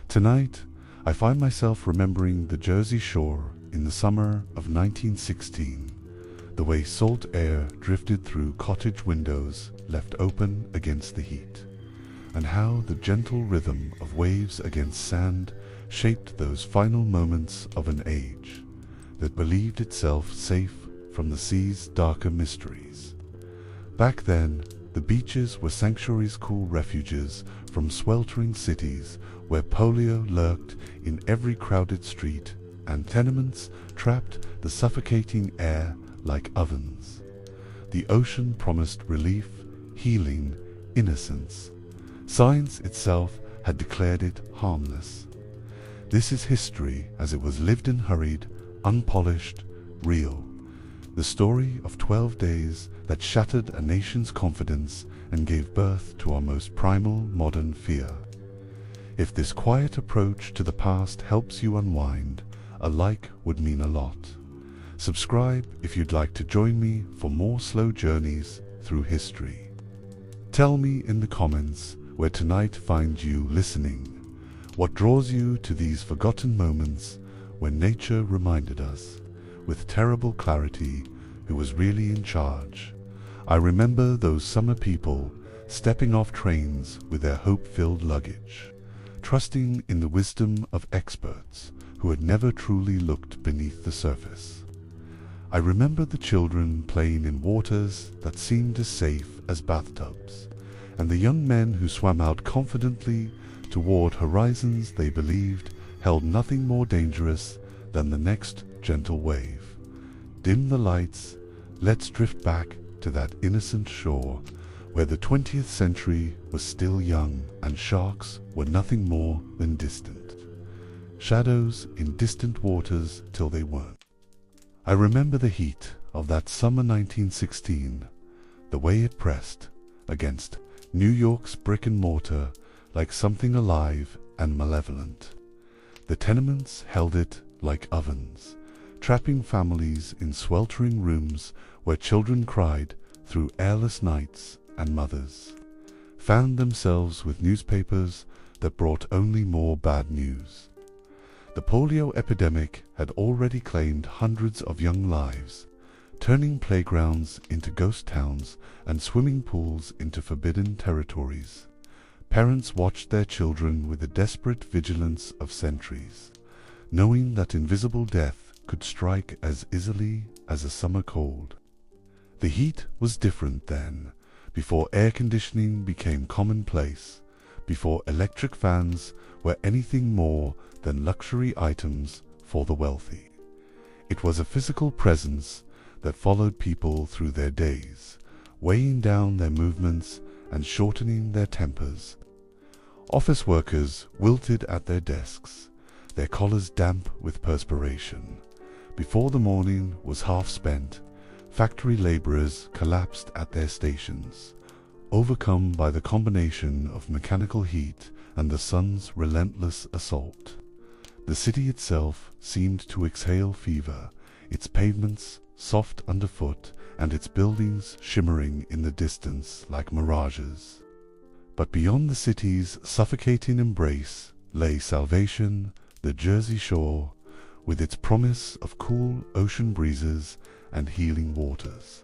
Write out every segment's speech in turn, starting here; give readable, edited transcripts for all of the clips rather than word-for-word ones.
Tonight, I find myself remembering the Jersey Shore in the summer of 1916, the way salt air drifted through cottage windows left open against the heat, and how the gentle rhythm of waves against sand shaped those final moments of an age that believed itself safe from the sea's darker mysteries. Back then, the beaches were sanctuaries, cool refuges from sweltering cities where polio lurked in every crowded street and tenements trapped the suffocating air like ovens. The ocean promised relief, healing, innocence. Science itself had declared it harmless. This is history as it was lived and hurried, unpolished, real. The story of 12 days that shattered a nation's confidence and gave birth to our most primal modern fear. If this quiet approach to the past helps you unwind, a like would mean a lot. Subscribe if you'd like to join me for more slow journeys through history. Tell me in the comments where tonight finds you listening. What draws you to these forgotten moments when nature reminded us, with terrible clarity, who was really in charge? I remember those summer people stepping off trains with their hope-filled luggage, trusting in the wisdom of experts who had never truly looked beneath the surface. I remember the children playing in waters that seemed as safe as bathtubs, and the young men who swam out confidently toward horizons they believed held nothing more dangerous than the next gentle wave. Dim the lights, let's drift back to that innocent shore where the 20th century was still young and sharks were nothing more than distant shadows in distant waters till they weren't. I remember the heat of that summer 1916, the way it pressed against New York's brick and mortar like something alive and malevolent. The tenements held it like ovens, trapping families in sweltering rooms where children cried through airless nights and mothers fanned themselves with newspapers that brought only more bad news. The polio epidemic had already claimed hundreds of young lives, turning playgrounds into ghost towns and swimming pools into forbidden territories. Parents watched their children with the desperate vigilance of sentries, knowing that invisible death could strike as easily as a summer cold. The heat was different then, before air conditioning became commonplace, before electric fans were anything more than luxury items for the wealthy. It was a physical presence that followed people through their days, weighing down their movements and shortening their tempers. Office workers wilted at their desks, their collars damp with perspiration. Before the morning was half spent, factory laborers collapsed at their stations, overcome by the combination of mechanical heat and the sun's relentless assault. The city itself seemed to exhale fever, its pavements soft underfoot and its buildings shimmering in the distance like mirages. But beyond the city's suffocating embrace lay salvation, the Jersey Shore, with its promise of cool ocean breezes and healing waters.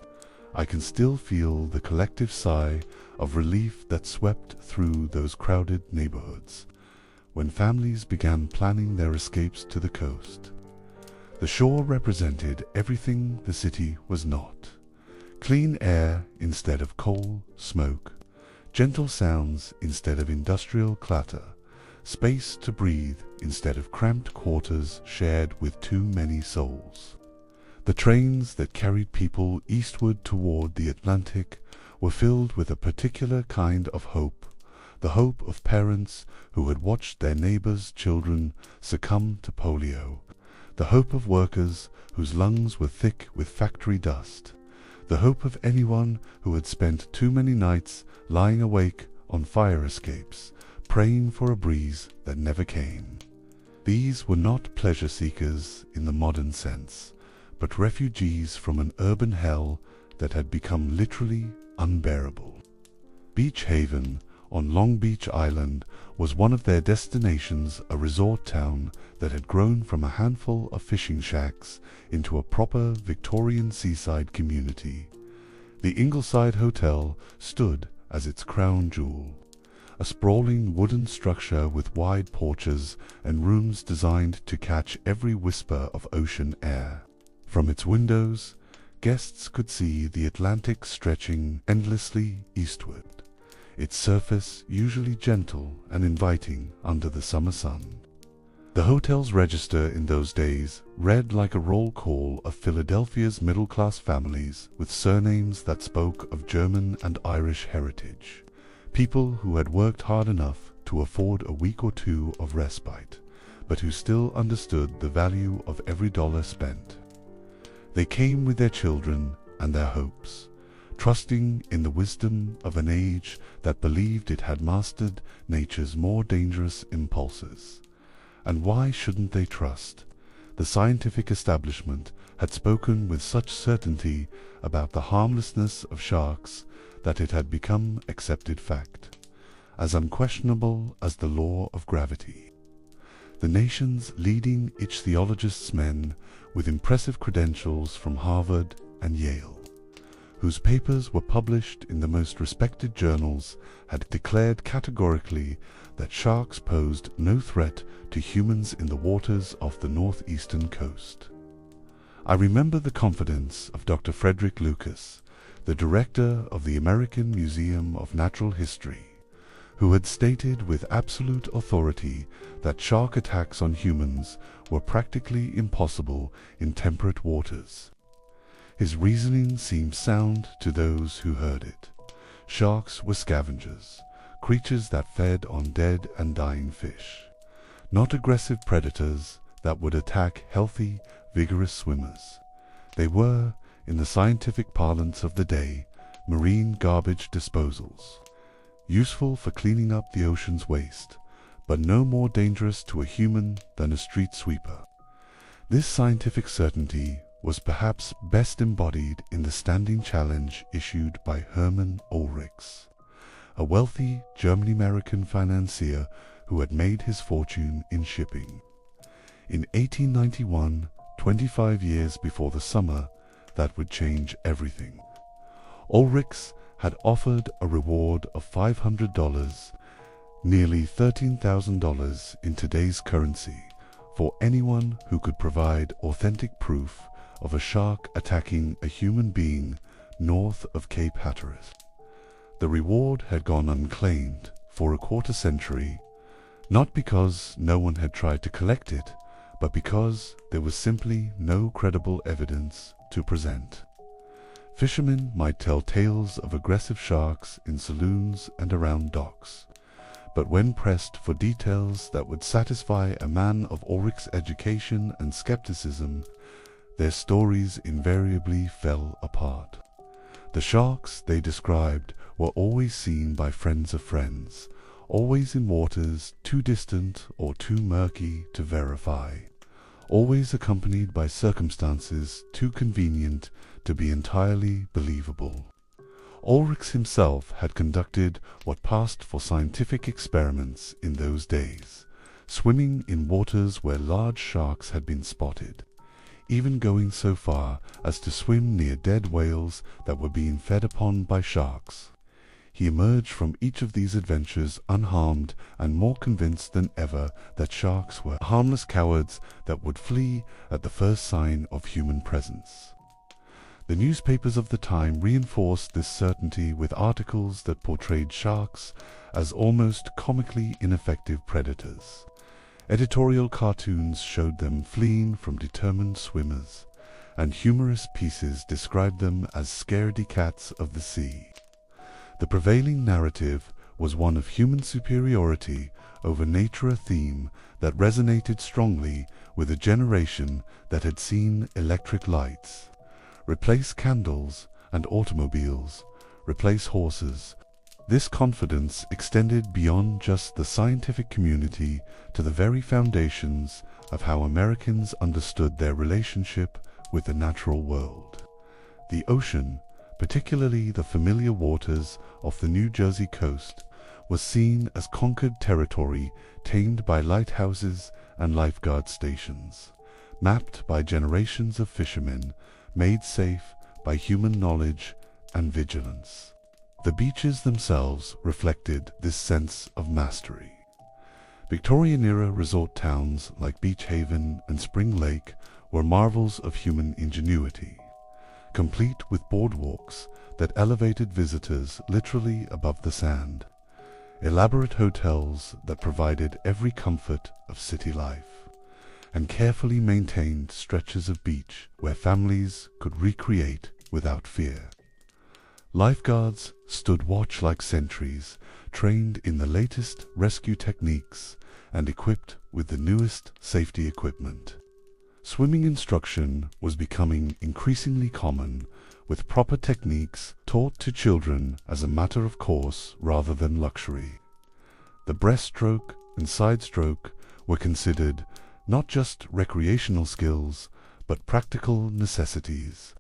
I can still feel the collective sigh of relief that swept through those crowded neighborhoods when families began planning their escapes to the coast. The shore represented everything the city was not. Clean air instead of coal, smoke, gentle sounds instead of industrial clatter, space to breathe instead of cramped quarters shared with too many souls. The trains that carried people eastward toward the Atlantic were filled with a particular kind of hope, the hope of parents who had watched their neighbors' children succumb to polio, the hope of workers whose lungs were thick with factory dust, the hope of anyone who had spent too many nights lying awake on fire escapes, praying for a breeze that never came. These were not pleasure seekers in the modern sense, but refugees from an urban hell that had become literally unbearable. Beach Haven, on Long Beach Island was one of their destinations, a resort town that had grown from a handful of fishing shacks into a proper Victorian seaside community. The Ingleside Hotel stood as its crown jewel, a sprawling wooden structure with wide porches and rooms designed to catch every whisper of ocean air. From its windows, guests could see the Atlantic stretching endlessly eastward, its surface usually gentle and inviting under the summer sun. The hotel's register in those days read like a roll call of Philadelphia's middle-class families with surnames that spoke of German and Irish heritage, people who had worked hard enough to afford a week or two of respite, but who still understood the value of every dollar spent. They came with their children and their hopes, trusting in the wisdom of an age that believed it had mastered nature's more dangerous impulses. And why shouldn't they trust? The scientific establishment had spoken with such certainty about the harmlessness of sharks that it had become accepted fact, as unquestionable as the law of gravity. The nation's leading ichthyologists, men with impressive credentials from Harvard and Yale, whose papers were published in the most respected journals, had declared categorically that sharks posed no threat to humans in the waters off the northeastern coast. I remember the confidence of Dr. Frederick Lucas, the director of the American Museum of Natural History, who had stated with absolute authority that shark attacks on humans were practically impossible in temperate waters. His reasoning seemed sound to those who heard it. Sharks were scavengers, creatures that fed on dead and dying fish, not aggressive predators that would attack healthy, vigorous swimmers. They were, in the scientific parlance of the day, marine garbage disposals, useful for cleaning up the ocean's waste, but no more dangerous to a human than a street sweeper. This scientific certainty was perhaps best embodied in the standing challenge issued by Hermann Ulrichs, a wealthy German-American financier who had made his fortune in shipping. In 1891, 25 years before the summer that would change everything, Ulrichs had offered a reward of $500, nearly $13,000 in today's currency, for anyone who could provide authentic proof of a shark attacking a human being north of Cape Hatteras. The reward had gone unclaimed for a quarter century, not because no one had tried to collect it, but because there was simply no credible evidence to present. Fishermen might tell tales of aggressive sharks in saloons and around docks, but when pressed for details that would satisfy a man of Ulrich's education and skepticism, their stories invariably fell apart. The sharks they described were always seen by friends of friends, always in waters too distant or too murky to verify, always accompanied by circumstances too convenient to be entirely believable. Ulrichs himself had conducted what passed for scientific experiments in those days, swimming in waters where large sharks had been spotted, even going so far as to swim near dead whales that were being fed upon by sharks. He emerged from each of these adventures unharmed and more convinced than ever that sharks were harmless cowards that would flee at the first sign of human presence. The newspapers of the time reinforced this certainty with articles that portrayed sharks as almost comically ineffective predators. Editorial cartoons showed them fleeing from determined swimmers, and humorous pieces described them as scaredy cats of the sea. The prevailing narrative was one of human superiority over nature, a theme that resonated strongly with a generation that had seen electric lights replace candles and automobiles, replace horses. This confidence extended beyond just the scientific community to the very foundations of how Americans understood their relationship with the natural world. The ocean, particularly the familiar waters off the New Jersey coast, was seen as conquered territory tamed by lighthouses and lifeguard stations, mapped by generations of fishermen, made safe by human knowledge and vigilance. The beaches themselves reflected this sense of mastery. Victorian-era resort towns like Beach Haven and Spring Lake were marvels of human ingenuity, complete with boardwalks that elevated visitors literally above the sand, elaborate hotels that provided every comfort of city life, and carefully maintained stretches of beach where families could recreate without fear. Lifeguards stood watch like sentries, trained in the latest rescue techniques and equipped with the newest safety equipment. Swimming instruction was becoming increasingly common, with proper techniques taught to children as a matter of course rather than luxury. The breaststroke and sidestroke were considered not just recreational skills, but practical necessities,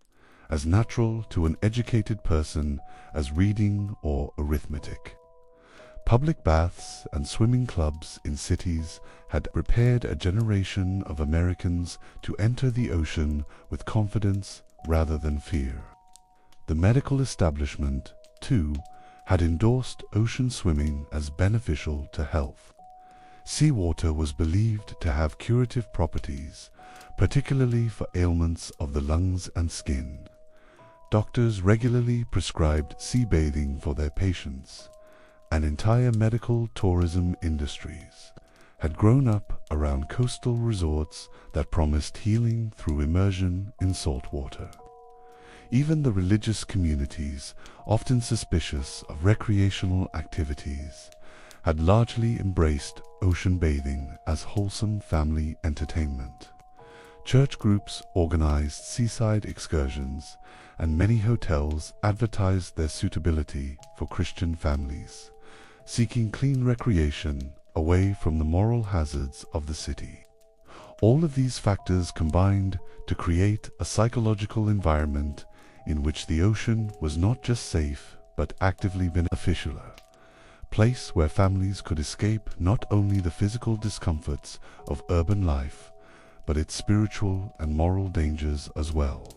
as natural to an educated person as reading or arithmetic. Public baths and swimming clubs in cities had prepared a generation of Americans to enter the ocean with confidence rather than fear. The medical establishment, too, had endorsed ocean swimming as beneficial to health. Seawater was believed to have curative properties, particularly for ailments of the lungs and skin. Doctors regularly prescribed sea bathing for their patients, and entire medical tourism industries had grown up around coastal resorts that promised healing through immersion in salt water. Even the religious communities, often suspicious of recreational activities, had largely embraced ocean bathing as wholesome family entertainment. Church groups organized seaside excursions, and many hotels advertised their suitability for Christian families, seeking clean recreation away from the moral hazards of the city. All of these factors combined to create a psychological environment in which the ocean was not just safe but actively beneficial, a place where families could escape not only the physical discomforts of urban life, but its spiritual and moral dangers as well.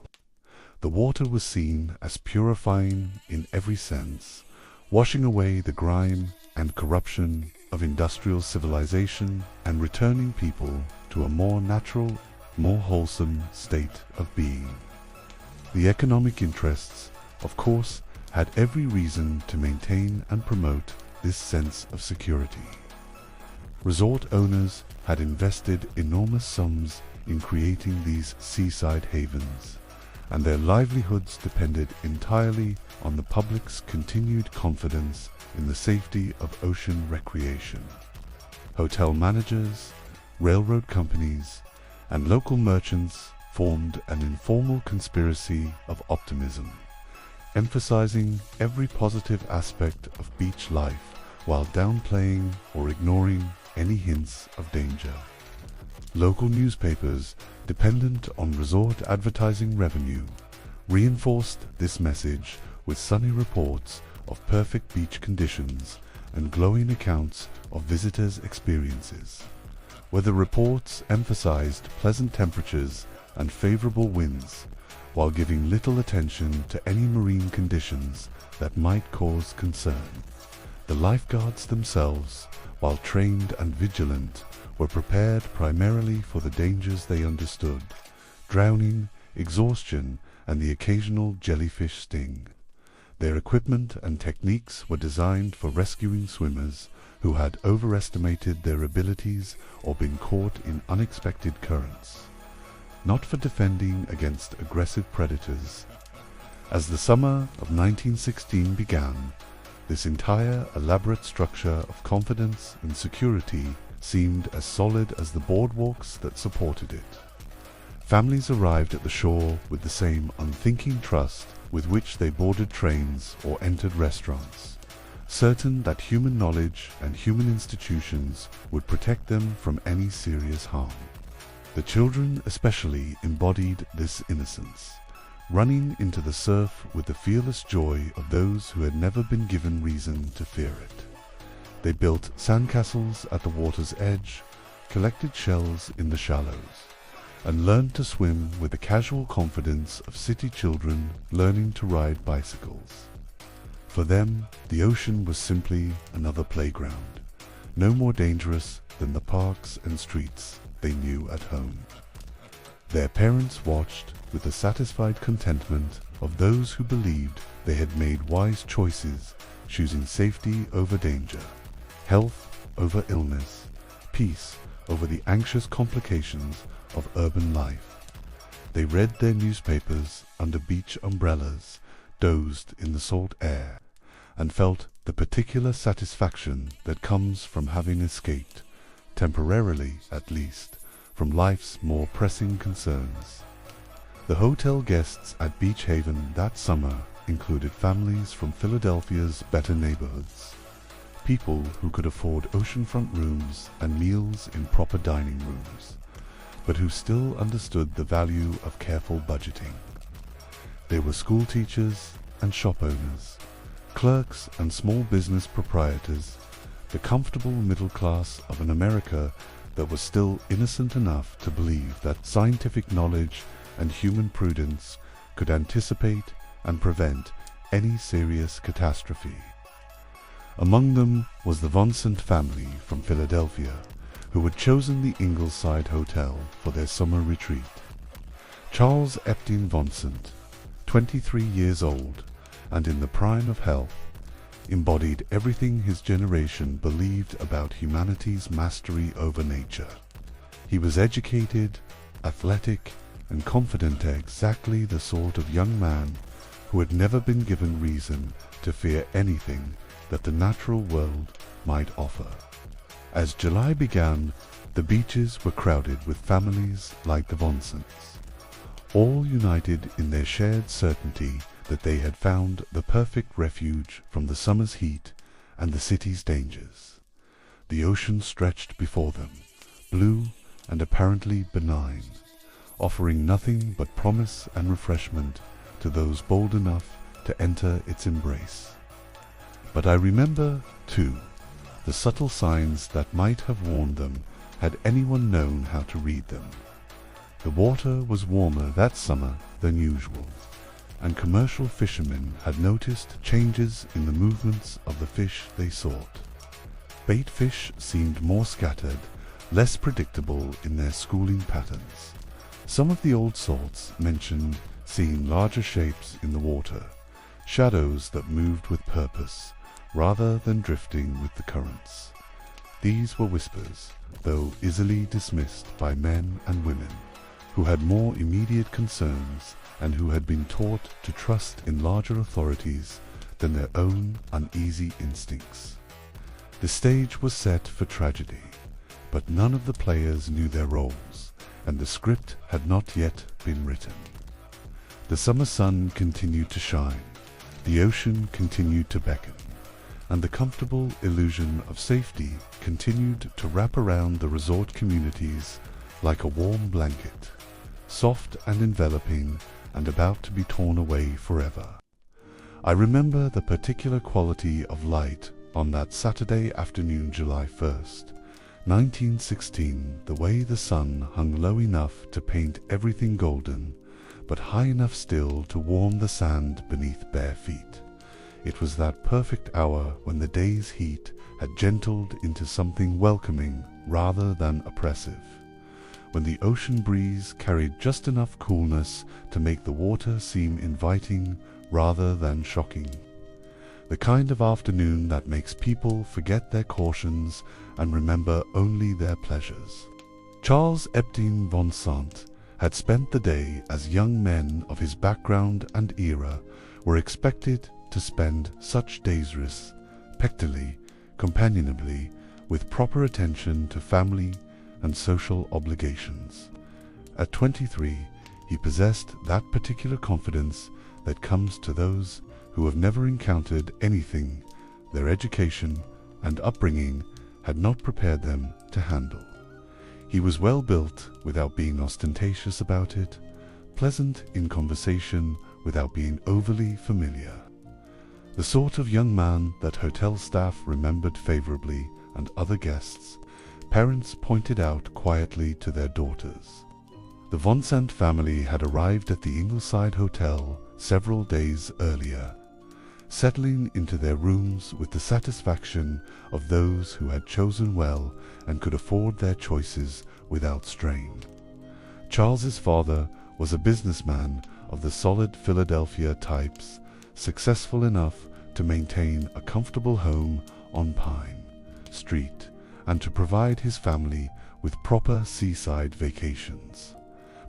The water was seen as purifying in every sense, washing away the grime and corruption of industrial civilization and returning people to a more natural, more wholesome state of being. The economic interests, of course, had every reason to maintain and promote this sense of security. Resort owners had invested enormous sums in creating these seaside havens, and their livelihoods depended entirely on the public's continued confidence in the safety of ocean recreation. Hotel managers, railroad companies, and local merchants formed an informal conspiracy of optimism, emphasizing every positive aspect of beach life while downplaying or ignoring any hints of danger. Local newspapers, dependent on resort advertising revenue, reinforced this message with sunny reports of perfect beach conditions and glowing accounts of visitors' experiences, where the reports emphasized pleasant temperatures and favorable winds, while giving little attention to any marine conditions that might cause concern. The lifeguards themselves, while trained and vigilant, were prepared primarily for the dangers they understood: drowning, exhaustion, and the occasional jellyfish sting. Their equipment and techniques were designed for rescuing swimmers who had overestimated their abilities or been caught in unexpected currents, not for defending against aggressive predators. As the summer of 1916 began, this entire elaborate structure of confidence and security seemed as solid as the boardwalks that supported it. Families arrived at the shore with the same unthinking trust with which they boarded trains or entered restaurants, certain that human knowledge and human institutions would protect them from any serious harm. The children especially embodied this innocence, running into the surf with the fearless joy of those who had never been given reason to fear it. They built sandcastles at the water's edge, collected shells in the shallows, and learned to swim with the casual confidence of city children learning to ride bicycles. For them, the ocean was simply another playground, no more dangerous than the parks and streets they knew at home. Their parents watched with the satisfied contentment of those who believed they had made wise choices, choosing safety over danger, health over illness, peace over the anxious complications of urban life. They read their newspapers under beach umbrellas, dozed in the salt air, and felt the particular satisfaction that comes from having escaped, temporarily at least, from life's more pressing concerns. The hotel guests at Beach Haven that summer included families from Philadelphia's better neighborhoods, people who could afford oceanfront rooms and meals in proper dining rooms, but who still understood the value of careful budgeting. They were school teachers and shop owners, clerks and small business proprietors, the comfortable middle class of an America that was still innocent enough to believe that scientific knowledge and human prudence could anticipate and prevent any serious catastrophe. Among them was the Vansant family from Philadelphia, who had chosen the Ingleside Hotel for their summer retreat. Charles Vansant, 23 years old and in the prime of health, embodied everything his generation believed about humanity's mastery over nature. He was educated, athletic, and confident, exactly the sort of young man who had never been given reason to fear anything that the natural world might offer. As July began, the beaches were crowded with families like the Vansants, all united in their shared certainty that they had found the perfect refuge from the summer's heat and the city's dangers. The ocean stretched before them, blue and apparently benign, offering nothing but promise and refreshment to those bold enough to enter its embrace. But I remember, too, the subtle signs that might have warned them had anyone known how to read them. The water was warmer that summer than usual, and commercial fishermen had noticed changes in the movements of the fish they sought. Bait fish seemed more scattered, less predictable in their schooling patterns. Some of the old salts mentioned seeing larger shapes in the water, shadows that moved with purpose, rather than drifting with the currents. These were whispers, though easily dismissed by men and women, who had more immediate concerns and who had been taught to trust in larger authorities than their own uneasy instincts. The stage was set for tragedy, but none of the players knew their roles, and the script had not yet been written. The summer sun continued to shine, the ocean continued to beckon, and the comfortable illusion of safety continued to wrap around the resort communities like a warm blanket, soft and enveloping and about to be torn away forever. I remember the particular quality of light on that Saturday afternoon, July 1st, 1916, the way the sun hung low enough to paint everything golden, but high enough still to warm the sand beneath bare feet. It was that perfect hour when the day's heat had gentled into something welcoming rather than oppressive, when the ocean breeze carried just enough coolness to make the water seem inviting rather than shocking. The kind of afternoon that makes people forget their cautions and remember only their pleasures. Charles Vansant had spent the day as young men of his background and era were expected to spend such days, respectfully, companionably, with proper attention to family and social obligations. At 23, he possessed that particular confidence that comes to those who have never encountered anything their education and upbringing had not prepared them to handle. He was well built without being ostentatious about it, pleasant in conversation without being overly familiar. The sort of young man that hotel staff remembered favorably, and other guests, parents pointed out quietly to their daughters. The Vansant family had arrived at the Ingleside Hotel several days earlier, settling into their rooms with the satisfaction of those who had chosen well and could afford their choices without strain. Charles's father was a businessman of the solid Philadelphia types, successful enough to maintain a comfortable home on Pine Street and to provide his family with proper seaside vacations,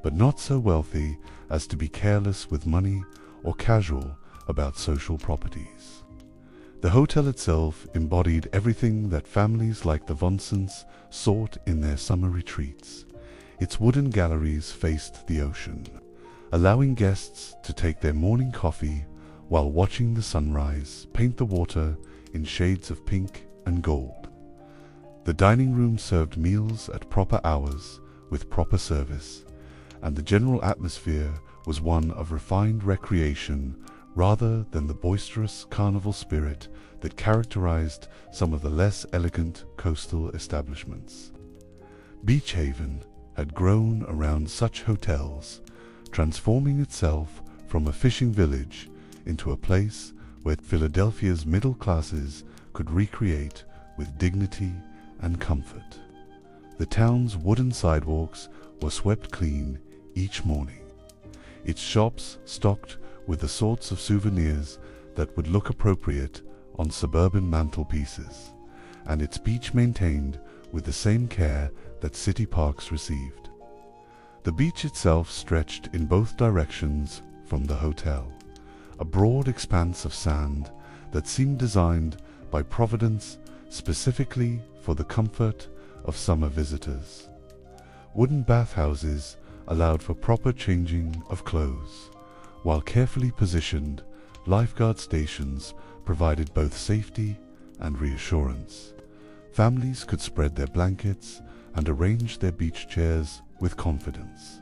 but not so wealthy as to be careless with money or casual about social properties. The hotel itself embodied everything that families like the Vansants sought in their summer retreats. Its wooden galleries faced the ocean, allowing guests to take their morning coffee while watching the sunrise paint the water in shades of pink and gold. The dining room served meals at proper hours with proper service, and the general atmosphere was one of refined recreation rather than the boisterous carnival spirit that characterized some of the less elegant coastal establishments. Beach Haven had grown around such hotels, transforming itself from a fishing village into a place where Philadelphia's middle classes could recreate with dignity and comfort. The town's wooden sidewalks were swept clean each morning, its shops stocked with the sorts of souvenirs that would look appropriate on suburban mantelpieces, and its beach maintained with the same care that city parks received. The beach itself stretched in both directions from the hotel, a broad expanse of sand that seemed designed by Providence specifically for the comfort of summer visitors. Wooden bathhouses allowed for proper changing of clothes, while carefully positioned lifeguard stations provided both safety and reassurance. Families could spread their blankets and arrange their beach chairs with confidence,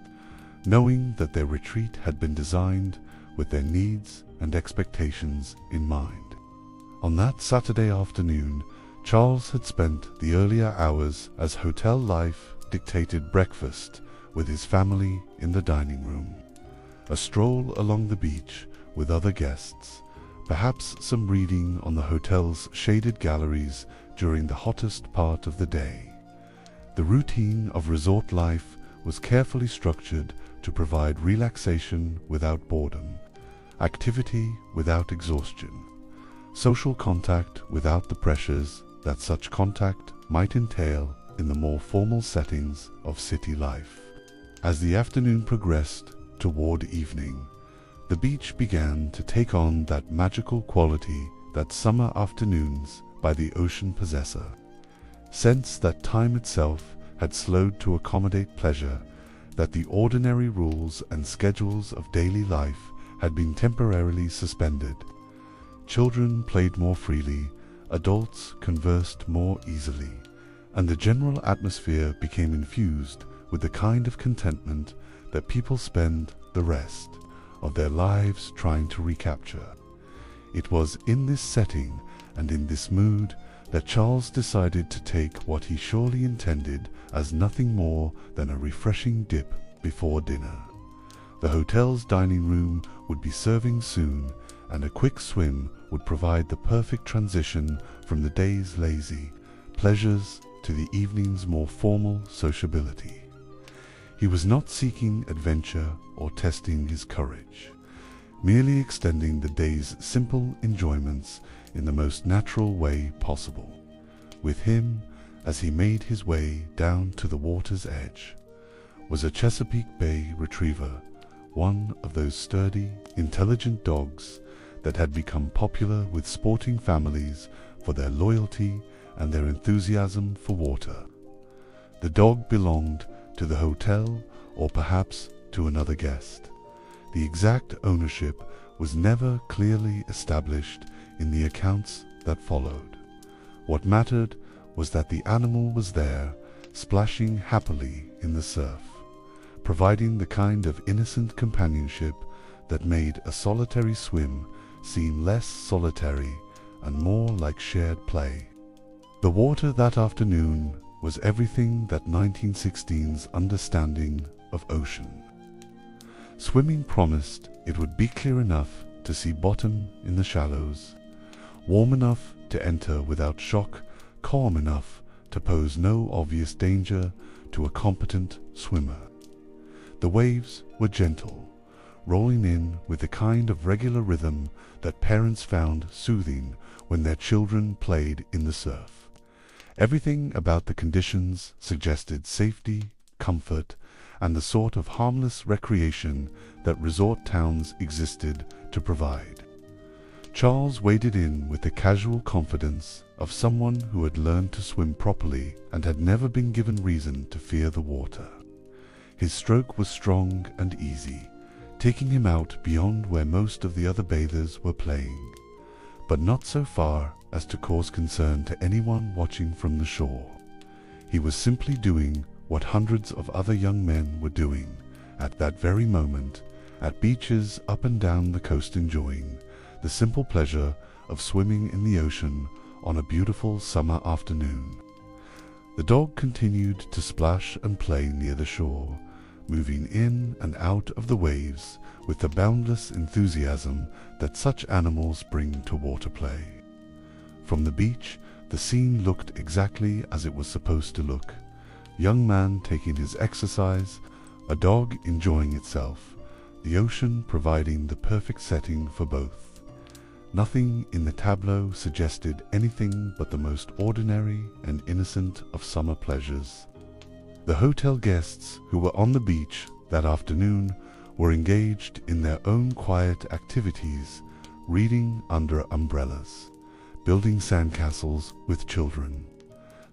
knowing that their retreat had been designed with their needs and expectations in mind. On that Saturday afternoon, Charles had spent the earlier hours as hotel life dictated breakfast with his family in the dining room, a stroll along the beach with other guests, perhaps some reading on the hotel's shaded galleries during the hottest part of the day. The routine of resort life was carefully structured to provide relaxation without boredom, activity without exhaustion, social contact without the pressures that such contact might entail in the more formal settings of city life. As the afternoon progressed toward evening, the beach began to take on that magical quality that summer afternoons by the ocean possess. Sense that time itself had slowed to accommodate pleasure, that the ordinary rules and schedules of daily life had been temporarily suspended. Children played more freely, adults conversed more easily, and the general atmosphere became infused with the kind of contentment that people spend the rest of their lives trying to recapture. It was in this setting and in this mood that Charles decided to take what he surely intended as nothing more than a refreshing dip before dinner. The hotel's dining room would be serving soon, and a quick swim would provide the perfect transition from the day's lazy pleasures to the evening's more formal sociability. He was not seeking adventure or testing his courage, merely extending the day's simple enjoyments in the most natural way possible. With him, as he made his way down to the water's edge, was a Chesapeake Bay retriever, one of those sturdy, intelligent dogs that had become popular with sporting families for their loyalty and their enthusiasm for water. The dog belonged to the hotel or perhaps to another guest. The exact ownership was never clearly established in the accounts that followed. What mattered was that the animal was there, splashing happily in the surf, providing the kind of innocent companionship that made a solitary swim seem less solitary and more like shared play. The water that afternoon was everything that 1916's understanding of ocean. Swimming promised it would be clear enough to see bottom in the shallows, warm enough to enter without shock, calm enough to pose no obvious danger to a competent swimmer. The waves were gentle, rolling in with the kind of regular rhythm that parents found soothing when their children played in the surf. Everything about the conditions suggested safety, comfort, and the sort of harmless recreation that resort towns existed to provide. Charles waded in with the casual confidence of someone who had learned to swim properly and had never been given reason to fear the water. His stroke was strong and easy, taking him out beyond where most of the other bathers were playing, but not so far as to cause concern to anyone watching from the shore. He was simply doing what hundreds of other young men were doing at that very moment at beaches up and down the coast, enjoying the simple pleasure of swimming in the ocean on a beautiful summer afternoon. The dog continued to splash and play near the shore, moving in and out of the waves with the boundless enthusiasm that such animals bring to water play. From the beach, the scene looked exactly as it was supposed to look. Young man taking his exercise, a dog enjoying itself, the ocean providing the perfect setting for both. Nothing in the tableau suggested anything but the most ordinary and innocent of summer pleasures. The hotel guests who were on the beach that afternoon were engaged in their own quiet activities, reading under umbrellas, building sandcastles with children,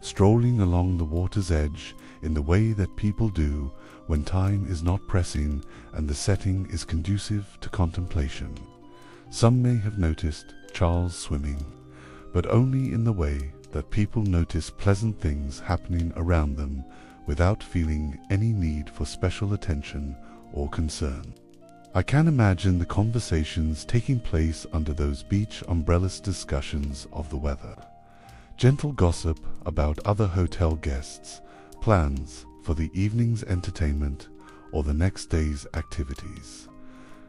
strolling along the water's edge in the way that people do when time is not pressing and the setting is conducive to contemplation. Some may have noticed Charles swimming, but only in the way that people notice pleasant things happening around them without feeling any need for special attention or concern. I can imagine the conversations taking place under those beach umbrellas, discussions of the weather, gentle gossip about other hotel guests, plans for the evening's entertainment or the next day's activities.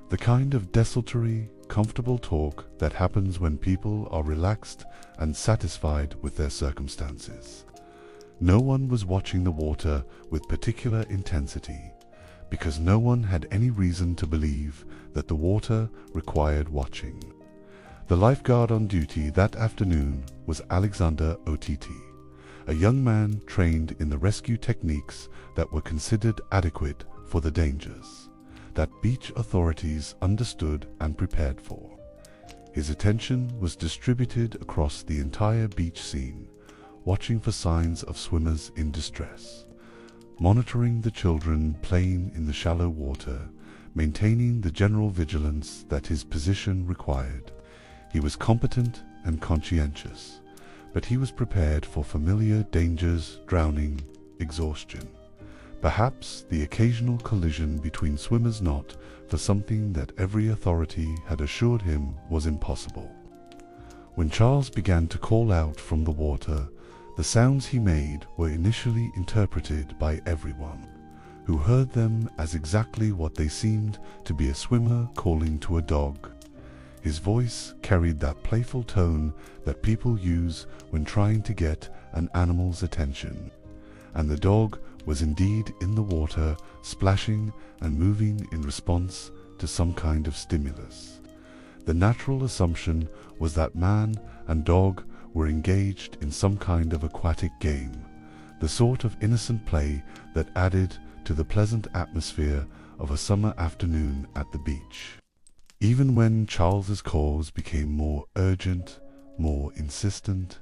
The kind of desultory, comfortable talk that happens when people are relaxed and satisfied with their circumstances. No one was watching the water with particular intensity, because no one had any reason to believe that the water required watching. The lifeguard on duty that afternoon was Alexander OTT, a young man trained in the rescue techniques that were considered adequate for the dangers that beach authorities understood and prepared for. His attention was distributed across the entire beach scene, watching for signs of swimmers in distress, monitoring the children playing in the shallow water, maintaining the general vigilance that his position required. He was competent and conscientious, but he was prepared for familiar dangers, drowning, exhaustion, perhaps the occasional collision between swimmers, not for something that every authority had assured him was impossible. When Charles began to call out from the water, the sounds he made were initially interpreted by everyone, who heard them as exactly what they seemed to be a swimmer calling to a dog. His voice carried that playful tone that people use when trying to get an animal's attention, and the dog was indeed in the water, splashing and moving in response to some kind of stimulus. The natural assumption was that man and dog were engaged in some kind of aquatic game, the sort of innocent play that added to the pleasant atmosphere of a summer afternoon at the beach. Even when Charles's calls became more urgent, more insistent,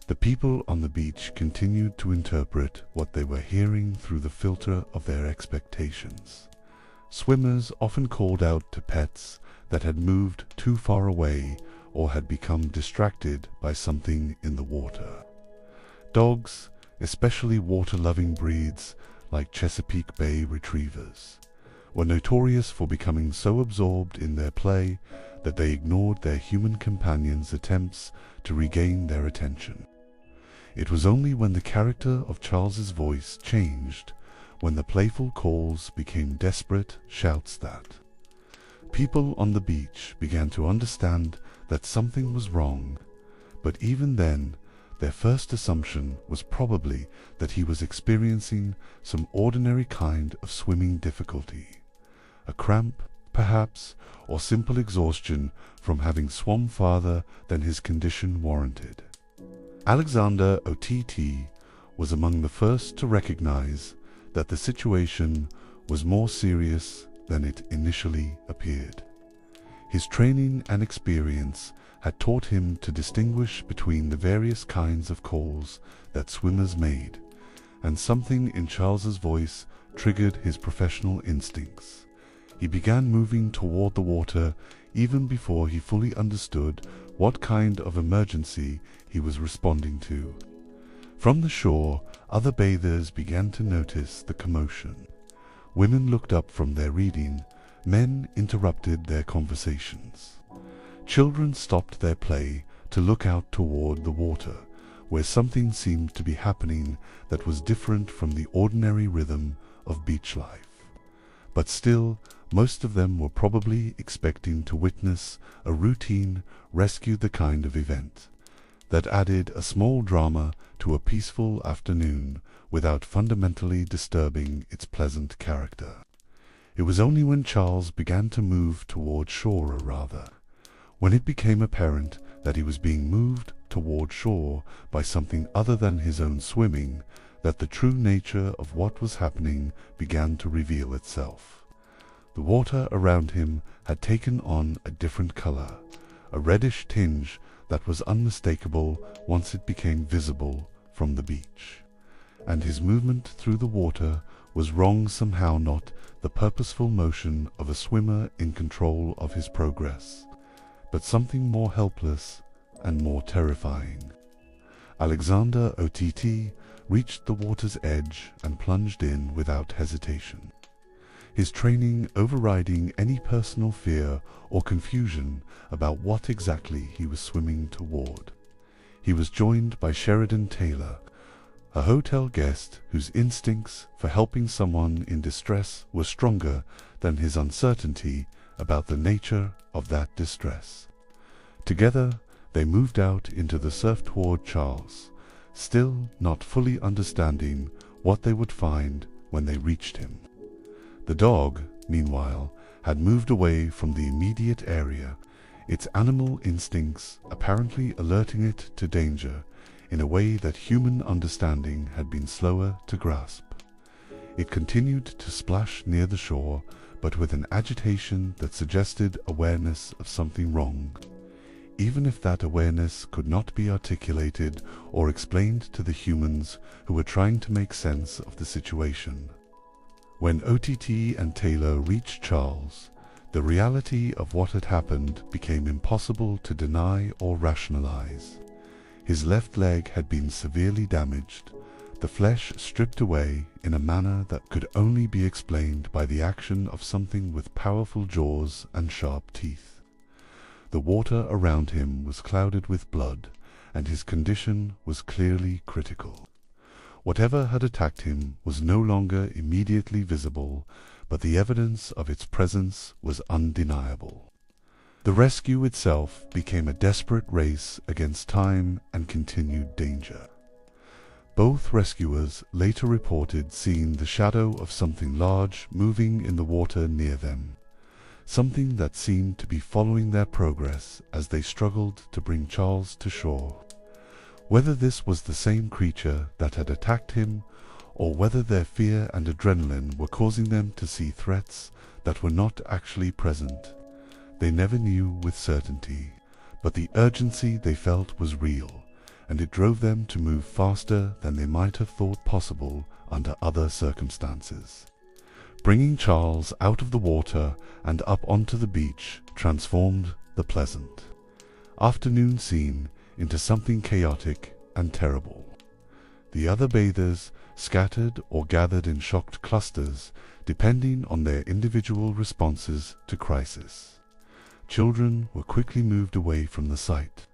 the people on the beach continued to interpret what they were hearing through the filter of their expectations. Swimmers often called out to pets that had moved too far away or had become distracted by something in the water. Dogs, especially water-loving breeds like Chesapeake Bay retrievers, were notorious for becoming so absorbed in their play that they ignored their human companions' attempts to regain their attention. It was only when the character of Charles's voice changed, when the playful calls became desperate shouts, that people on the beach began to understand that something was wrong, but even then, their first assumption was probably that he was experiencing some ordinary kind of swimming difficulty. A cramp, perhaps, or simple exhaustion from having swum farther than his condition warranted. Alexander OTT was among the first to recognize that the situation was more serious than it initially appeared. His training and experience had taught him to distinguish between the various kinds of calls that swimmers made, and something in Charles's voice triggered his professional instincts. He began moving toward the water even before he fully understood what kind of emergency he was responding to. From the shore, other bathers began to notice the commotion. Women looked up from their reading, men interrupted their conversations. Children stopped their play to look out toward the water, where something seemed to be happening that was different from the ordinary rhythm of beach life. But still, most of them were probably expecting to witness a routine rescue-the-kind of event that added a small drama to a peaceful afternoon without fundamentally disturbing its pleasant character. It was only when Charles began to move toward shore, or rather, when it became apparent that he was being moved toward shore by something other than his own swimming, that the true nature of what was happening began to reveal itself. The water around him had taken on a different color, a reddish tinge that was unmistakable once it became visible from the beach. And his movement through the water was wrong somehow, not the purposeful motion of a swimmer in control of his progress, but something more helpless and more terrifying. Alexander OTT reached the water's edge and plunged in without hesitation, his training overriding any personal fear or confusion about what exactly he was swimming toward. He was joined by Sheridan Taylor, a hotel guest whose instincts for helping someone in distress were stronger than his uncertainty about the nature of that distress. Together, they moved out into the surf toward Charles, still not fully understanding what they would find when they reached him. The dog, meanwhile, had moved away from the immediate area, its animal instincts apparently alerting it to danger in a way that human understanding had been slower to grasp. It continued to splash near the shore, but with an agitation that suggested awareness of something wrong, even if that awareness could not be articulated or explained to the humans who were trying to make sense of the situation. When OTT and Taylor reached Charles, the reality of what had happened became impossible to deny or rationalize. His left leg had been severely damaged, the flesh stripped away in a manner that could only be explained by the action of something with powerful jaws and sharp teeth. The water around him was clouded with blood, and his condition was clearly critical. Whatever had attacked him was no longer immediately visible, but the evidence of its presence was undeniable. The rescue itself became a desperate race against time and continued danger. Both rescuers later reported seeing the shadow of something large moving in the water near them, something that seemed to be following their progress as they struggled to bring Charles to shore. Whether this was the same creature that had attacked him, or whether their fear and adrenaline were causing them to see threats that were not actually present, they never knew with certainty, but the urgency they felt was real, and it drove them to move faster than they might have thought possible under other circumstances. Bringing Charles out of the water and up onto the beach transformed the pleasant afternoon scene into something chaotic and terrible. The other bathers scattered or gathered in shocked clusters, depending on their individual responses to crisis. Children were quickly moved away from the site,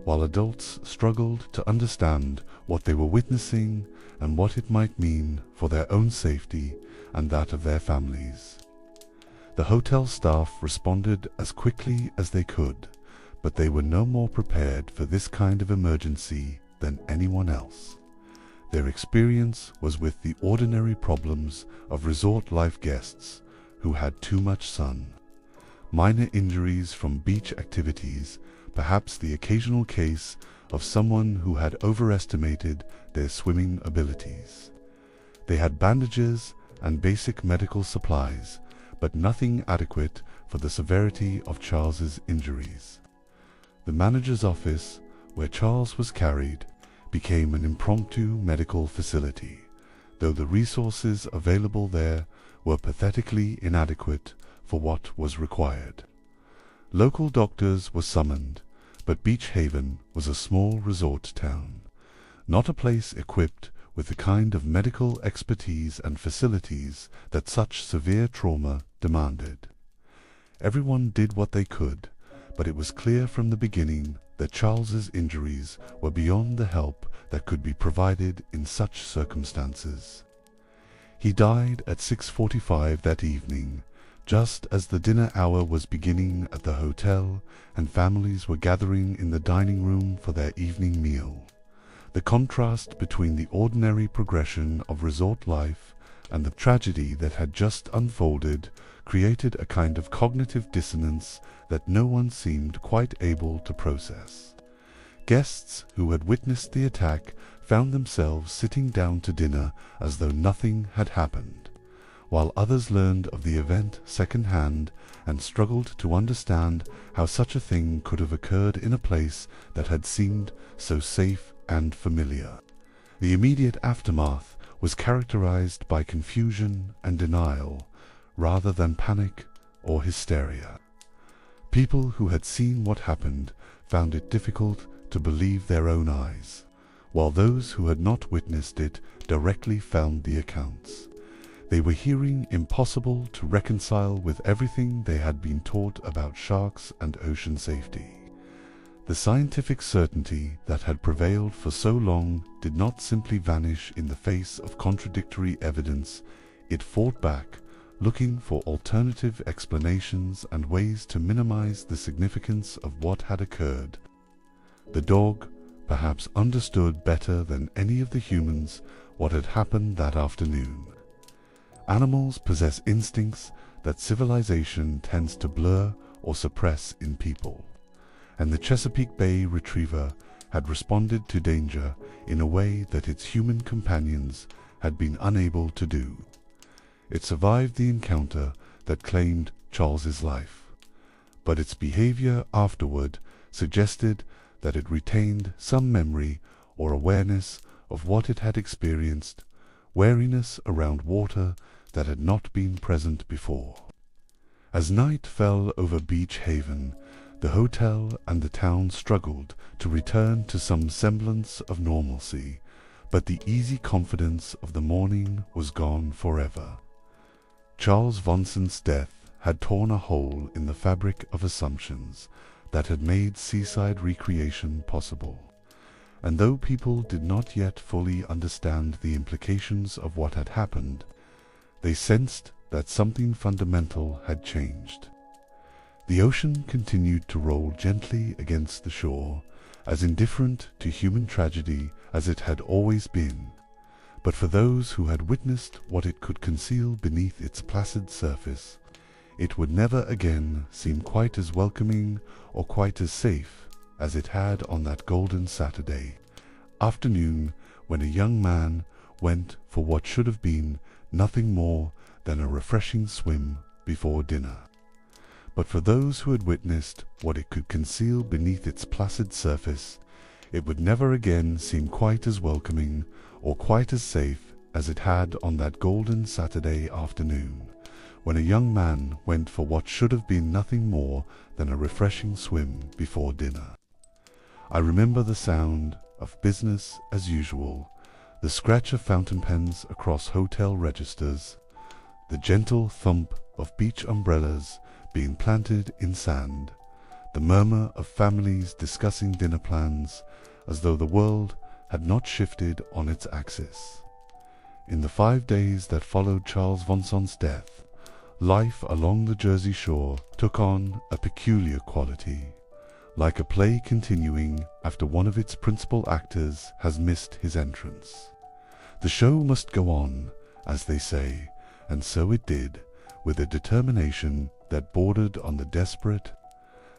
while adults struggled to understand what they were witnessing and what it might mean for their own safety and that of their families. The hotel staff responded as quickly as they could, but they were no more prepared for this kind of emergency than anyone else. Their experience was with the ordinary problems of resort life guests who had too much sun. Minor injuries from beach activities, perhaps the occasional case of someone who had overestimated their swimming abilities. They had bandages and basic medical supplies, but nothing adequate for the severity of Charles's injuries. The manager's office, where Charles was carried, became an impromptu medical facility, though the resources available there were pathetically inadequate for what was required. Local doctors were summoned, but Beach Haven was a small resort town, not a place equipped with the kind of medical expertise and facilities that such severe trauma demanded. Everyone did what they could, but it was clear from the beginning that Charles's injuries were beyond the help that could be provided in such circumstances. He died at 6:45 that evening, just as the dinner hour was beginning at the hotel and families were gathering in the dining room for their evening meal. The contrast between the ordinary progression of resort life and the tragedy that had just unfolded created a kind of cognitive dissonance that no one seemed quite able to process. Guests who had witnessed the attack found themselves sitting down to dinner as though nothing had happened, while others learned of the event second-hand and struggled to understand how such a thing could have occurred in a place that had seemed so safe and familiar. The immediate aftermath was characterized by confusion and denial, rather than panic or hysteria. People who had seen what happened found it difficult to believe their own eyes, while those who had not witnessed it directly found the accounts. They were hearing impossible to reconcile with everything they had been taught about sharks and ocean safety. The scientific certainty that had prevailed for so long did not simply vanish in the face of contradictory evidence. It fought back, looking for alternative explanations and ways to minimize the significance of what had occurred. The dog perhaps understood better than any of the humans what had happened that afternoon. Animals possess instincts that civilization tends to blur or suppress in people, and the Chesapeake Bay retriever had responded to danger in a way that its human companions had been unable to do. It survived the encounter that claimed Charles's life, but its behavior afterward suggested that it retained some memory or awareness of what it had experienced, wariness around water that had not been present before. As night fell over Beach Haven, the hotel and the town struggled to return to some semblance of normalcy, but the easy confidence of the morning was gone forever. Charles Vansant's death had torn a hole in the fabric of assumptions that had made seaside recreation possible, and though people did not yet fully understand the implications of what had happened, they sensed that something fundamental had changed. The ocean continued to roll gently against the shore, as indifferent to human tragedy as it had always been, but for those who had witnessed what it could conceal beneath its placid surface, it would never again seem quite as welcoming or quite as safe as it had on that golden Saturday afternoon when a young man went for what should have been nothing more than a refreshing swim before dinner. But for those who had witnessed what it could conceal beneath its placid surface, it would never again seem quite as welcoming or quite as safe as it had on that golden Saturday afternoon, when a young man went for what should have been nothing more than a refreshing swim before dinner. I remember the sound of business as usual, the scratch of fountain pens across hotel registers, the gentle thump of beach umbrellas being planted in sand, the murmur of families discussing dinner plans as though the world had not shifted on its axis. In the 5 days that followed Charles Vansant's death, life along the Jersey shore took on a peculiar quality, like a play continuing after one of its principal actors has missed his entrance. The show must go on, as they say, and so it did, with a determination that bordered on the desperate.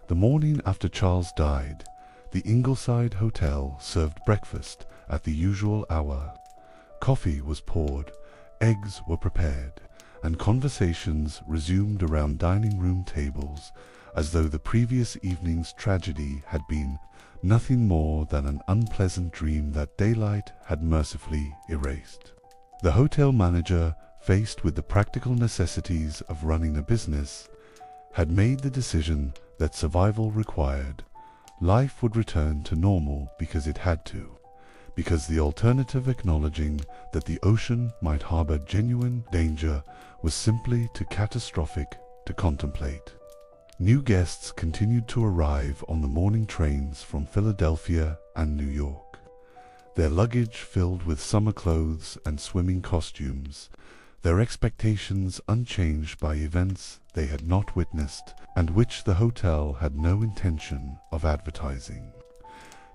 The morning after Charles died, the Ingleside Hotel served breakfast at the usual hour. Coffee was poured, eggs were prepared, and conversations resumed around dining room tables as though the previous evening's tragedy had been nothing more than an unpleasant dream that daylight had mercifully erased. The hotel manager, faced with the practical necessities of running a business, had made the decision that survival required. Life would return to normal because it had to, because the alternative, acknowledging that the ocean might harbor genuine danger, was simply too catastrophic to contemplate. New guests continued to arrive on the morning trains from Philadelphia and New York, their luggage filled with summer clothes and swimming costumes, their expectations unchanged by events they had not witnessed and which the hotel had no intention of advertising.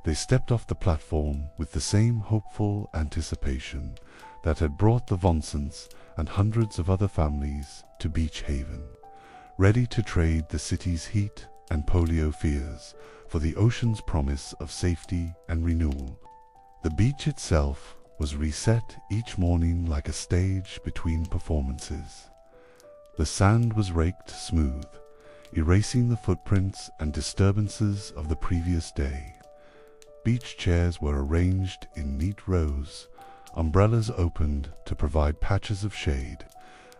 They stepped off the platform with the same hopeful anticipation that had brought the Vansants and hundreds of other families to Beach Haven, ready to trade the city's heat and polio fears for the ocean's promise of safety and renewal. The beach itself was reset each morning like a stage between performances. The sand was raked smooth, erasing the footprints and disturbances of the previous day. Beach chairs were arranged in neat rows, umbrellas opened to provide patches of shade,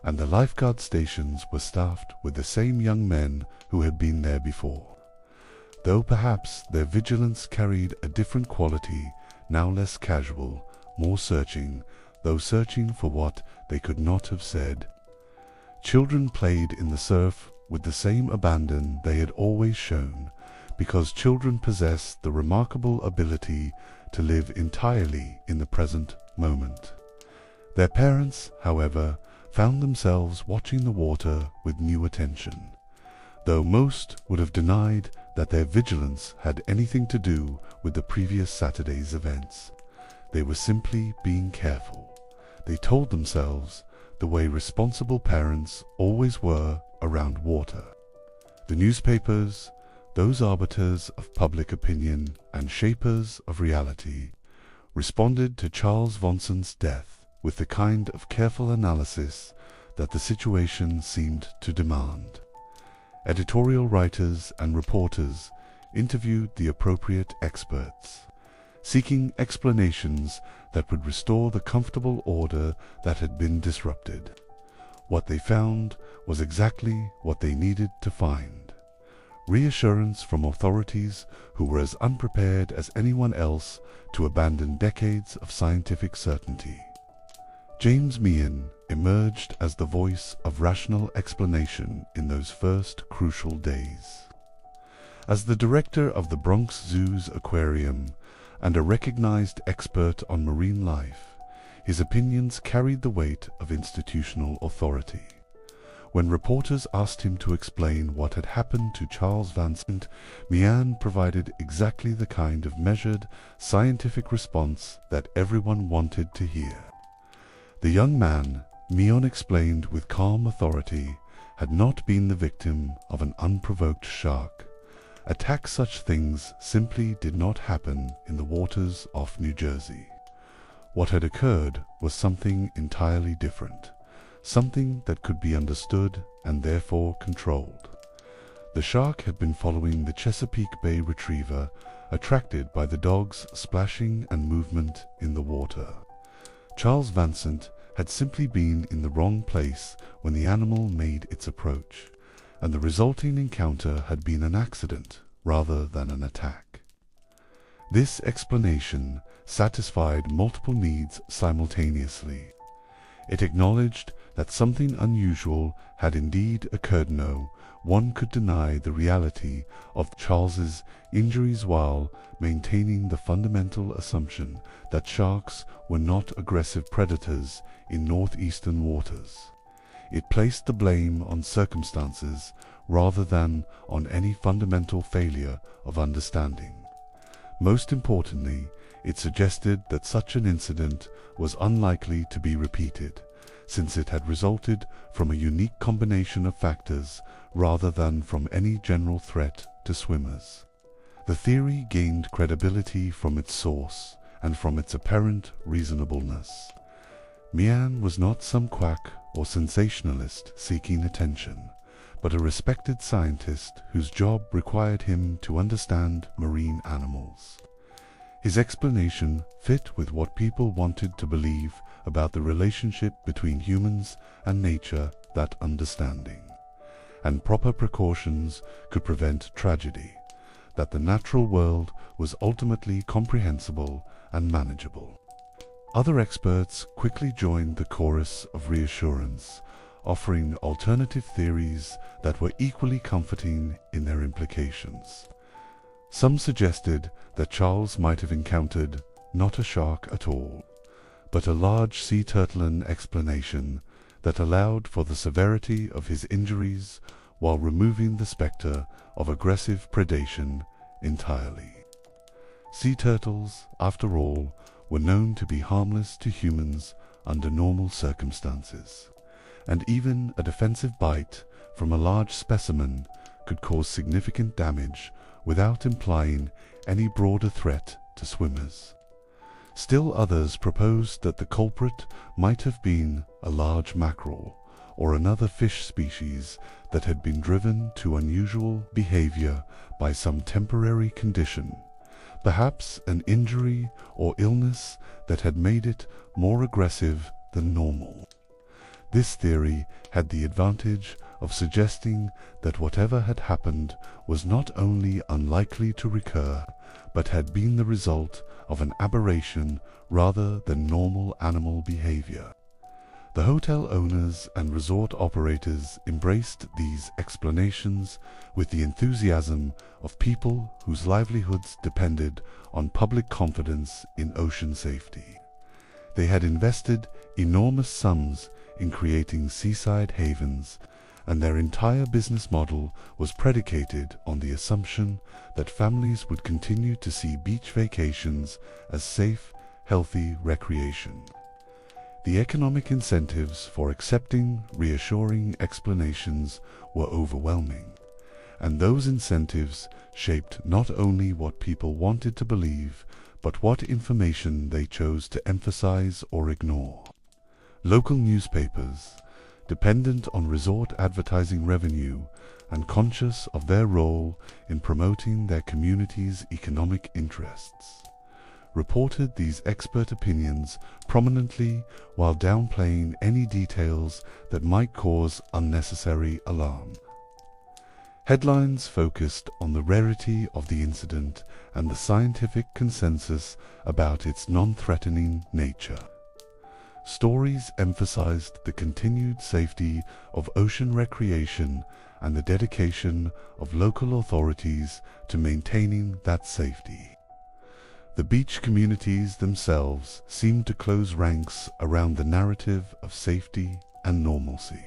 and the lifeguard stations were staffed with the same young men who had been there before, though perhaps their vigilance carried a different quality, now less casual, more searching, though searching for what they could not have said. Children played in the surf with the same abandon they had always shown, because children possess the remarkable ability to live entirely in the present moment. Their parents, however, found themselves watching the water with new attention, though most would have denied that their vigilance had anything to do with the previous Saturday's events. They were simply being careful, they told themselves, the way responsible parents always were around water. The newspapers, those arbiters of public opinion and shapers of reality, responded to Charles Vansant's death with the kind of careful analysis that the situation seemed to demand. Editorial writers and reporters interviewed the appropriate experts, seeking explanations that would restore the comfortable order that had been disrupted. What they found was exactly what they needed to find: reassurance from authorities who were as unprepared as anyone else to abandon decades of scientific certainty. James Meehan emerged as the voice of rational explanation in those first crucial days. As the director of the Bronx Zoo's aquarium and a recognized expert on marine life, his opinions carried the weight of institutional authority. When reporters asked him to explain what had happened to Charles Vansant, Meehan provided exactly the kind of measured, scientific response that everyone wanted to hear. The young man, Meehan explained with calm authority, had not been the victim of an unprovoked shark. Attacks such things simply did not happen in the waters off New Jersey. What had occurred was something entirely different, something that could be understood and therefore controlled. The shark had been following the Chesapeake Bay retriever, attracted by the dog's splashing and movement in the water. Charles Vansant had simply been in the wrong place when the animal made its approach, and the resulting encounter had been an accident rather than an attack. This explanation satisfied multiple needs simultaneously. It acknowledged that something unusual had indeed occurred. No one could deny the reality of Charles's injuries while maintaining the fundamental assumption that sharks were not aggressive predators in northeastern waters. It placed the blame on circumstances rather than on any fundamental failure of understanding. Most importantly, it suggested that such an incident was unlikely to be repeated, since it had resulted from a unique combination of factors rather than from any general threat to swimmers. The theory gained credibility from its source and from its apparent reasonableness. Mian was not some quack or sensationalist seeking attention, but a respected scientist whose job required him to understand marine animals. His explanation fit with what people wanted to believe about the relationship between humans and nature, that understanding and proper precautions could prevent tragedy, that the natural world was ultimately comprehensible and manageable. Other experts quickly joined the chorus of reassurance, offering alternative theories that were equally comforting in their implications. Some suggested that Charles might have encountered not a shark at all, but a large sea turtle, an explanation that allowed for the severity of his injuries while removing the specter of aggressive predation entirely. Sea turtles, after all, were known to be harmless to humans under normal circumstances, and even a defensive bite from a large specimen could cause significant damage without implying any broader threat to swimmers. Still others proposed that the culprit might have been a large mackerel or another fish species that had been driven to unusual behavior by some temporary condition, perhaps an injury or illness that had made it more aggressive than normal. This theory had the advantage of suggesting that whatever had happened was not only unlikely to recur, but had been the result of an aberration rather than normal animal behavior. The hotel owners and resort operators embraced these explanations with the enthusiasm of people whose livelihoods depended on public confidence in ocean safety. They had invested enormous sums in creating seaside havens, and their entire business model was predicated on the assumption that families would continue to see beach vacations as safe, healthy recreation. The economic incentives for accepting reassuring explanations were overwhelming, and those incentives shaped not only what people wanted to believe, but what information they chose to emphasize or ignore. Local newspapers, dependent on resort advertising revenue and conscious of their role in promoting their community's economic interests, reported these expert opinions prominently while downplaying any details that might cause unnecessary alarm. Headlines focused on the rarity of the incident and the scientific consensus about its non-threatening nature. Stories emphasized the continued safety of ocean recreation and the dedication of local authorities to maintaining that safety. The beach communities themselves seemed to close ranks around the narrative of safety and normalcy.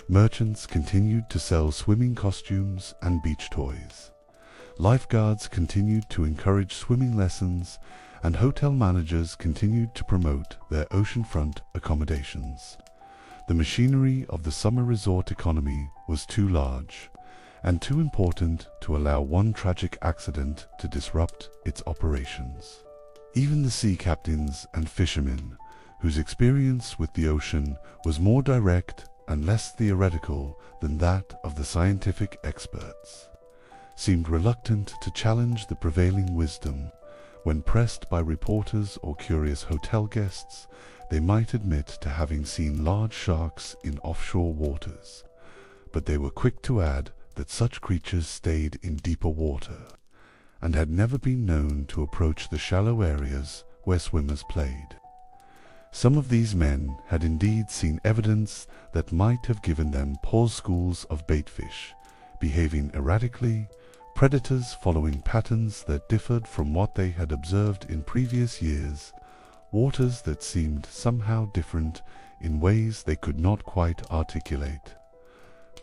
Merchants continued to sell swimming costumes and beach toys. Lifeguards continued to encourage swimming lessons, and hotel managers continued to promote their oceanfront accommodations. The machinery of the summer resort economy was too large and too important to allow one tragic accident to disrupt its operations. Even the sea captains and fishermen, whose experience with the ocean was more direct and less theoretical than that of the scientific experts, seemed reluctant to challenge the prevailing wisdom. When pressed by reporters or curious hotel guests, they might admit to having seen large sharks in offshore waters, but they were quick to add that such creatures stayed in deeper water, and had never been known to approach the shallow areas where swimmers played. Some of these men had indeed seen evidence that might have given them poor schools of baitfish, behaving erratically, predators following patterns that differed from what they had observed in previous years, waters that seemed somehow different in ways they could not quite articulate.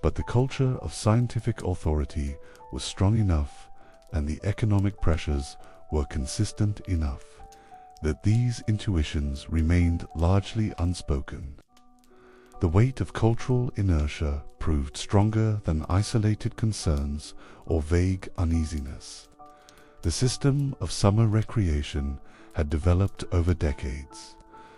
But the culture of scientific authority was strong enough, and the economic pressures were consistent enough, that these intuitions remained largely unspoken. The weight of cultural inertia proved stronger than isolated concerns or vague uneasiness. The system of summer recreation had developed over decades,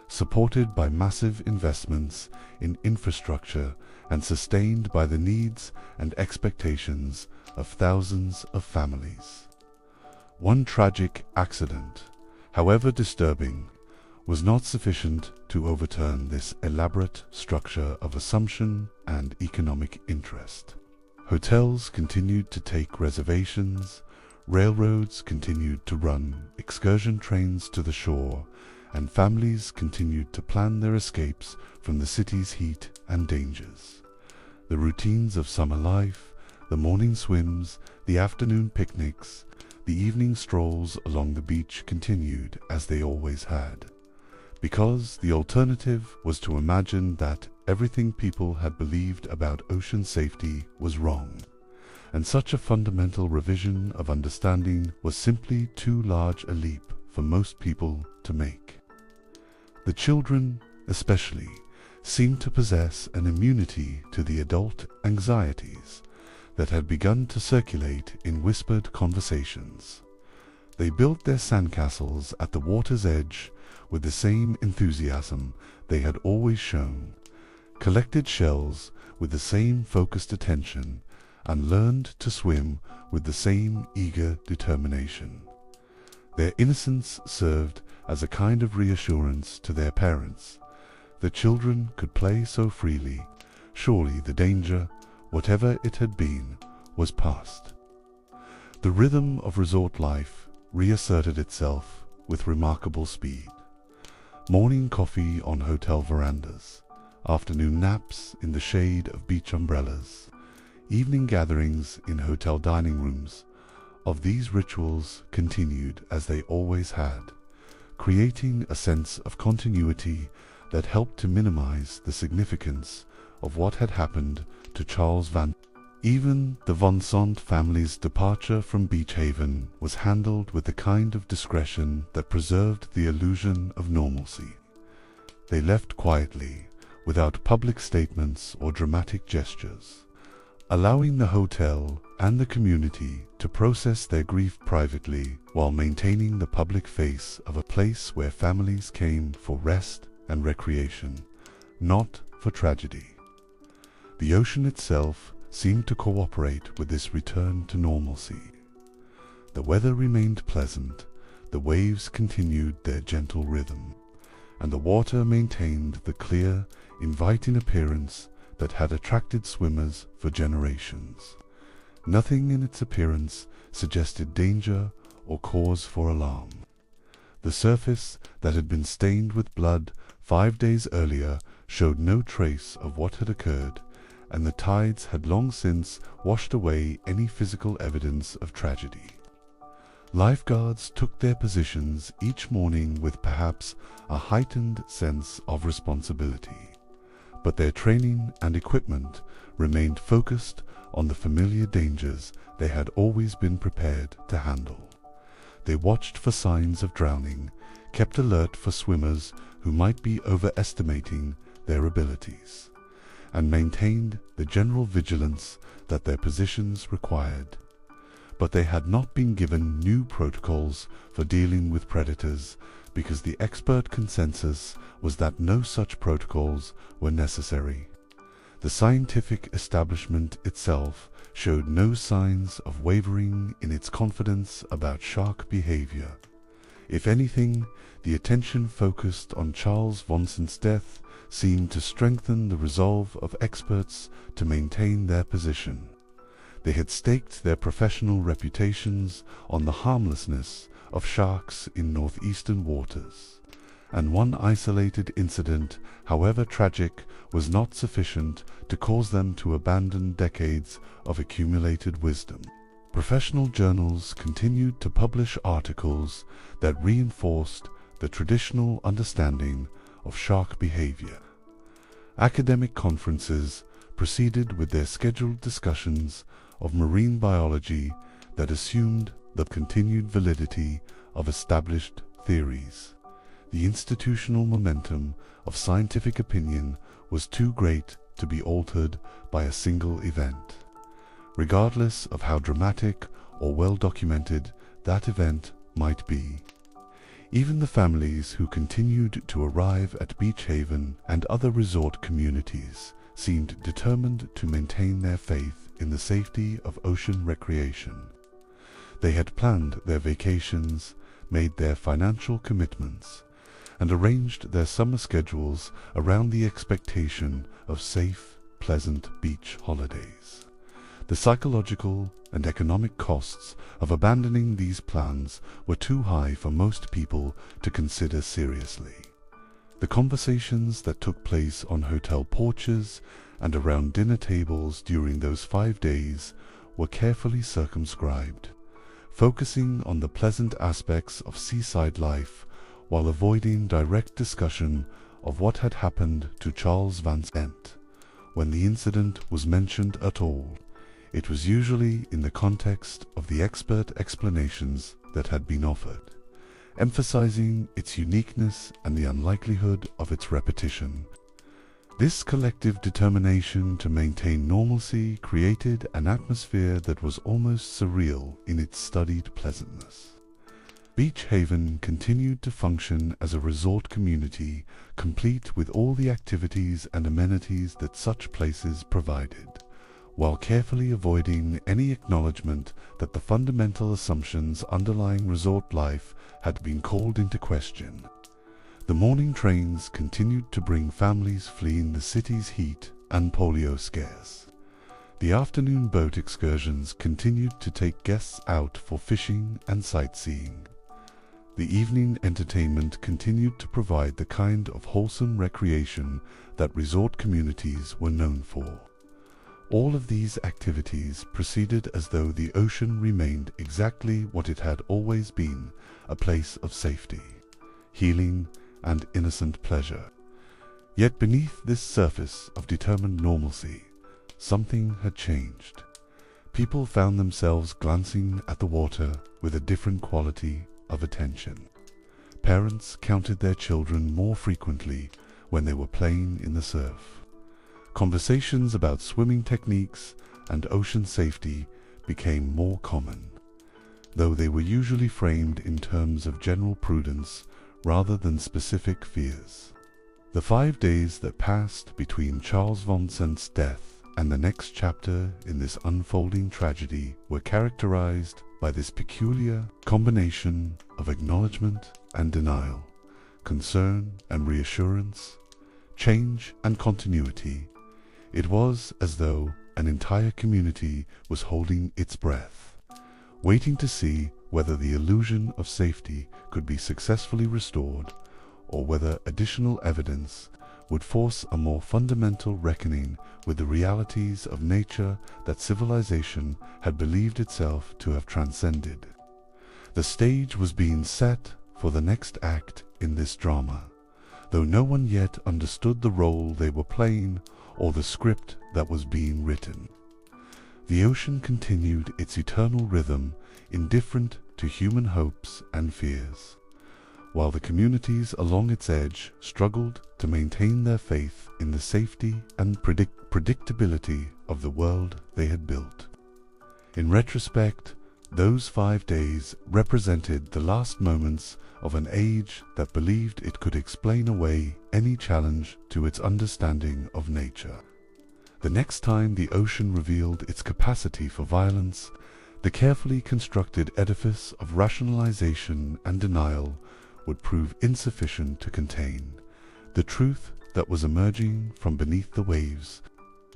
supported by massive investments in infrastructure and sustained by the needs and expectations of thousands of families. One tragic accident, however disturbing, was not sufficient to overturn this elaborate structure of assumption and economic interest. Hotels continued to take reservations, railroads continued to run excursion trains to the shore, and families continued to plan their escapes from the city's heat and dangers. The routines of summer life, the morning swims, the afternoon picnics, the evening strolls along the beach continued as they always had, because the alternative was to imagine that everything people had believed about ocean safety was wrong, and such a fundamental revision of understanding was simply too large a leap for most people to make. The children, especially, seemed to possess an immunity to the adult anxieties that had begun to circulate in whispered conversations. They built their sandcastles at the water's edge with the same enthusiasm they had always shown, collected shells with the same focused attention, and learned to swim with the same eager determination. Their innocence served as a kind of reassurance to their parents. The children could play so freely, surely the danger, whatever it had been, was past. The rhythm of resort life reasserted itself with remarkable speed. Morning coffee on hotel verandas, afternoon naps in the shade of beach umbrellas, evening gatherings in hotel dining rooms, of these rituals continued as they always had, creating a sense of continuity that helped to minimize the significance of what had happened to Charles Vansant. Even the Vansant family's departure from Beach Haven was handled with the kind of discretion that preserved the illusion of normalcy. They left quietly, without public statements or dramatic gestures, allowing the hotel and the community to process their grief privately while maintaining the public face of a place where families came for rest and recreation, not for tragedy. The ocean itself seemed to cooperate with this return to normalcy. The weather remained pleasant, the waves continued their gentle rhythm, and the water maintained the clear, inviting appearance that had attracted swimmers for generations. Nothing in its appearance suggested danger or cause for alarm. The surface that had been stained with blood 5 days earlier showed no trace of what had occurred, and the tides had long since washed away any physical evidence of tragedy. Lifeguards took their positions each morning with perhaps a heightened sense of responsibility, but their training and equipment remained focused on the familiar dangers they had always been prepared to handle. They watched for signs of drowning, kept alert for swimmers who might be overestimating their abilities, and maintained the general vigilance that their positions required. But they had not been given new protocols for dealing with predators, because the expert consensus was that no such protocols were necessary. The scientific establishment itself showed no signs of wavering in its confidence about shark behavior. If anything, the attention focused on Charles Vansant's death seemed to strengthen the resolve of experts to maintain their position. They had staked their professional reputations on the harmlessness of sharks in northeastern waters, and one isolated incident, however tragic, was not sufficient to cause them to abandon decades of accumulated wisdom. Professional journals continued to publish articles that reinforced the traditional understanding of shark behavior. Academic conferences proceeded with their scheduled discussions of marine biology that assumed the continued validity of established theories. The institutional momentum of scientific opinion was too great to be altered by a single event, regardless of how dramatic or well documented that event might be. Even the families who continued to arrive at Beach Haven and other resort communities seemed determined to maintain their faith in the safety of ocean recreation. They had planned their vacations, made their financial commitments, and arranged their summer schedules around the expectation of safe, pleasant beach holidays. The psychological and economic costs of abandoning these plans were too high for most people to consider seriously. The conversations that took place on hotel porches and around dinner tables during those 5 days were carefully circumscribed, focusing on the pleasant aspects of seaside life while avoiding direct discussion of what had happened to Charles Vansant. When the incident was mentioned at all, it was usually in the context of the expert explanations that had been offered, emphasizing its uniqueness and the unlikelihood of its repetition. This collective determination to maintain normalcy created an atmosphere that was almost surreal in its studied pleasantness. Beach Haven continued to function as a resort community, complete with all the activities and amenities that such places provided, while carefully avoiding any acknowledgement that the fundamental assumptions underlying resort life had been called into question. The morning trains continued to bring families fleeing the city's heat and polio scares. The afternoon boat excursions continued to take guests out for fishing and sightseeing. The evening entertainment continued to provide the kind of wholesome recreation that resort communities were known for. All of these activities proceeded as though the ocean remained exactly what it had always been, a place of safety, healing, and innocent pleasure. Yet beneath this surface of determined normalcy, something had changed. People found themselves glancing at the water with a different quality of attention. Parents counted their children more frequently when they were playing in the surf. Conversations about swimming techniques and ocean safety became more common, though they were usually framed in terms of general prudence rather than specific fears. The 5 days that passed between Charles Vansant's death and the next chapter in this unfolding tragedy were characterized by this peculiar combination of acknowledgement and denial, concern and reassurance, change and continuity. It was as though an entire community was holding its breath, waiting to see whether the illusion of safety could be successfully restored, or whether additional evidence would force a more fundamental reckoning with the realities of nature that civilization had believed itself to have transcended. The stage was being set for the next act in this drama, though no one yet understood the role they were playing or the script that was being written. The ocean continued its eternal rhythm, indifferent to human hopes and fears, while the communities along its edge struggled to maintain their faith in the safety and predictability of the world they had built. In retrospect, those 5 days represented the last moments of an age that believed it could explain away any challenge to its understanding of nature. The next time the ocean revealed its capacity for violence, the carefully constructed edifice of rationalization and denial would prove insufficient to contain the truth that was emerging from beneath the waves.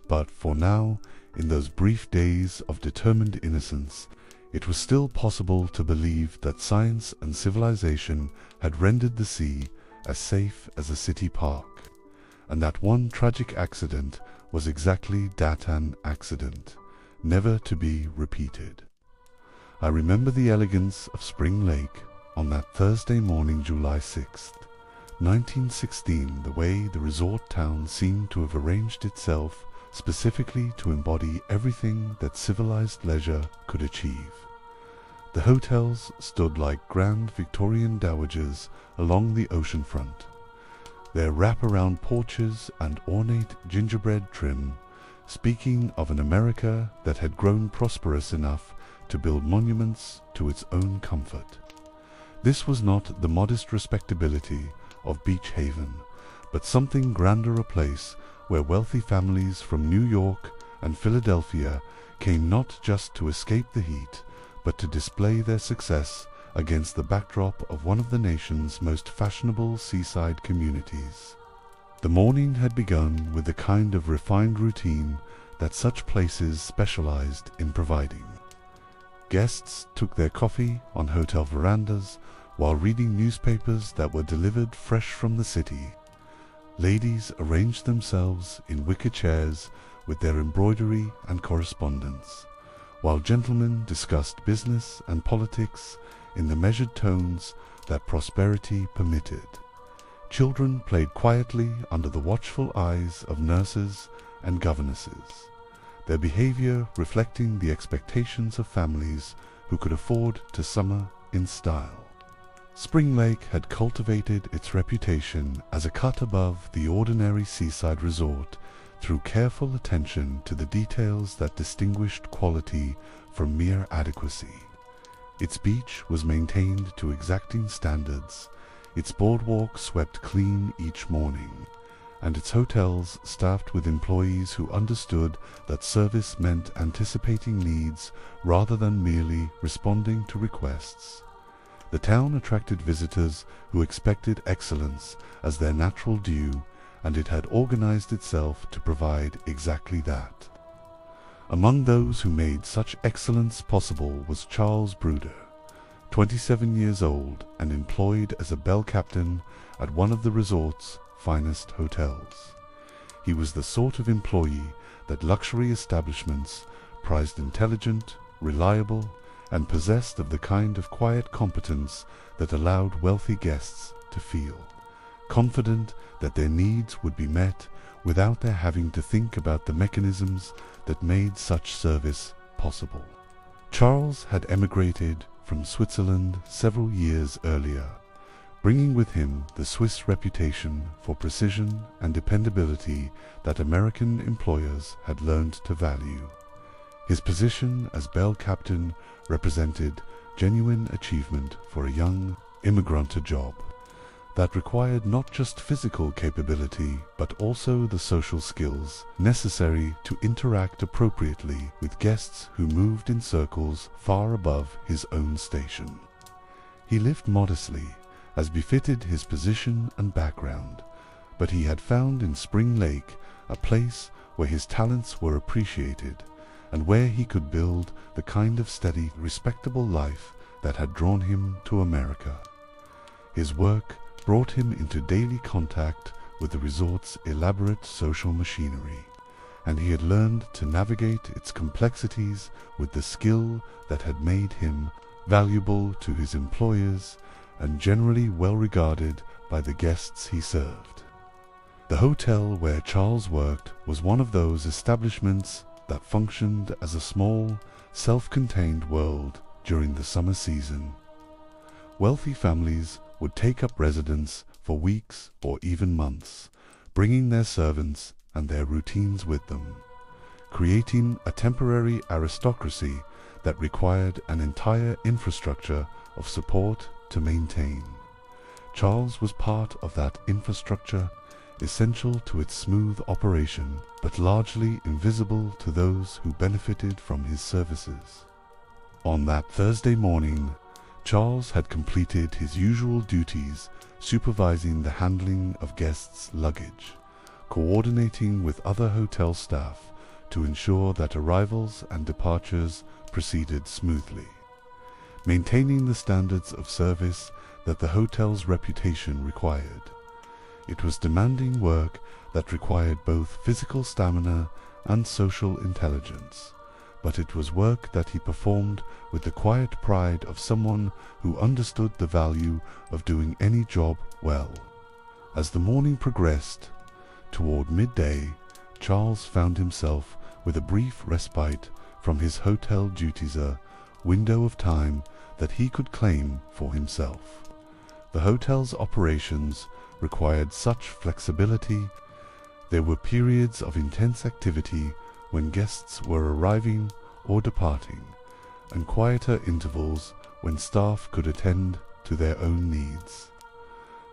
But for now, in those brief days of determined innocence, it was still possible to believe that science and civilization had rendered the sea as safe as a city park, and that one tragic accident was exactly that, an accident, never to be repeated. I remember the elegance of Spring Lake on that Thursday morning, July 6th, 1916, the way the resort town seemed to have arranged itself specifically to embody everything that civilized leisure could achieve. The hotels stood like grand Victorian dowagers along the ocean front, their wrap-around porches and ornate gingerbread trim speaking of an America that had grown prosperous enough to build monuments to its own comfort. This was not the modest respectability of Beach Haven, but something grander, a place where wealthy families from New York and Philadelphia came not just to escape the heat, but to display their success against the backdrop of one of the nation's most fashionable seaside communities. The morning had begun with the kind of refined routine that such places specialized in providing. Guests took their coffee on hotel verandas while reading newspapers that were delivered fresh from the city. Ladies arranged themselves in wicker chairs with their embroidery and correspondence, while gentlemen discussed business and politics in the measured tones that prosperity permitted. Children played quietly under the watchful eyes of nurses and governesses, their behavior reflecting the expectations of families who could afford to summer in style. Spring Lake had cultivated its reputation as a cut above the ordinary seaside resort through careful attention to the details that distinguished quality from mere adequacy. Its beach was maintained to exacting standards, its boardwalk swept clean each morning, and its hotels staffed with employees who understood that service meant anticipating needs rather than merely responding to requests. The town attracted visitors who expected excellence as their natural due, and it had organized itself to provide exactly that. Among those who made such excellence possible was Charles Bruder, 27 years old and employed as a bell captain at one of the resort's finest hotels. He was the sort of employee that luxury establishments prized: intelligent, reliable, and possessed of the kind of quiet competence that allowed wealthy guests to feel confident that their needs would be met without their having to think about the mechanisms that made such service possible. Charles had emigrated from Switzerland several years earlier, bringing with him the Swiss reputation for precision and dependability that American employers had learned to value. His position as bell captain represented genuine achievement for a young immigrant job that required not just physical capability but also the social skills necessary to interact appropriately with guests who moved in circles far above his own station. He lived modestly, as befitted his position and background, but he had found in Spring Lake a place where his talents were appreciated and where he could build the kind of steady, respectable life that had drawn him to America. His work brought him into daily contact with the resort's elaborate social machinery, and he had learned to navigate its complexities with the skill that had made him valuable to his employers and generally well regarded by the guests he served. The hotel where Charles worked was one of those establishments that functioned as a small, self-contained world during the summer season. Wealthy families would take up residence for weeks or even months, bringing their servants and their routines with them, creating a temporary aristocracy that required an entire infrastructure of support to maintain. Charles was part of that infrastructure, essential to its smooth operation, but largely invisible to those who benefited from his services. On that Thursday morning, Charles had completed his usual duties, supervising the handling of guests' luggage, coordinating with other hotel staff to ensure that arrivals and departures proceeded smoothly, maintaining the standards of service that the hotel's reputation required. It was demanding work that required both physical stamina and social intelligence, but it was work that he performed with the quiet pride of someone who understood the value of doing any job well. As the morning progressed, toward midday, Charles found himself with a brief respite from his hotel duties, a window of time that he could claim for himself. The hotel's operations required such flexibility. There were periods of intense activity when guests were arriving or departing, and quieter intervals when staff could attend to their own needs.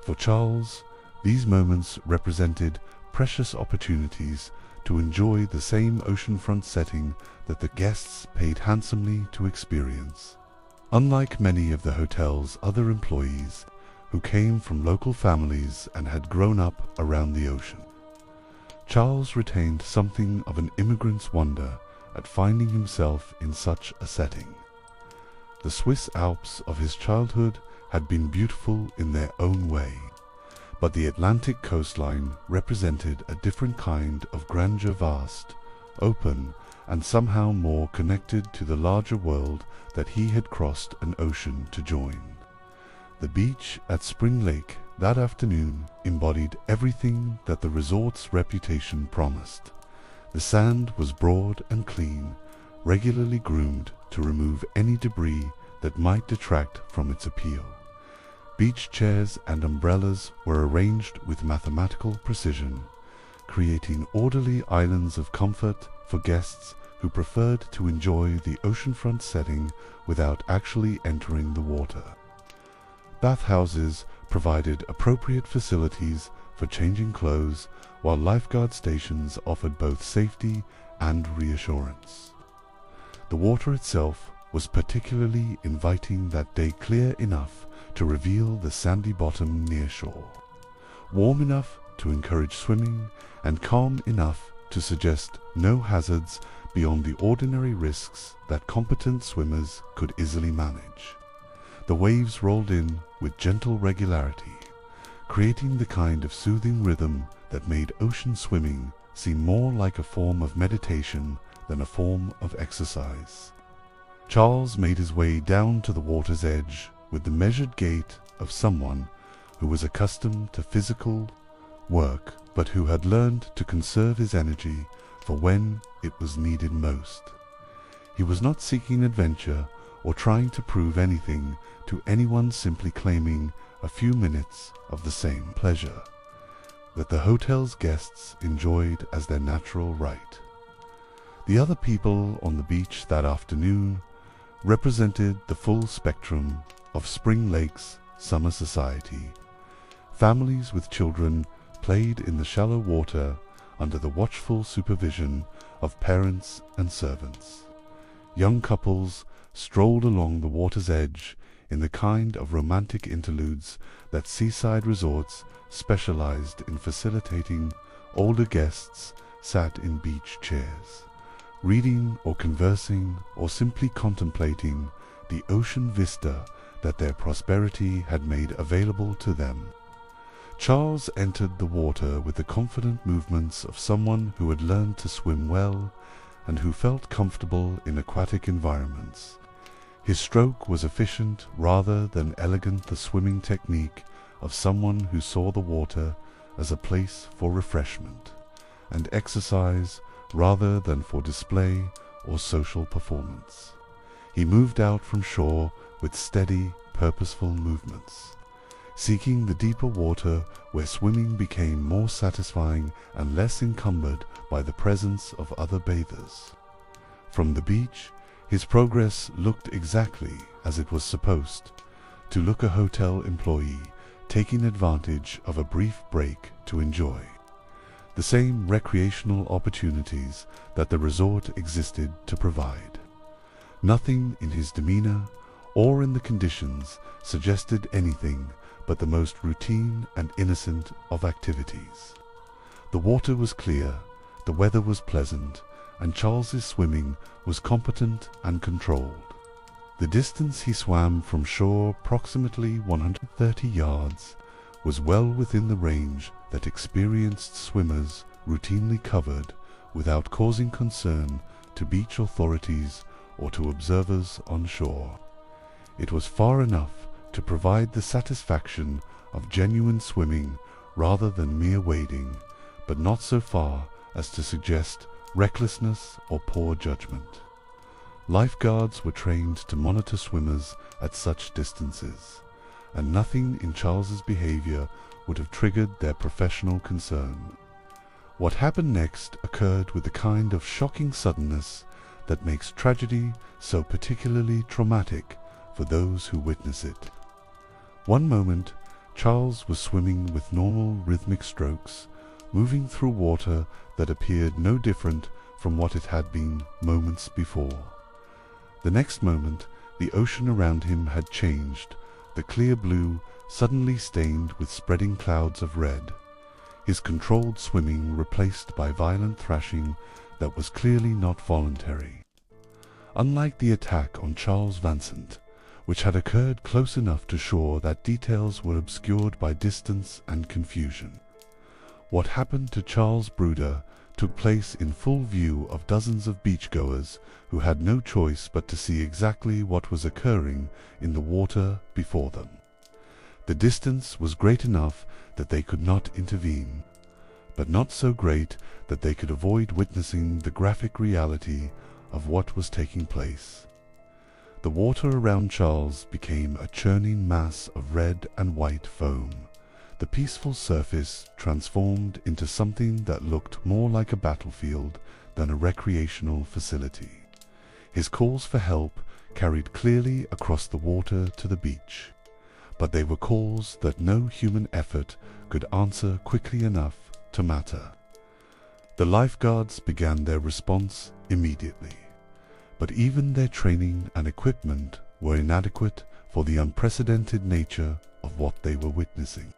For Charles, these moments represented precious opportunities to enjoy the same oceanfront setting that the guests paid handsomely to experience. Unlike many of the hotel's other employees who came from local families and had grown up around the ocean, Charles retained something of an immigrant's wonder at finding himself in such a setting. The Swiss Alps of his childhood had been beautiful in their own way, but the Atlantic coastline represented a different kind of grandeur, vast, open, and somehow more connected to the larger world that he had crossed an ocean to join. The beach at Spring Lake that afternoon embodied everything that the resort's reputation promised. The sand was broad and clean, regularly groomed to remove any debris that might detract from its appeal. Beach chairs and umbrellas were arranged with mathematical precision, creating orderly islands of comfort for guests who preferred to enjoy the oceanfront setting without actually entering the water. Bathhouses provided appropriate facilities for changing clothes, while lifeguard stations offered both safety and reassurance. The water itself was particularly inviting that day, clear enough to reveal the sandy bottom near shore, warm enough to encourage swimming, and calm enough to suggest no hazards beyond the ordinary risks that competent swimmers could easily manage. The waves rolled in with gentle regularity, creating the kind of soothing rhythm that made ocean swimming seem more like a form of meditation than a form of exercise. Charles made his way down to the water's edge with the measured gait of someone who was accustomed to physical work, but who had learned to conserve his energy for when it was needed most. He was not seeking adventure or trying to prove anything to anyone, simply claiming a few minutes of the same pleasure that the hotel's guests enjoyed as their natural right. The other people on the beach that afternoon represented the full spectrum of Spring Lake's summer society. Families with children played in the shallow water under the watchful supervision of parents and servants. Young couples strolled along the water's edge in the kind of romantic interludes that seaside resorts specialized in facilitating. Older guests sat in beach chairs, reading or conversing or simply contemplating the ocean vista that their prosperity had made available to them. Charles entered the water with the confident movements of someone who had learned to swim well and who felt comfortable in aquatic environments. His stroke was efficient rather than elegant, the swimming technique of someone who saw the water as a place for refreshment and exercise rather than for display or social performance. He moved out from shore with steady, purposeful movements, seeking the deeper water where swimming became more satisfying and less encumbered by the presence of other bathers. From the beach, his progress looked exactly as it was supposed to look, a hotel employee taking advantage of a brief break to enjoy the same recreational opportunities that the resort existed to provide. Nothing in his demeanor or in the conditions suggested anything but the most routine and innocent of activities. The water was clear, the weather was pleasant, and Charles's swimming was competent and controlled. The distance he swam from shore, approximately 130 yards, was well within the range that experienced swimmers routinely covered without causing concern to beach authorities or to observers on shore. It was far enough to provide the satisfaction of genuine swimming rather than mere wading, but not so far as to suggest recklessness or poor judgment. Lifeguards were trained to monitor swimmers at such distances, and nothing in Charles's behavior would have triggered their professional concern. What happened next occurred with the kind of shocking suddenness that makes tragedy so particularly traumatic for those who witness it. One moment, Charles was swimming with normal rhythmic strokes, moving through water that appeared no different from what it had been moments before. The next moment, the ocean around him had changed, the clear blue suddenly stained with spreading clouds of red, his controlled swimming replaced by violent thrashing that was clearly not voluntary. Unlike the attack on Charles Vansant, which had occurred close enough to shore that details were obscured by distance and confusion, what happened to Charles Bruder took place in full view of dozens of beachgoers who had no choice but to see exactly what was occurring in the water before them. The distance was great enough that they could not intervene, but not so great that they could avoid witnessing the graphic reality of what was taking place. The water around Charles became a churning mass of red and white foam. The peaceful surface transformed into something that looked more like a battlefield than a recreational facility. His calls for help carried clearly across the water to the beach, but they were calls that no human effort could answer quickly enough to matter. The lifeguards began their response immediately, but even their training and equipment were inadequate for the unprecedented nature of what they were witnessing.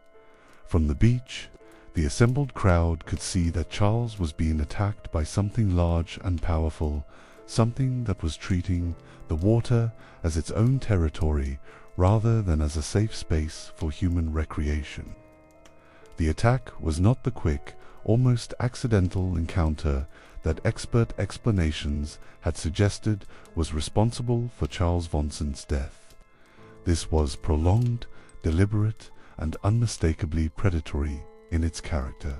From the beach, the assembled crowd could see that Charles was being attacked by something large and powerful, something that was treating the water as its own territory rather than as a safe space for human recreation. The attack was not the quick, almost accidental encounter that expert explanations had suggested was responsible for Charles Vansant's death. This was prolonged, deliberate, and unmistakably predatory in its character.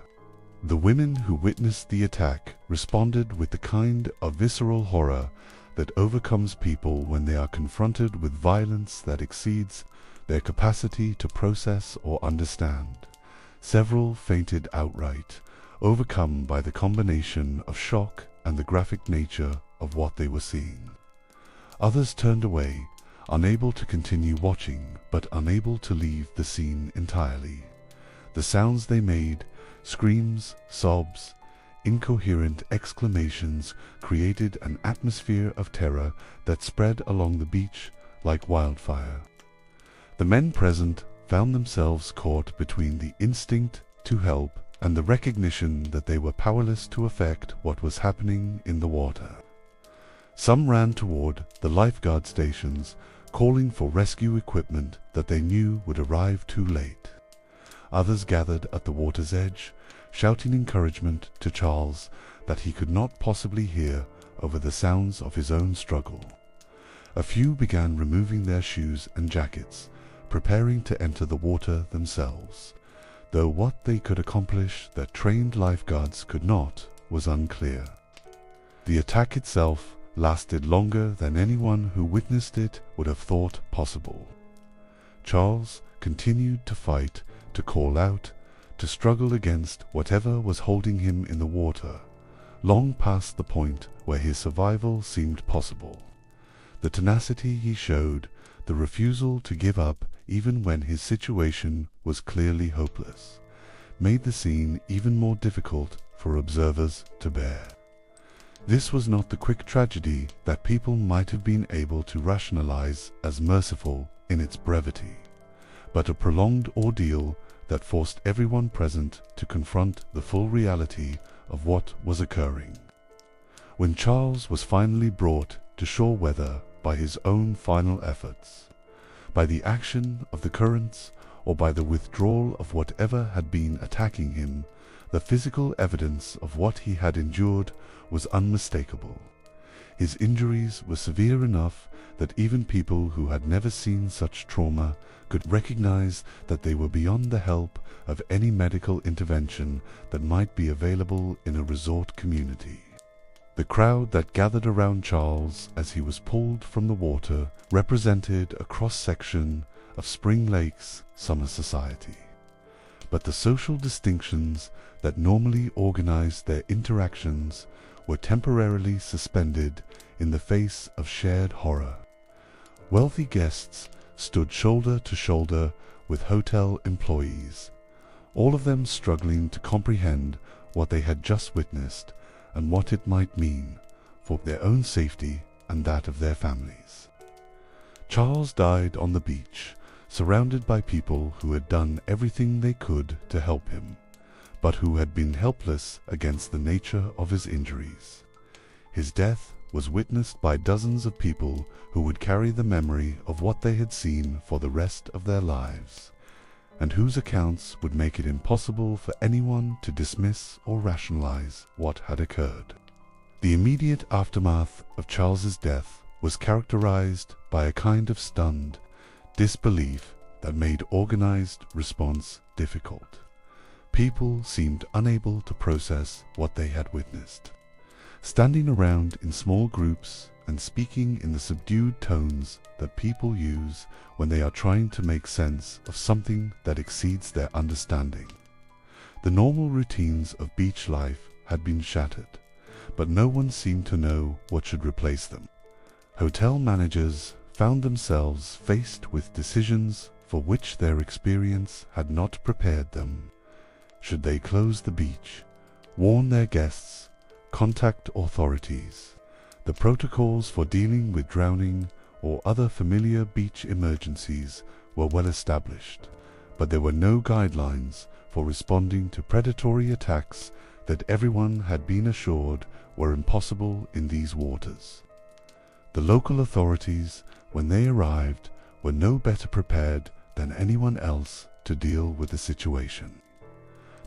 The women who witnessed the attack responded with the kind of visceral horror that overcomes people when they are confronted with violence that exceeds their capacity to process or understand. Several fainted outright, overcome by the combination of shock and the graphic nature of what they were seeing. Others turned away, unable to continue watching, but unable to leave the scene entirely. The sounds they made, screams, sobs, incoherent exclamations, created an atmosphere of terror that spread along the beach like wildfire. The men present found themselves caught between the instinct to help and the recognition that they were powerless to affect what was happening in the water. Some ran toward the lifeguard stations, calling for rescue equipment that they knew would arrive too late. Others gathered at the water's edge, shouting encouragement to Charles that he could not possibly hear over the sounds of his own struggle. A few began removing their shoes and jackets, preparing to enter the water themselves, though what they could accomplish that trained lifeguards could not was unclear. The attack itself lasted longer than anyone who witnessed it would have thought possible. Charles continued to fight, to call out, to struggle against whatever was holding him in the water, long past the point where his survival seemed possible. The tenacity he showed, the refusal to give up even when his situation was clearly hopeless, made the scene even more difficult for observers to bear. This was not the quick tragedy that people might have been able to rationalize as merciful in its brevity, but a prolonged ordeal that forced everyone present to confront the full reality of what was occurring. When Charles was finally brought to shore, whether by his own final efforts, by the action of the currents, or by the withdrawal of whatever had been attacking him, the physical evidence of what he had endured was unmistakable. His injuries were severe enough that even people who had never seen such trauma could recognize that they were beyond the help of any medical intervention that might be available in a resort community. The crowd that gathered around Charles as he was pulled from the water represented a cross-section of Spring Lake's summer society. But the social distinctions that normally organized their interactions were temporarily suspended in the face of shared horror. Wealthy guests stood shoulder to shoulder with hotel employees, all of them struggling to comprehend what they had just witnessed and what it might mean for their own safety and that of their families. Charles died on the beach, surrounded by people who had done everything they could to help him, but who had been helpless against the nature of his injuries. His death was witnessed by dozens of people who would carry the memory of what they had seen for the rest of their lives, and whose accounts would make it impossible for anyone to dismiss or rationalize what had occurred. The immediate aftermath of Charles's death was characterized by a kind of stunned disbelief that made organized response difficult. People seemed unable to process what they had witnessed. Standing around in small groups and speaking in the subdued tones that people use when they are trying to make sense of something that exceeds their understanding. The normal routines of beach life had been shattered, but no one seemed to know what should replace them. Hotel managers found themselves faced with decisions for which their experience had not prepared them. Should they close the beach, warn their guests, contact authorities? The protocols for dealing with drowning or other familiar beach emergencies were well established, but there were no guidelines for responding to predatory attacks that everyone had been assured were impossible in these waters. The local authorities, when they arrived, were no better prepared than anyone else to deal with the situation.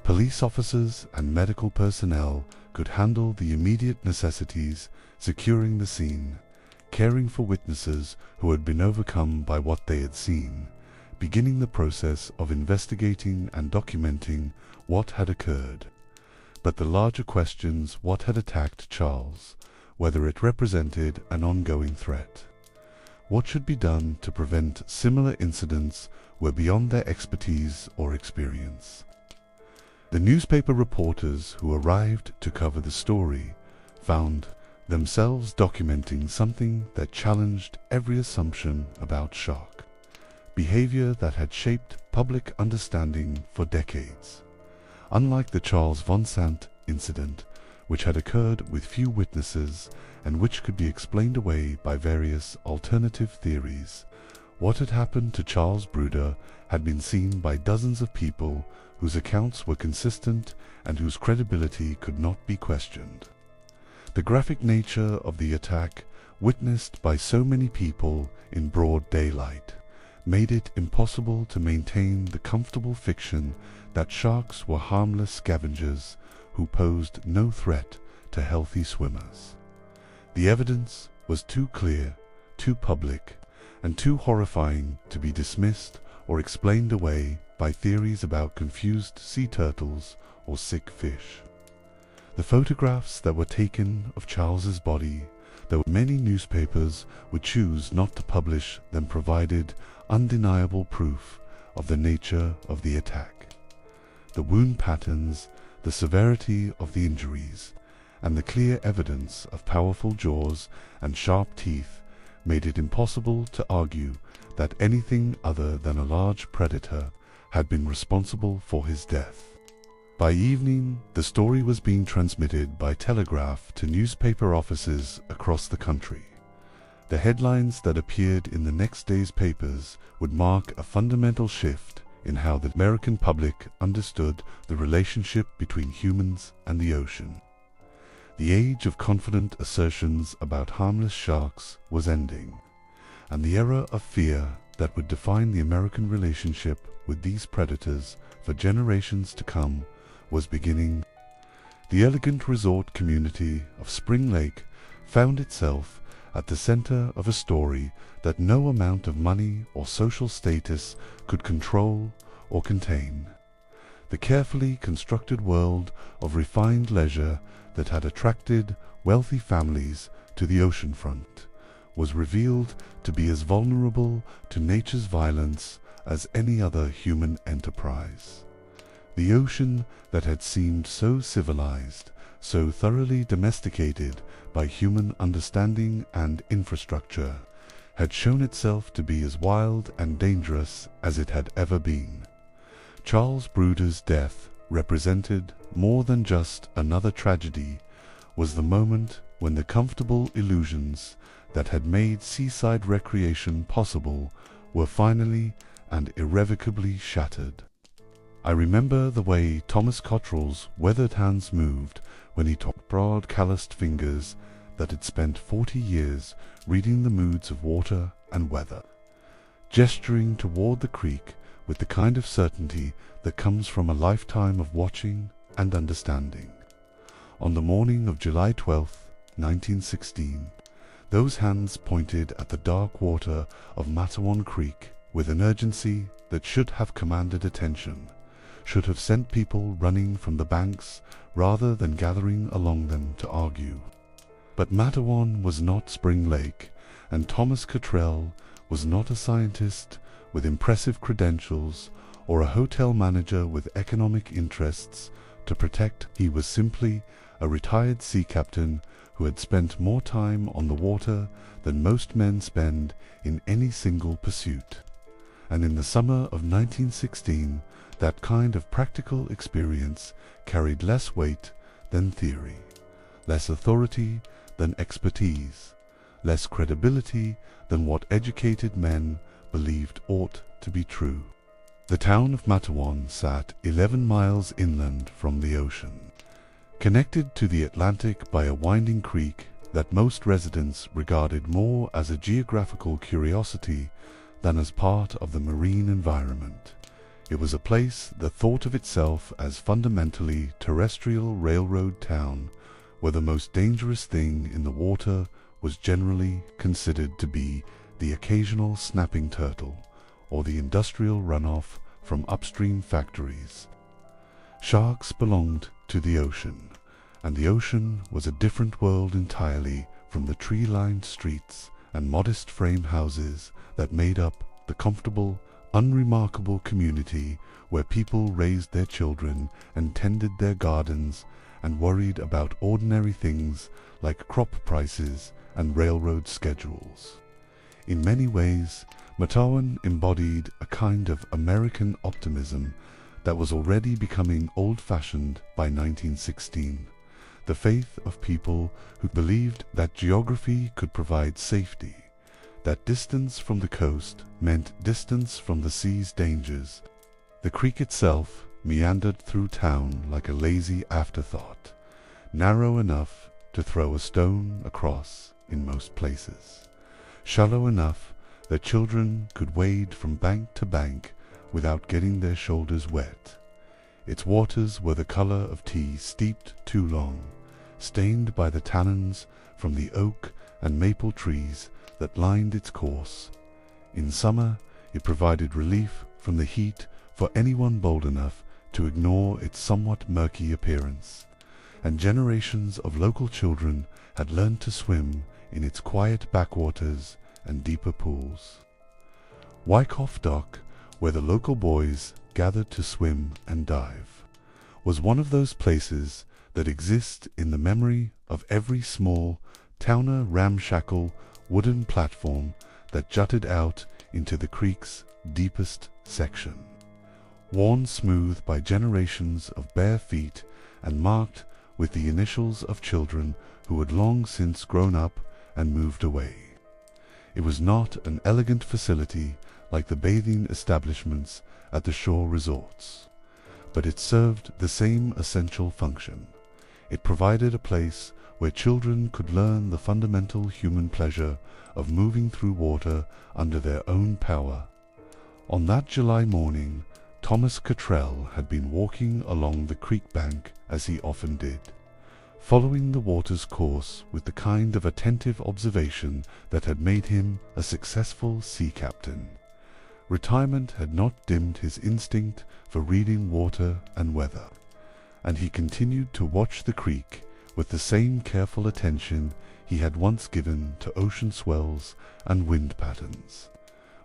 Police officers and medical personnel could handle the immediate necessities, securing the scene, caring for witnesses who had been overcome by what they had seen, beginning the process of investigating and documenting what had occurred. But the larger questions: what had attacked Charles, whether it represented an ongoing threat, what should be done to prevent similar incidents, were beyond their expertise or experience. The newspaper reporters who arrived to cover the story found themselves documenting something that challenged every assumption about shock, behavior that had shaped public understanding for decades. Unlike the Charles Vansant incident, which had occurred with few witnesses and which could be explained away by various alternative theories, what had happened to Charles Bruder had been seen by dozens of people whose accounts were consistent and whose credibility could not be questioned. The graphic nature of the attack, witnessed by so many people in broad daylight, made it impossible to maintain the comfortable fiction that sharks were harmless scavengers who posed no threat to healthy swimmers. The evidence was too clear, too public, and too horrifying to be dismissed or explained away by theories about confused sea turtles or sick fish. The photographs that were taken of Charles's body, though many newspapers would choose not to publish them, provided undeniable proof of the nature of the attack. The wound patterns, the severity of the injuries, and the clear evidence of powerful jaws and sharp teeth made it impossible to argue that anything other than a large predator had been responsible for his death. By evening, the story was being transmitted by telegraph to newspaper offices across the country. The headlines that appeared in the next day's papers would mark a fundamental shift in how the American public understood the relationship between humans and the ocean. The age of confident assertions about harmless sharks was ending, and the era of fear that would define the American relationship with these predators for generations to come was beginning. The elegant resort community of Spring Lake found itself at the center of a story that no amount of money or social status could control or contain. The carefully constructed world of refined leisure that had attracted wealthy families to the oceanfront was revealed to be as vulnerable to nature's violence as any other human enterprise. The ocean that had seemed so civilized, so thoroughly domesticated by human understanding and infrastructure, had shown itself to be as wild and dangerous as it had ever been. Charles Bruder's death represented more than just another tragedy, was the moment when the comfortable illusions that had made seaside recreation possible were finally and irrevocably shattered. I remember the way Thomas Cottrell's weathered hands moved when he took broad calloused fingers that had spent 40 years reading the moods of water and weather, gesturing toward the creek with the kind of certainty that comes from a lifetime of watching and understanding. On the morning of July 12, 1916, those hands pointed at the dark water of Matawan Creek with an urgency that should have commanded attention, should have sent people running from the banks rather than gathering along them to argue. But Matawan was not Spring Lake, and Thomas Cottrell was not a scientist with impressive credentials or a hotel manager with economic interests to protect. He was simply a retired sea captain who had spent more time on the water than most men spend in any single pursuit. And in the summer of 1916, that kind of practical experience carried less weight than theory, less authority than expertise, less credibility than what educated men believed ought to be true. The town of Matawan sat 11 miles inland from the ocean, connected to the Atlantic by a winding creek that most residents regarded more as a geographical curiosity than as part of the marine environment. It was a place that thought of itself as fundamentally terrestrial railroad town, where the most dangerous thing in the water was generally considered to be the occasional snapping turtle or the industrial runoff from upstream factories. Sharks belonged to the ocean, and the ocean was a different world entirely from the tree-lined streets and modest frame houses that made up the comfortable, unremarkable community where people raised their children and tended their gardens and worried about ordinary things like crop prices and railroad schedules. In many ways, Matawan embodied a kind of American optimism that was already becoming old-fashioned by 1916, the faith of people who believed that geography could provide safety, that distance from the coast meant distance from the sea's dangers. The creek itself meandered through town like a lazy afterthought, narrow enough to throw a stone across in most places, shallow enough that children could wade from bank to bank without getting their shoulders wet. Its waters were the color of tea steeped too long, stained by the tannins from the oak and maple trees that lined its course. In summer, it provided relief from the heat for anyone bold enough to ignore its somewhat murky appearance, and generations of local children had learned to swim in its quiet backwaters and deeper pools. Wyckoff Dock, where the local boys gathered to swim and dive, was one of those places that exist in the memory of every small, towner ramshackle wooden platform that jutted out into the creek's deepest section, worn smooth by generations of bare feet and marked with the initials of children who had long since grown up and moved away. It was not an elegant facility like the bathing establishments at the shore resorts, but it served the same essential function. It provided a place where children could learn the fundamental human pleasure of moving through water under their own power. On that July morning, Thomas Cottrell had been walking along the creek bank as he often did, following the water's course with the kind of attentive observation that had made him a successful sea captain. Retirement had not dimmed his instinct for reading water and weather, and he continued to watch the creek with the same careful attention he had once given to ocean swells and wind patterns.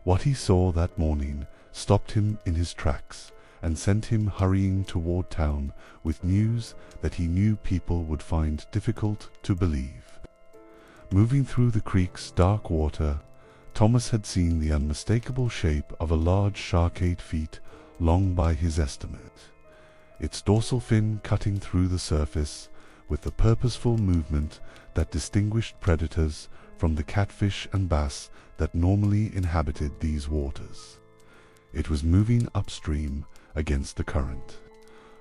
What he saw that morning stopped him in his tracks and sent him hurrying toward town with news that he knew people would find difficult to believe. Moving through the creek's dark water, Thomas had seen the unmistakable shape of a large shark 8 feet long by his estimate, its dorsal fin cutting through the surface with the purposeful movement that distinguished predators from the catfish and bass that normally inhabited these waters. It was moving upstream against the current,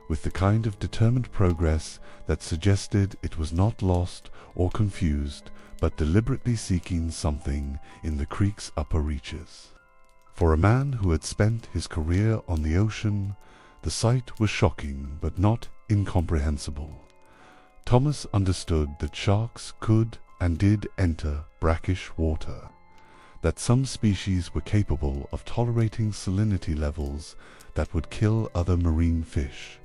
with the kind of determined progress that suggested it was not lost or confused, but deliberately seeking something in the creek's upper reaches. For a man who had spent his career on the ocean, the sight was shocking but not incomprehensible. Thomas understood that sharks could and did enter brackish water, that some species were capable of tolerating salinity levels that would kill other marine fish.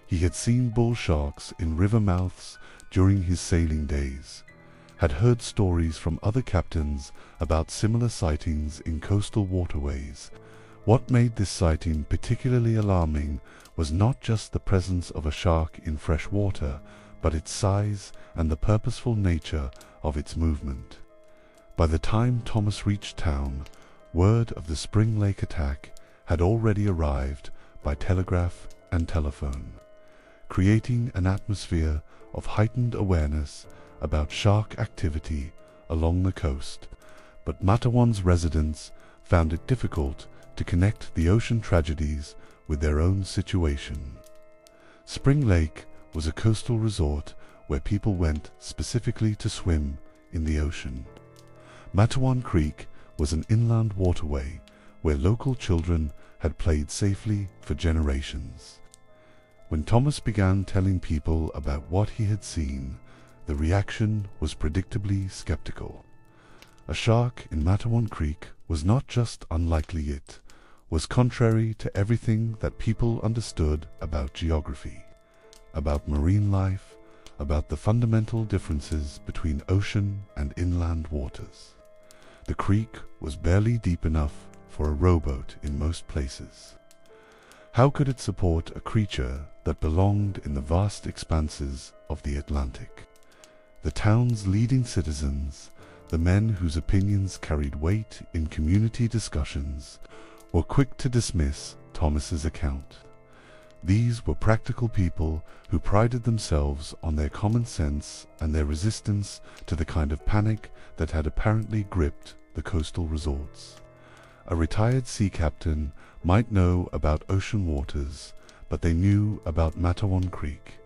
He had seen bull sharks in river mouths during his sailing days, had heard stories from other captains about similar sightings in coastal waterways. What made this sighting particularly alarming was not just the presence of a shark in fresh water, but its size and the purposeful nature of its movement. By the time Thomas reached town, word of the Spring Lake attack had already arrived by telegraph and telephone, creating an atmosphere of heightened awareness about shark activity along the coast, but Matawan's residents found it difficult to connect the ocean tragedies with their own situation. Spring Lake was a coastal resort where people went specifically to swim in the ocean. Matawan Creek was an inland waterway where local children had played safely for generations. When Thomas began telling people about what he had seen, the reaction was predictably skeptical. A shark in Matawan Creek was not just unlikely, it was contrary to everything that people understood about geography, about marine life, about the fundamental differences between ocean and inland waters. The creek was barely deep enough for a rowboat in most places. How could it support a creature that belonged in the vast expanses of the Atlantic? The town's leading citizens, the men whose opinions carried weight in community discussions, were quick to dismiss Thomas's account. These were practical people who prided themselves on their common sense and their resistance to the kind of panic that had apparently gripped the coastal resorts. A retired sea captain might know about ocean waters, but they knew about Matawan Creek,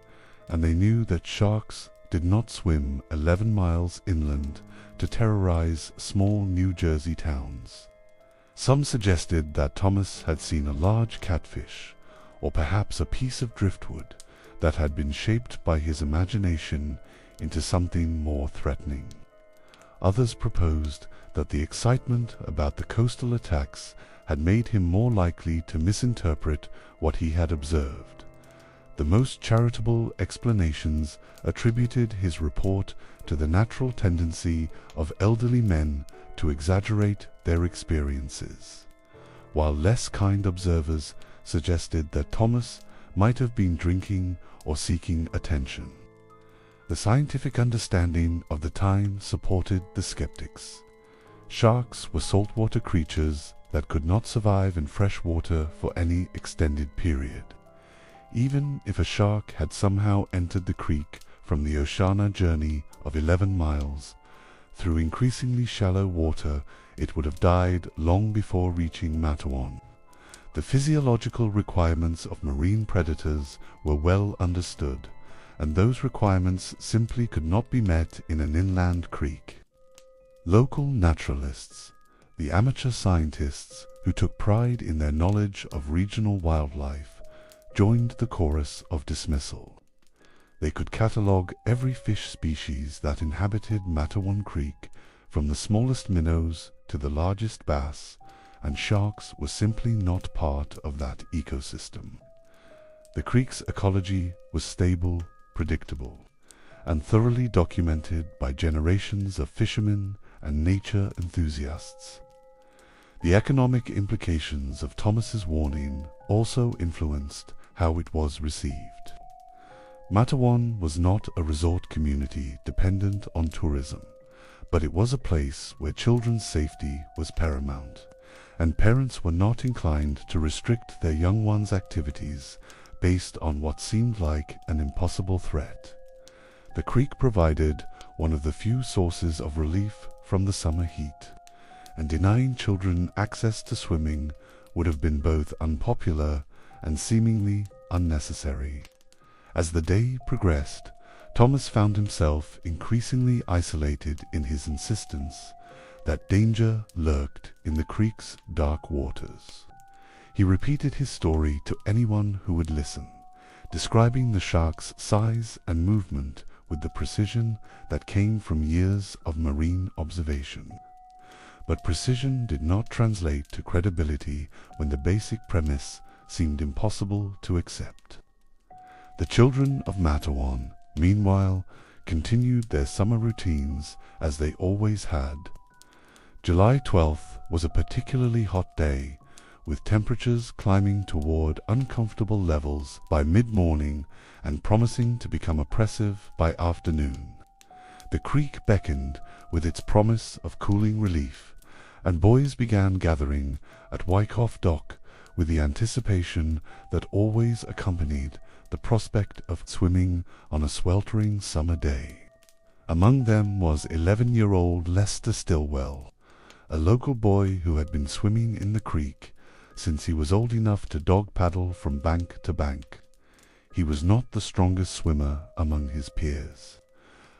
and they knew that sharks did not swim 11 miles inland to terrorize small New Jersey towns. Some suggested that Thomas had seen a large catfish, or perhaps a piece of driftwood that had been shaped by his imagination into something more threatening. Others proposed that the excitement about the coastal attacks had made him more likely to misinterpret what he had observed. The most charitable explanations attributed his report to the natural tendency of elderly men to exaggerate their experiences, while less kind observers suggested that Thomas might have been drinking or seeking attention. The scientific understanding of the time supported the skeptics. Sharks were saltwater creatures that could not survive in fresh water for any extended period. Even if a shark had somehow entered the creek from the Oceania journey of 11 miles, through increasingly shallow water, it would have died long before reaching Matawan. The physiological requirements of marine predators were well understood, and those requirements simply could not be met in an inland creek. Local naturalists, the amateur scientists who took pride in their knowledge of regional wildlife, joined the chorus of dismissal. They could catalogue every fish species that inhabited Matawan Creek, from the smallest minnows to the largest bass, and sharks were simply not part of that ecosystem. The creek's ecology was stable, predictable, and thoroughly documented by generations of fishermen and nature enthusiasts. The economic implications of Thomas's warning also influenced how it was received. Matawan was not a resort community dependent on tourism, but it was a place where children's safety was paramount, and parents were not inclined to restrict their young ones' activities based on what seemed like an impossible threat. The creek provided one of the few sources of relief from the summer heat, and denying children access to swimming would have been both unpopular and seemingly unnecessary. As the day progressed, Thomas found himself increasingly isolated in his insistence that danger lurked in the creek's dark waters. He repeated his story to anyone who would listen, describing the shark's size and movement with the precision that came from years of marine observation. But precision did not translate to credibility when the basic premise seemed impossible to accept. The children of Matawan, meanwhile, continued their summer routines as they always had. July 12th was a particularly hot day, with temperatures climbing toward uncomfortable levels by mid-morning and promising to become oppressive by afternoon. The creek beckoned with its promise of cooling relief, and boys began gathering at Wyckoff Dock with the anticipation that always accompanied the prospect of swimming on a sweltering summer day. Among them was 11-year-old Lester Stillwell, a local boy who had been swimming in the creek since he was old enough to dog paddle from bank to bank. He was not the strongest swimmer among his peers,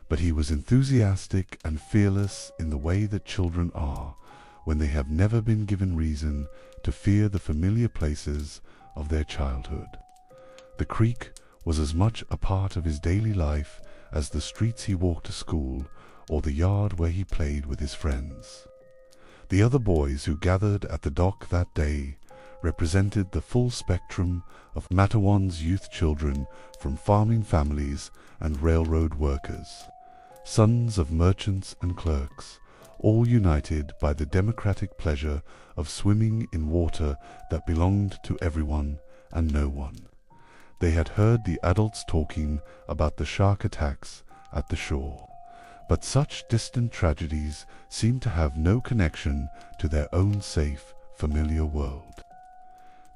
but he was enthusiastic and fearless in the way that children are when they have never been given reason to fear the familiar places of their childhood. The creek was as much a part of his daily life as the streets he walked to school or the yard where he played with his friends. The other boys who gathered at the dock that day represented the full spectrum of Matawan's youth children, from farming families and railroad workers, sons of merchants and clerks, all united by the democratic pleasure of swimming in water that belonged to everyone and no one. They had heard the adults talking about the shark attacks at the shore, but such distant tragedies seemed to have no connection to their own safe, familiar world.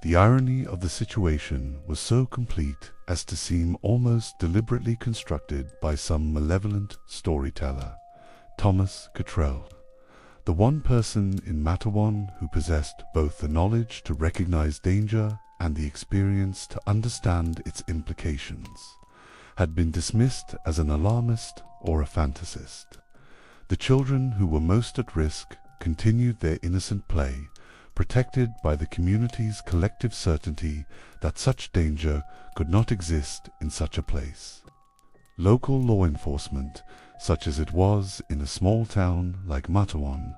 The irony of the situation was so complete as to seem almost deliberately constructed by some malevolent storyteller, Thomas Cottrell, the one person in Matawan who possessed both the knowledge to recognize danger and the experience to understand its implications, had been dismissed as an alarmist or a fantasist. The children who were most at risk continued their innocent play, protected by the community's collective certainty that such danger could not exist in such a place. Local law enforcement, such as it was in a small town like Matawan,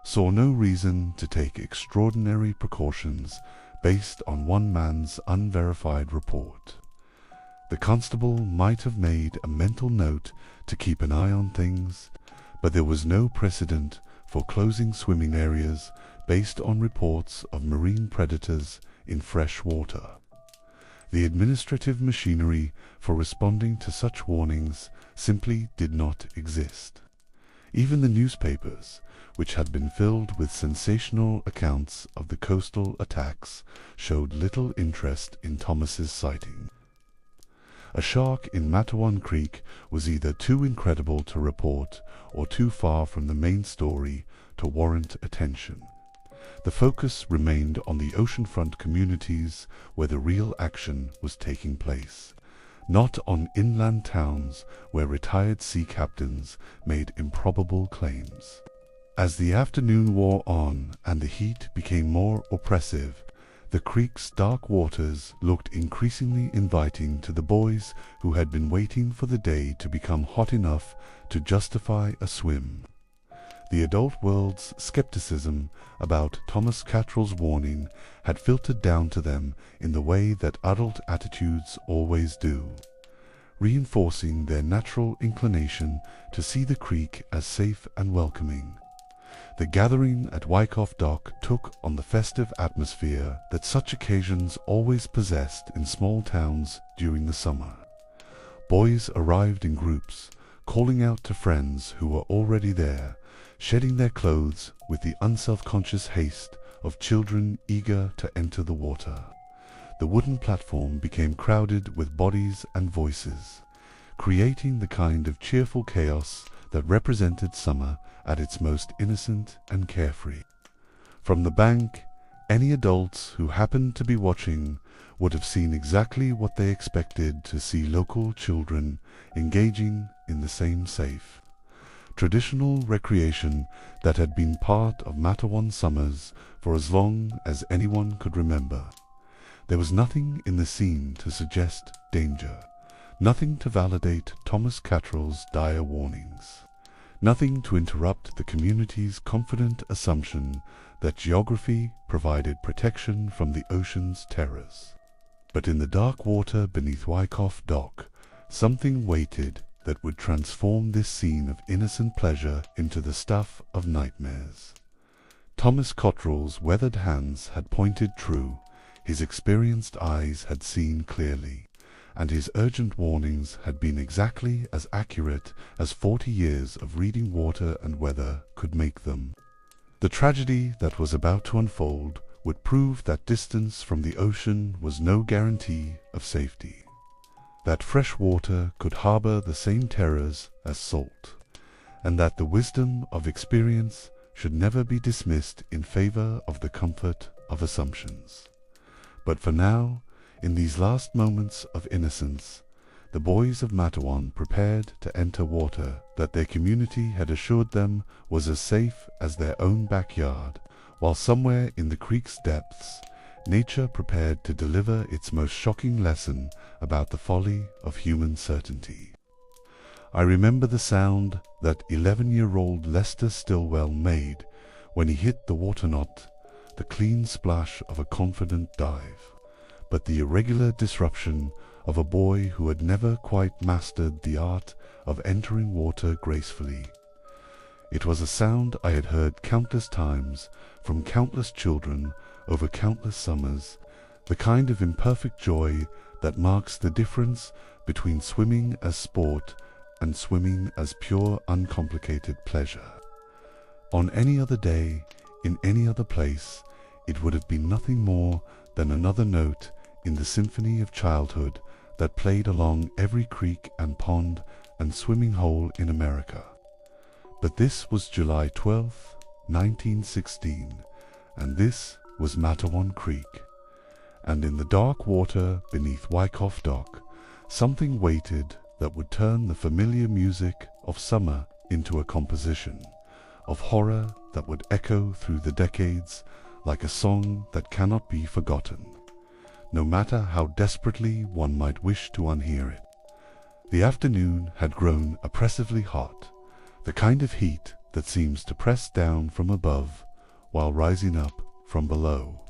saw no reason to take extraordinary precautions based on one man's unverified report. The constable might have made a mental note to keep an eye on things, but there was no precedent for closing swimming areas based on reports of marine predators in fresh water. The administrative machinery for responding to such warnings simply did not exist. Even the newspapers, which had been filled with sensational accounts of the coastal attacks, showed little interest in Thomas's sighting. A shark in Matawan Creek was either too incredible to report or too far from the main story to warrant attention. The focus remained on the oceanfront communities where the real action was taking place, not on inland towns where retired sea captains made improbable claims. As the afternoon wore on and the heat became more oppressive, the creek's dark waters looked increasingly inviting to the boys who had been waiting for the day to become hot enough to justify a swim. The adult world's skepticism about Thomas Cattrall's warning had filtered down to them in the way that adult attitudes always do, reinforcing their natural inclination to see the creek as safe and welcoming. The gathering at Wyckoff Dock took on the festive atmosphere that such occasions always possessed in small towns during the summer. Boys arrived in groups, calling out to friends who were already there, shedding their clothes with the unself-conscious haste of children eager to enter the water. The wooden platform became crowded with bodies and voices, creating the kind of cheerful chaos that represented summer at its most innocent and carefree. From the bank, any adults who happened to be watching would have seen exactly what they expected to see local children engaging in the same safe, traditional recreation that had been part of Matawan summers for as long as anyone could remember. There was nothing in the scene to suggest danger, nothing to validate Thomas Cattrall's dire warnings, nothing to interrupt the community's confident assumption that geography provided protection from the ocean's terrors. But in the dark water beneath Wyckoff Dock, something waited that would transform this scene of innocent pleasure into the stuff of nightmares. Thomas Cattrall's weathered hands had pointed true, his experienced eyes had seen clearly, and his urgent warnings had been exactly as accurate as 40 years of reading water and weather could make them. The tragedy that was about to unfold would prove that distance from the ocean was no guarantee of safety, that fresh water could harbor the same terrors as salt, and that the wisdom of experience should never be dismissed in favor of the comfort of assumptions. But for now, in these last moments of innocence, the boys of Matawan prepared to enter water that their community had assured them was as safe as their own backyard, while somewhere in the creek's depths, nature prepared to deliver its most shocking lesson about the folly of human certainty. I remember the sound that 11-year-old Lester Stillwell made when he hit the water knot, the clean splash of a confident dive, but the irregular disruption of a boy who had never quite mastered the art of entering water gracefully. It was a sound I had heard countless times from countless children over countless summers, the kind of imperfect joy that marks the difference between swimming as sport and swimming as pure, uncomplicated pleasure. On any other day, in any other place, it would have been nothing more than another note in the symphony of childhood that played along every creek and pond and swimming hole in America. But this was July 12th, 1916, and this was Matawan Creek, and in the dark water beneath Wyckoff Dock, something waited that would turn the familiar music of summer into a composition of horror that would echo through the decades like a song that cannot be forgotten, no matter how desperately one might wish to unhear it. The afternoon had grown oppressively hot, the kind of heat that seems to press down from above while rising up from below,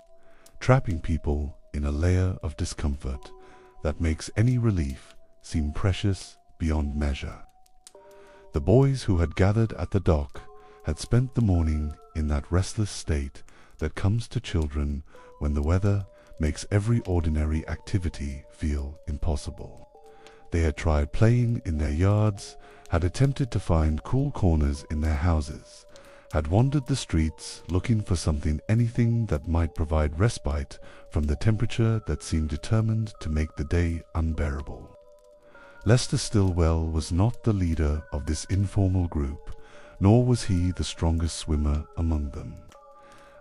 trapping people in a layer of discomfort that makes any relief seem precious beyond measure. The boys who had gathered at the dock had spent the morning in that restless state that comes to children when the weather makes every ordinary activity feel impossible. They had tried playing in their yards, had attempted to find cool corners in their houses, had wandered the streets looking for anything that might provide respite from the temperature that seemed determined to make the day unbearable. Lester Stillwell was not the leader of this informal group, nor was he the strongest swimmer among them.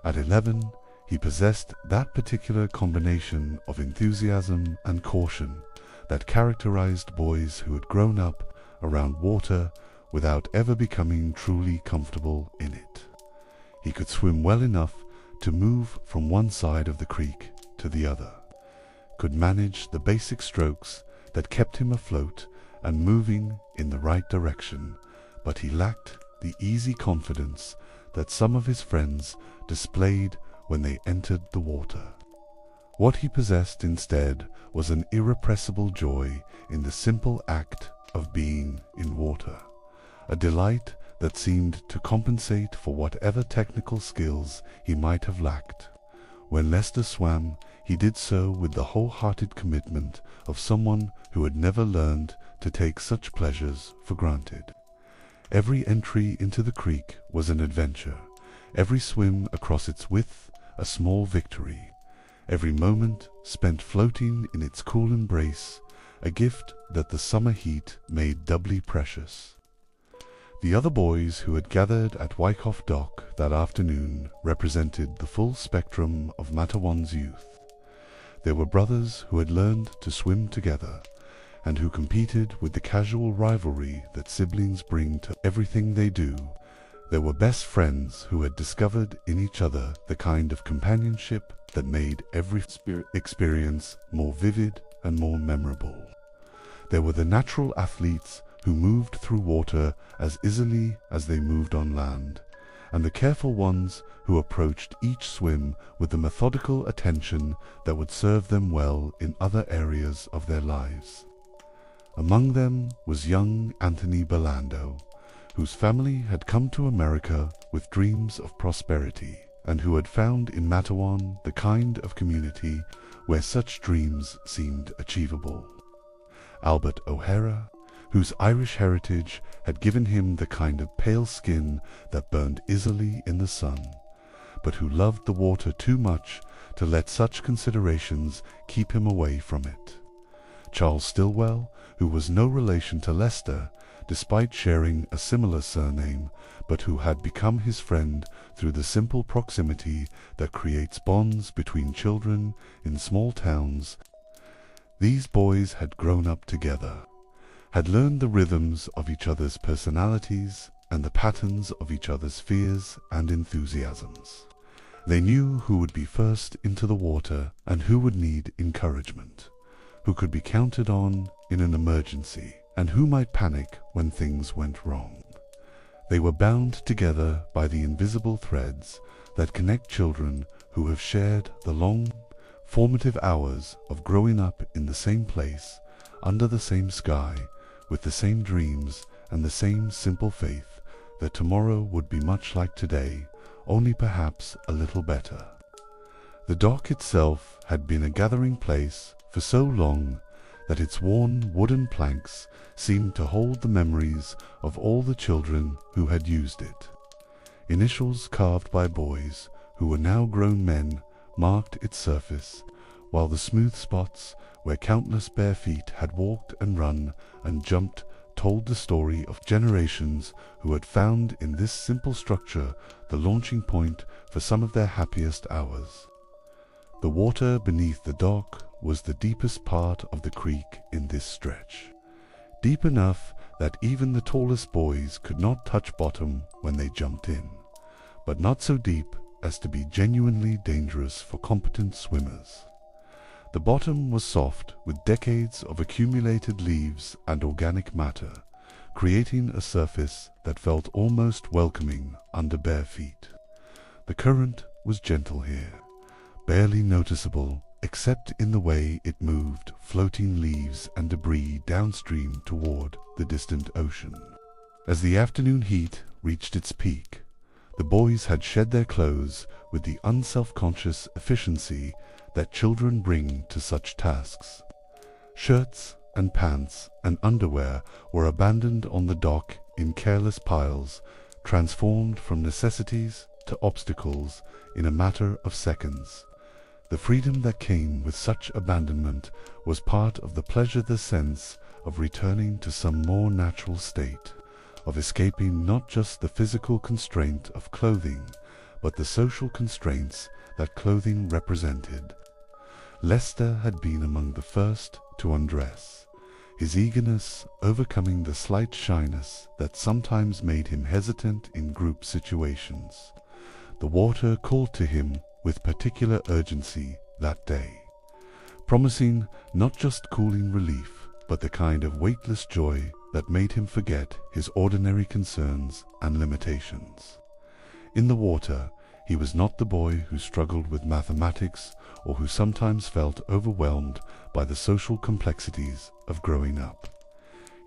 At 11, he possessed that particular combination of enthusiasm and caution that characterized boys who had grown up around water without ever becoming truly comfortable in it. He could swim well enough to move from one side of the creek to the other, could manage the basic strokes that kept him afloat and moving in the right direction, but he lacked the easy confidence that some of his friends displayed when they entered the water. What he possessed instead was an irrepressible joy in the simple act of being in water, a delight that seemed to compensate for whatever technical skills he might have lacked. When Lester swam, he did so with the wholehearted commitment of someone who had never learned to take such pleasures for granted. Every entry into the creek was an adventure, every swim across its width a small victory, every moment spent floating in its cool embrace a gift that the summer heat made doubly precious. The other boys who had gathered at Wyckoff Dock that afternoon represented the full spectrum of Matawan's youth. There were brothers who had learned to swim together, and who competed with the casual rivalry that siblings bring to everything they do. There were best friends who had discovered in each other the kind of companionship that made every experience more vivid and more memorable. There were the natural athletes who moved through water as easily as they moved on land, and the careful ones who approached each swim with the methodical attention that would serve them well in other areas of their lives. Among them was young Anthony Belando, whose family had come to America with dreams of prosperity, and who had found in Matawan the kind of community where such dreams seemed achievable. Albert O'Hara, whose Irish heritage had given him the kind of pale skin that burned easily in the sun, but who loved the water too much to let such considerations keep him away from it. Charles Stillwell, who was no relation to Lester, despite sharing a similar surname, but who had become his friend through the simple proximity that creates bonds between children in small towns. These boys had grown up together, had learned the rhythms of each other's personalities and the patterns of each other's fears and enthusiasms. They knew who would be first into the water and who would need encouragement, who could be counted on in an emergency, and who might panic when things went wrong. They were bound together by the invisible threads that connect children who have shared the long, formative hours of growing up in the same place, under the same sky, with the same dreams and the same simple faith that tomorrow would be much like today, only perhaps a little better. The dock itself had been a gathering place for so long that its worn wooden planks seemed to hold the memories of all the children who had used it. Initials carved by boys who were now grown men marked its surface, while the smooth spots where countless bare feet had walked and run and jumped told the story of generations who had found in this simple structure the launching point for some of their happiest hours. The water beneath the dock was the deepest part of the creek in this stretch, deep enough that even the tallest boys could not touch bottom when they jumped in, but not so deep as to be genuinely dangerous for competent swimmers. The bottom was soft with decades of accumulated leaves and organic matter, creating a surface that felt almost welcoming under bare feet. The current was gentle here, barely noticeable except in the way it moved floating leaves and debris downstream toward the distant ocean. As the afternoon heat reached its peak, the boys had shed their clothes with the unself-conscious efficiency that children bring to such tasks. Shirts and pants and underwear were abandoned on the dock in careless piles, transformed from necessities to obstacles in a matter of seconds. The freedom that came with such abandonment was part of the pleasureless sense of returning to some more natural state, of escaping not just the physical constraint of clothing, but the social constraints that clothing represented. Lester had been among the first to undress, his eagerness overcoming the slight shyness that sometimes made him hesitant in group situations. The water called to him with particular urgency that day, promising not just cooling relief, but the kind of weightless joy that made him forget his ordinary concerns and limitations. In the water, he was not the boy who struggled with mathematics or who sometimes felt overwhelmed by the social complexities of growing up.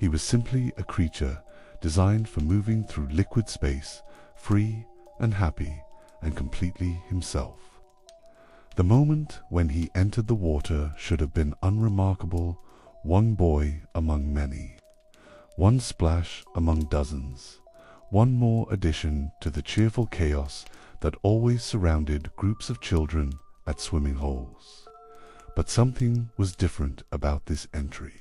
He was simply a creature designed for moving through liquid space, free and happy and completely himself. The moment when he entered the water should have been unremarkable, one boy among many, one splash among dozens, one more addition to the cheerful chaos that always surrounded groups of children at swimming holes. But something was different about this entry.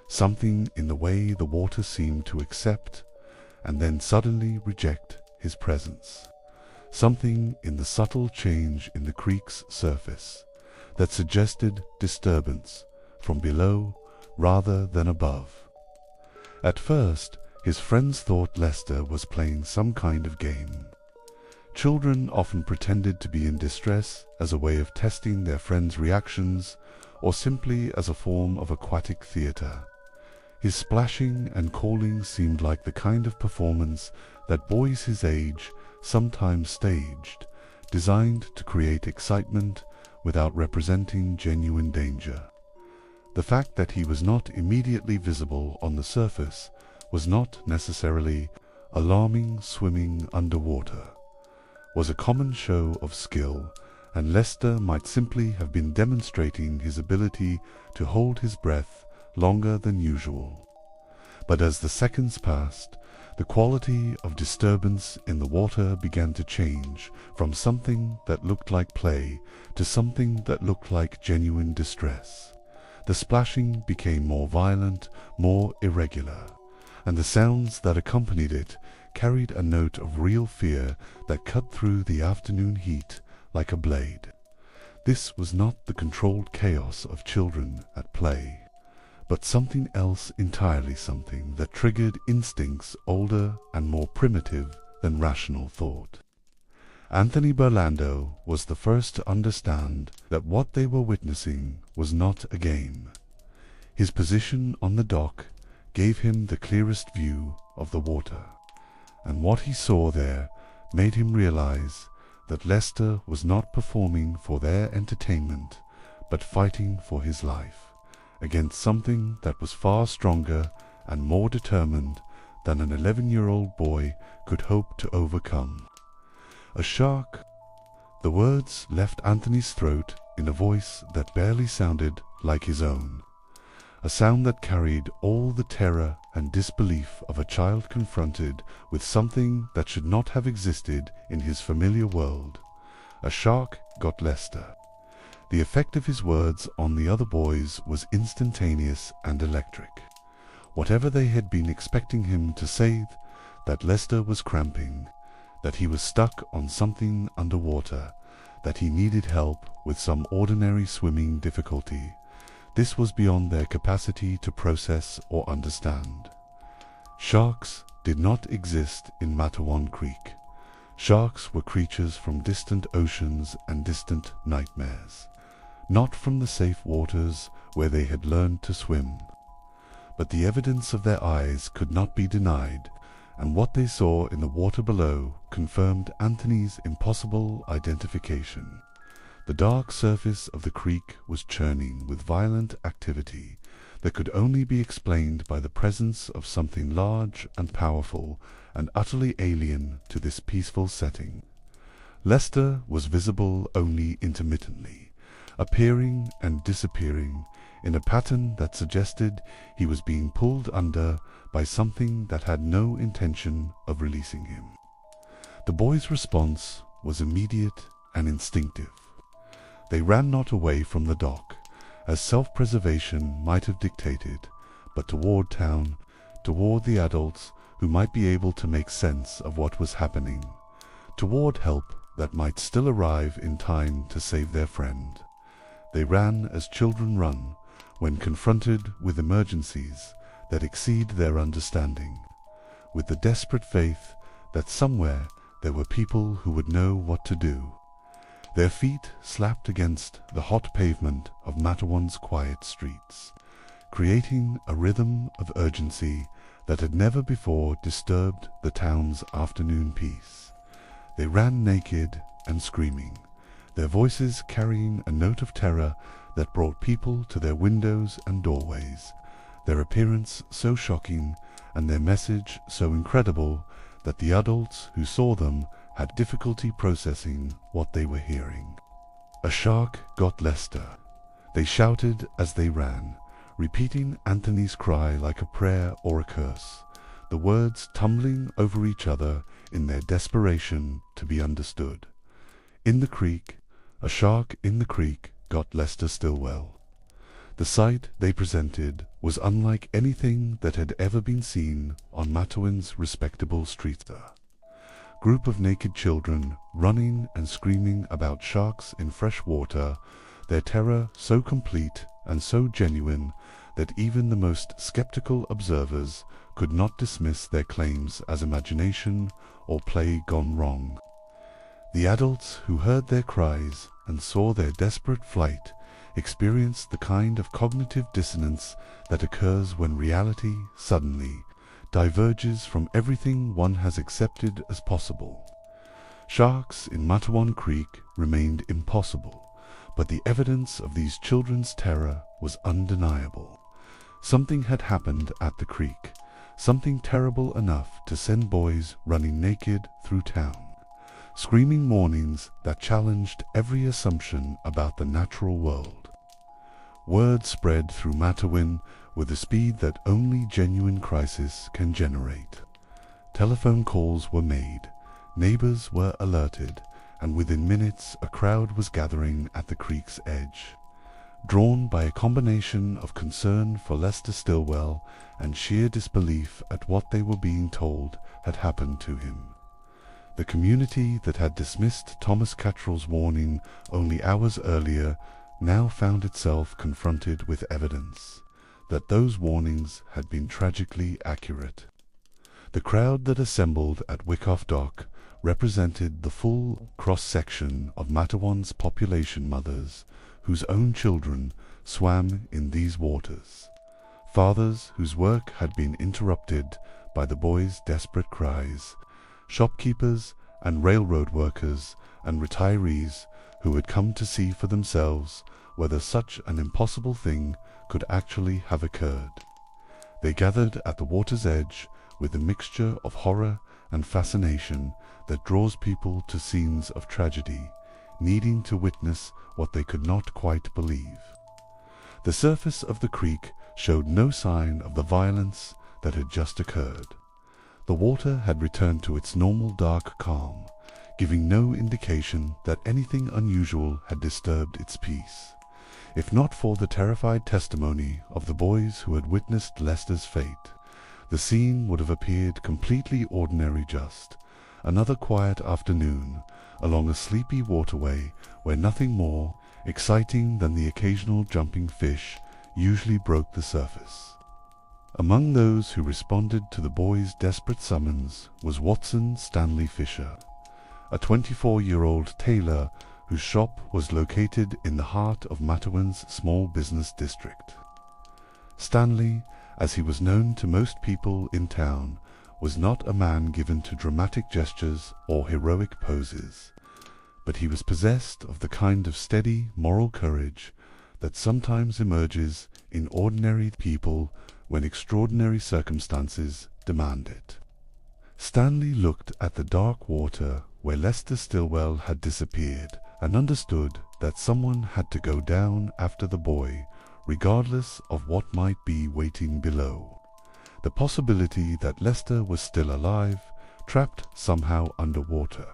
Something in the way the water seemed to accept and then suddenly reject his presence. Something in the subtle change in the creek's surface that suggested disturbance from below rather than above. At first, his friends thought Lester was playing some kind of game. Children often pretended to be in distress as a way of testing their friends' reactions or simply as a form of aquatic theater. His splashing and calling seemed like the kind of performance that boys his age sometimes staged, designed to create excitement without representing genuine danger. The fact that he was not immediately visible on the surface was not necessarily alarming. Swimming underwater was a common show of skill, and Lester might simply have been demonstrating his ability to hold his breath longer than usual. But as the seconds passed, the quality of disturbance in the water began to change from something that looked like play to something that looked like genuine distress. The splashing became more violent, more irregular, and the sounds that accompanied it carried a note of real fear that cut through the afternoon heat like a blade. This was not the controlled chaos of children at play, but something else entirely, something that triggered instincts older and more primitive than rational thought. Anthony Burlando was the first to understand that what they were witnessing was not a game. His position on the dock gave him the clearest view of the water, and what he saw there made him realize that Lester was not performing for their entertainment, but fighting for his life against something that was far stronger and more determined than an 11-year-old boy could hope to overcome. A shark. The words left Anthony's throat in a voice that barely sounded like his own, a sound that carried all the terror and disbelief of a child confronted with something that should not have existed in his familiar world. A shark got Lester. The effect of his words on the other boys was instantaneous and electric. Whatever they had been expecting him to say, that Lester was cramping, that he was stuck on something underwater, that he needed help with some ordinary swimming difficulty, this was beyond their capacity to process or understand. Sharks did not exist in Matawan Creek. Sharks were creatures from distant oceans and distant nightmares, not from the safe waters where they had learned to swim. But the evidence of their eyes could not be denied, and what they saw in the water below confirmed Anthony's impossible identification. The dark surface of the creek was churning with violent activity that could only be explained by the presence of something large and powerful and utterly alien to this peaceful setting. Lester was visible only intermittently, appearing and disappearing in a pattern that suggested he was being pulled under by something that had no intention of releasing him. The boys' response was immediate and instinctive. They ran not away from the dock, as self-preservation might have dictated, but toward town, toward the adults who might be able to make sense of what was happening, toward help that might still arrive in time to save their friend. They ran as children run, when confronted with emergencies that exceed their understanding, with the desperate faith that somewhere there were people who would know what to do. Their feet slapped against the hot pavement of Matawan's quiet streets, creating a rhythm of urgency that had never before disturbed the town's afternoon peace. They ran naked and screaming, their voices carrying a note of terror that brought people to their windows and doorways, their appearance so shocking and their message so incredible that the adults who saw them had difficulty processing what they were hearing. "A shark got Lester," they shouted as they ran, repeating Anthony's cry like a prayer or a curse, the words tumbling over each other in their desperation to be understood. In the creek, a shark in the creek got Lester Stillwell. The sight they presented was unlike anything that had ever been seen on Matawan's respectable streets. Group of naked children running and screaming about sharks in fresh water, their terror so complete and so genuine that even the most skeptical observers could not dismiss their claims as imagination or play gone wrong. The adults who heard their cries and saw their desperate flight experienced the kind of cognitive dissonance that occurs when reality suddenly diverges from everything one has accepted as possible. Sharks in Matawan Creek remained impossible, but the evidence of these children's terror was undeniable. Something had happened at the creek, something terrible enough to send boys running naked through town, screaming warnings that challenged every assumption about the natural world. Word spread through Matawan with the speed that only genuine crisis can generate. Telephone calls were made, neighbors were alerted, and within minutes a crowd was gathering at the creek's edge, drawn by a combination of concern for Lester Stillwell and sheer disbelief at what they were being told had happened to him. The community that had dismissed Thomas Cattrall's warning only hours earlier now found itself confronted with evidence that those warnings had been tragically accurate. The crowd that assembled at Wyckoff Dock represented the full cross-section of Matawan's population mothers whose own children swam in these waters, fathers whose work had been interrupted by the boys' desperate cries, shopkeepers and railroad workers and retirees who had come to see for themselves whether such an impossible thing could actually have occurred. They gathered at the water's edge with the mixture of horror and fascination that draws people to scenes of tragedy, needing to witness what they could not quite believe. The surface of the creek showed no sign of the violence that had just occurred. The water had returned to its normal dark calm, giving no indication that anything unusual had disturbed its peace. If not for the terrified testimony of the boys who had witnessed Lester's fate, the scene would have appeared completely ordinary, just another quiet afternoon along a sleepy waterway where nothing more exciting than the occasional jumping fish usually broke the surface. Among those who responded to the boys' desperate summons was Watson Stanley Fisher, a 24-year-old tailor whose shop was located in the heart of Matawan's small business district. Stanley, as he was known to most people in town, was not a man given to dramatic gestures or heroic poses, but he was possessed of the kind of steady moral courage that sometimes emerges in ordinary people when extraordinary circumstances demand it. Stanley looked at the dark water where Lester Stillwell had disappeared and understood that someone had to go down after the boy, regardless of what might be waiting below. The possibility that Lester was still alive, trapped somehow underwater,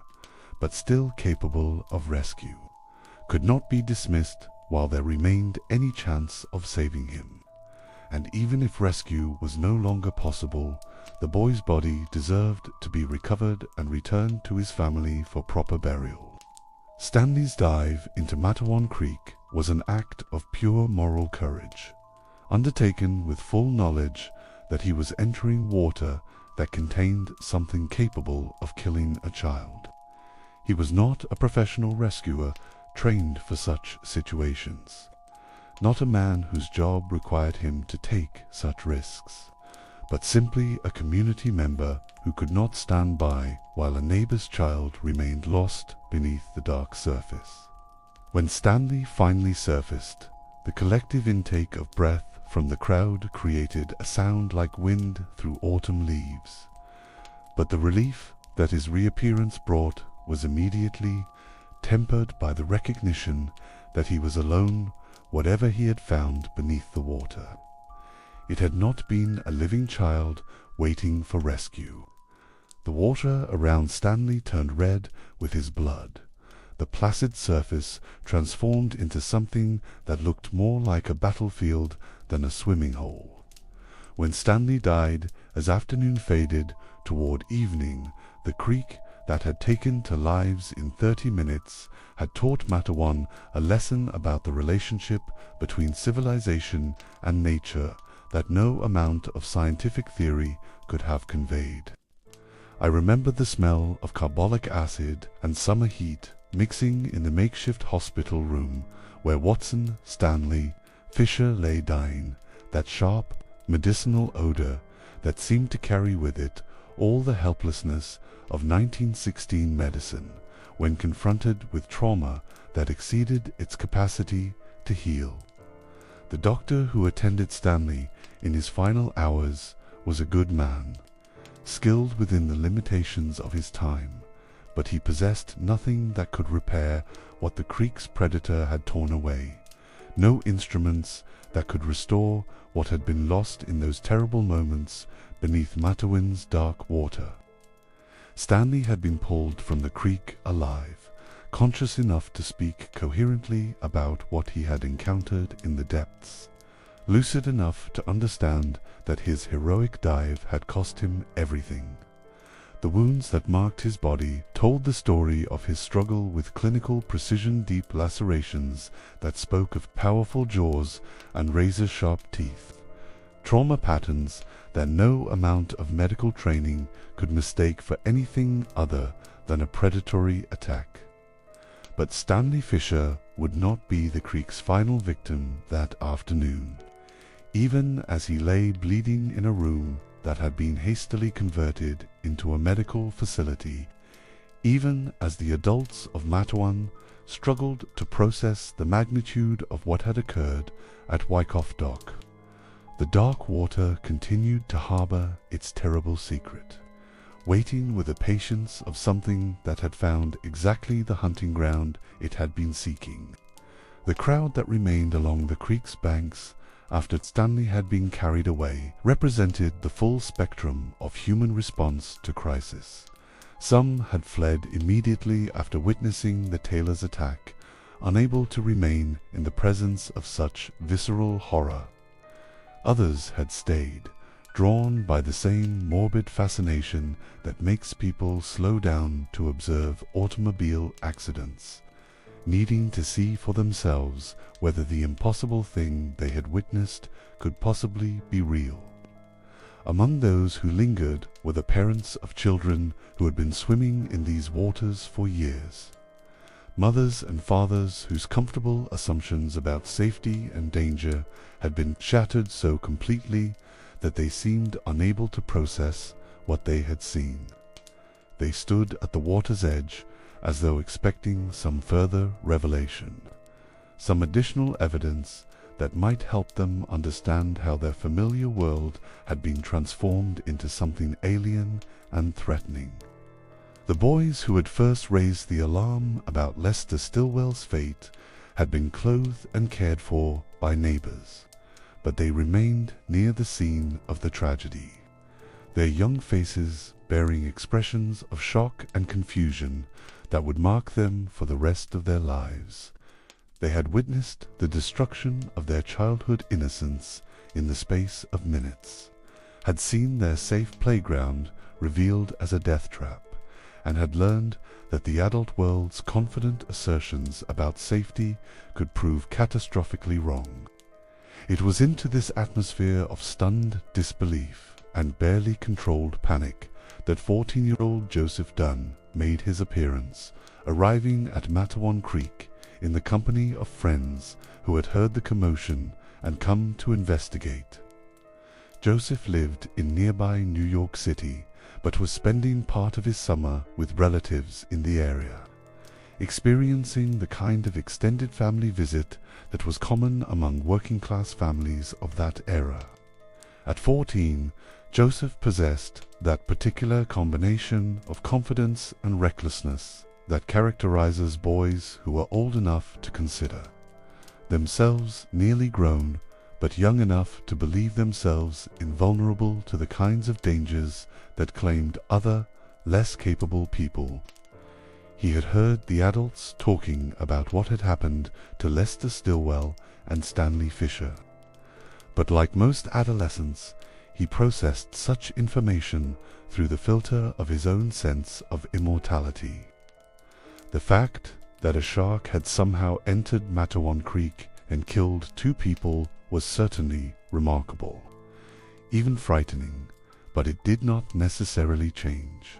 but still capable of rescue, could not be dismissed while there remained any chance of saving him. And even if rescue was no longer possible, the boy's body deserved to be recovered and returned to his family for proper burial. Stanley's dive into Matawan Creek was an act of pure moral courage. undertaken with full knowledge that he was entering water that contained something capable of killing a child. He was not a professional rescuer trained for such situations, not a man whose job required him to take such risks, but simply a community member who could not stand by while a neighbor's child remained lost beneath the dark surface. When Stanley finally surfaced, the collective intake of breath from the crowd created a sound like wind through autumn leaves. But the relief that his reappearance brought was immediately tempered by the recognition that he was alone, whatever he had found beneath the water. It had not been a living child waiting for rescue. The water around Stanley turned red with his blood. The placid surface transformed into something that looked more like a battlefield than a swimming hole. When Stanley died, as afternoon faded toward evening, the creek that had taken to lives in 30 minutes had taught Matawan a lesson about the relationship between civilization and nature that no amount of scientific theory could have conveyed. I remember the smell of carbolic acid and summer heat mixing in the makeshift hospital room where Watson, Stanley, Fisher lay dying, that sharp, medicinal odor that seemed to carry with it all the helplessness of 1916 medicine when confronted with trauma that exceeded its capacity to heal. The doctor who attended Stanley in his final hours was a good man, skilled within the limitations of his time, but he possessed nothing that could repair what the creek's predator had torn away, no instruments that could restore what had been lost in those terrible moments beneath Matawan's dark water. Stanley had been pulled from the creek alive, conscious enough to speak coherently about what he had encountered in the depths, lucid enough to understand that his heroic dive had cost him everything. The wounds that marked his body told the story of his struggle with clinical precision-deep lacerations that spoke of powerful jaws and razor-sharp teeth, trauma patterns that no amount of medical training could mistake for anything other than a predatory attack. But Stanley Fisher would not be the creek's final victim that afternoon. Even as he lay bleeding in a room that had been hastily converted into a medical facility, even as the adults of Matawan struggled to process the magnitude of what had occurred at Wyckoff Dock, the dark water continued to harbor its terrible secret, waiting with the patience of something that had found exactly the hunting ground it had been seeking. The crowd that remained along the creek's banks after Stanley had been carried away represented the full spectrum of human response to crisis. Some had fled immediately after witnessing the tailor's attack, unable to remain in the presence of such visceral horror. Others had stayed, drawn by the same morbid fascination that makes people slow down to observe automobile accidents, needing to see for themselves whether the impossible thing they had witnessed could possibly be real. Among those who lingered were the parents of children who had been swimming in these waters for years, mothers and fathers whose comfortable assumptions about safety and danger had been shattered so completely that they seemed unable to process what they had seen. They stood at the water's edge as though expecting some further revelation, some additional evidence that might help them understand how their familiar world had been transformed into something alien and threatening. The boys who had first raised the alarm about Lester Stilwell's fate had been clothed and cared for by neighbors, but they remained near the scene of the tragedy, their young faces bearing expressions of shock and confusion that would mark them for the rest of their lives. They had witnessed the destruction of their childhood innocence in the space of minutes, had seen their safe playground revealed as a death trap, and had learned that the adult world's confident assertions about safety could prove catastrophically wrong. It was into this atmosphere of stunned disbelief and barely controlled panic that 14-year-old Joseph Dunn made his appearance, arriving at Matawan Creek in the company of friends who had heard the commotion and come to investigate. Joseph lived in nearby New York City, but was spending part of his summer with relatives in the area, experiencing the kind of extended family visit that was common among working-class families of that era. At 14, Joseph possessed that particular combination of confidence and recklessness that characterizes boys who are old enough to consider themselves nearly grown, but young enough to believe themselves invulnerable to the kinds of dangers that claimed other, less capable people. He had heard the adults talking about what had happened to Lester Stilwell and Stanley Fisher. But like most adolescents, he processed such information through the filter of his own sense of immortality. The fact that a shark had somehow entered Matawan Creek and killed 2 people was certainly remarkable, even frightening, but it did not necessarily change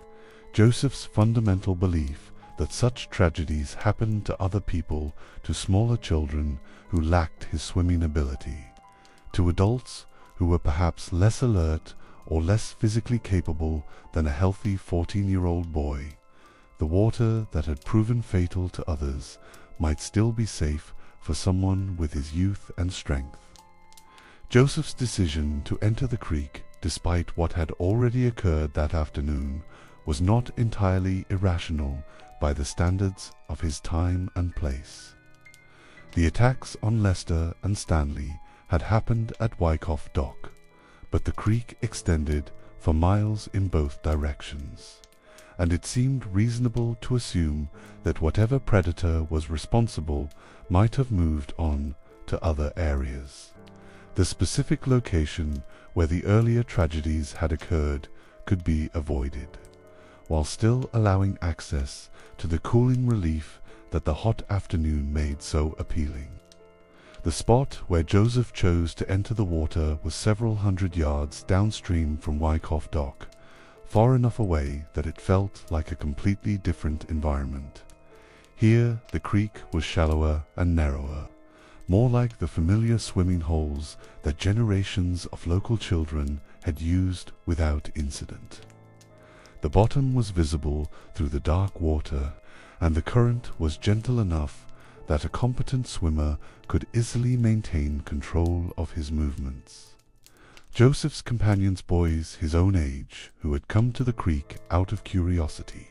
Joseph's fundamental belief that such tragedies happened to other people, to smaller children who lacked his swimming ability, to adults who were perhaps less alert or less physically capable than a healthy 14-year-old boy. The water that had proven fatal to others might still be safe for someone with his youth and strength. Joseph's decision to enter the creek, despite what had already occurred that afternoon, was not entirely irrational by the standards of his time and place. The attacks on Lester and Stanley had happened at Wyckoff Dock, but the creek extended for miles in both directions, and it seemed reasonable to assume that whatever predator was responsible might have moved on to other areas. The specific location where the earlier tragedies had occurred could be avoided, while still allowing access to the cooling relief that the hot afternoon made so appealing. The spot where Joseph chose to enter the water was several hundred yards downstream from Wyckoff Dock, far enough away that it felt like a completely different environment. Here the creek was shallower and narrower, more like the familiar swimming holes that generations of local children had used without incident. The bottom was visible through the dark water, and the current was gentle enough that a competent swimmer could easily maintain control of his movements. Joseph's companions, boys his own age, who had come to the creek out of curiosity,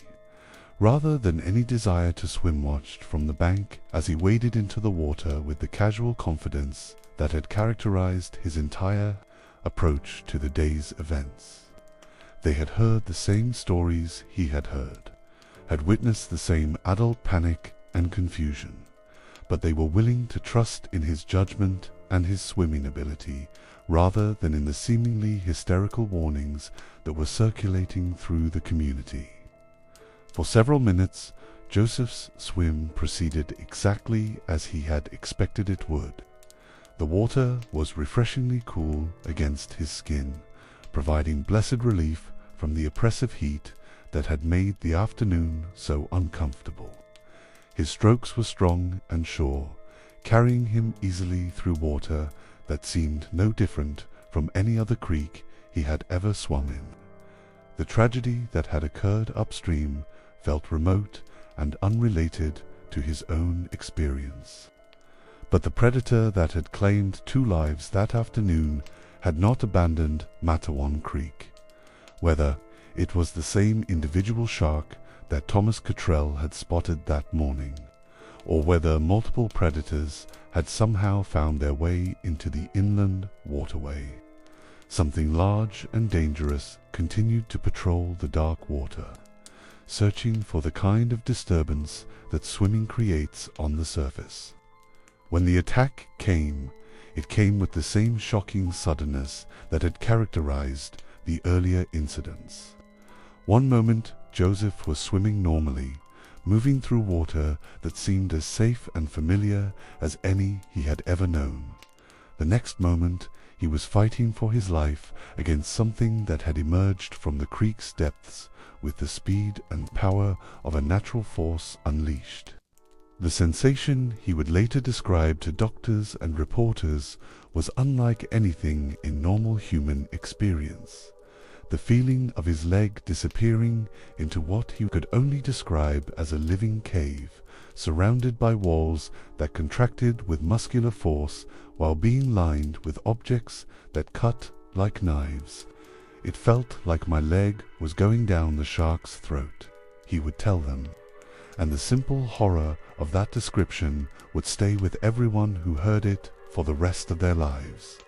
rather than any desire to swim, watched from the bank as he waded into the water with the casual confidence that had characterized his entire approach to the day's events. They had heard the same stories he had heard, had witnessed the same adult panic and confusion, but they were willing to trust in his judgment and his swimming ability rather than in the seemingly hysterical warnings that were circulating through the community. For several minutes, Joseph's swim proceeded exactly as he had expected it would. The water was refreshingly cool against his skin, providing blessed relief from the oppressive heat that had made the afternoon so uncomfortable. His strokes were strong and sure, carrying him easily through water that seemed no different from any other creek he had ever swum in. The tragedy that had occurred upstream felt remote and unrelated to his own experience. But the predator that had claimed 2 lives that afternoon had not abandoned Matawan Creek. Whether it was the same individual shark that Thomas Cottrell had spotted that morning, or whether multiple predators had somehow found their way into the inland waterway, something large and dangerous continued to patrol the dark water, searching for the kind of disturbance that swimming creates on the surface. When the attack came, it came with the same shocking suddenness that had characterized the earlier incidents. One moment Joseph was swimming normally, moving through water that seemed as safe and familiar as any he had ever known. The next moment, he was fighting for his life against something that had emerged from the creek's depths with the speed and power of a natural force unleashed. The sensation he would later describe to doctors and reporters was unlike anything in normal human experience. The feeling of his leg disappearing into what he could only describe as a living cave, surrounded by walls that contracted with muscular force while being lined with objects that cut like knives. It felt like my leg was going down the shark's throat, he would tell them, and the simple horror of that description would stay with everyone who heard it for the rest of their lives.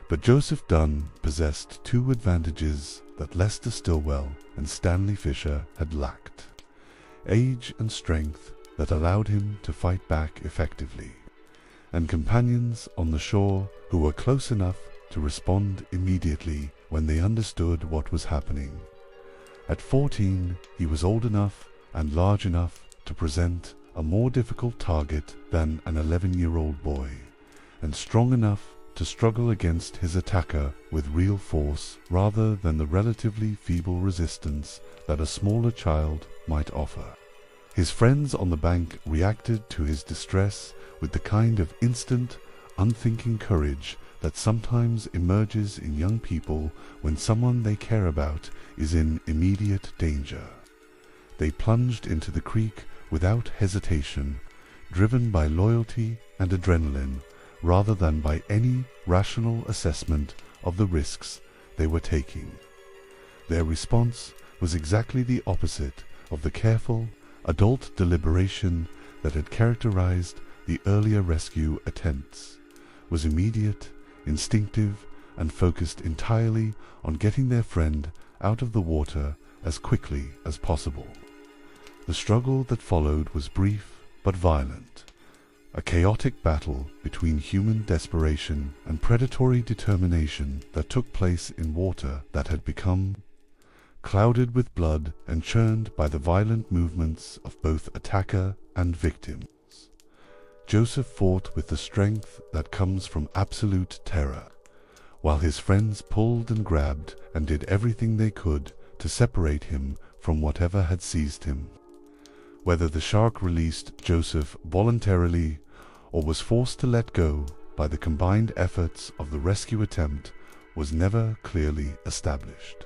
But Joseph Dunn possessed two advantages that Lester Stillwell and Stanley Fisher had lacked: age and strength that allowed him to fight back effectively, and companions on the shore who were close enough to respond immediately when they understood what was happening. At 14, he was old enough and large enough to present a more difficult target than an 11-year-old boy, and strong enough to struggle against his attacker with real force rather than the relatively feeble resistance that a smaller child might offer. His friends on the bank reacted to his distress with the kind of instant, unthinking courage that sometimes emerges in young people when someone they care about is in immediate danger. They plunged into the creek without hesitation, driven by loyalty and adrenaline rather than by any rational assessment of the risks they were taking. Their response was exactly the opposite of the careful, adult deliberation that had characterized the earlier rescue attempts, was immediate, instinctive, and focused entirely on getting their friend out of the water as quickly as possible. The struggle that followed was brief but violent, a chaotic battle between human desperation and predatory determination that took place in water that had become clouded with blood and churned by the violent movements of both attacker and victim. Joseph fought with the strength that comes from absolute terror, while his friends pulled and grabbed and did everything they could to separate him from whatever had seized him. Whether the shark released Joseph voluntarily or was forced to let go by the combined efforts of the rescue attempt was never clearly established.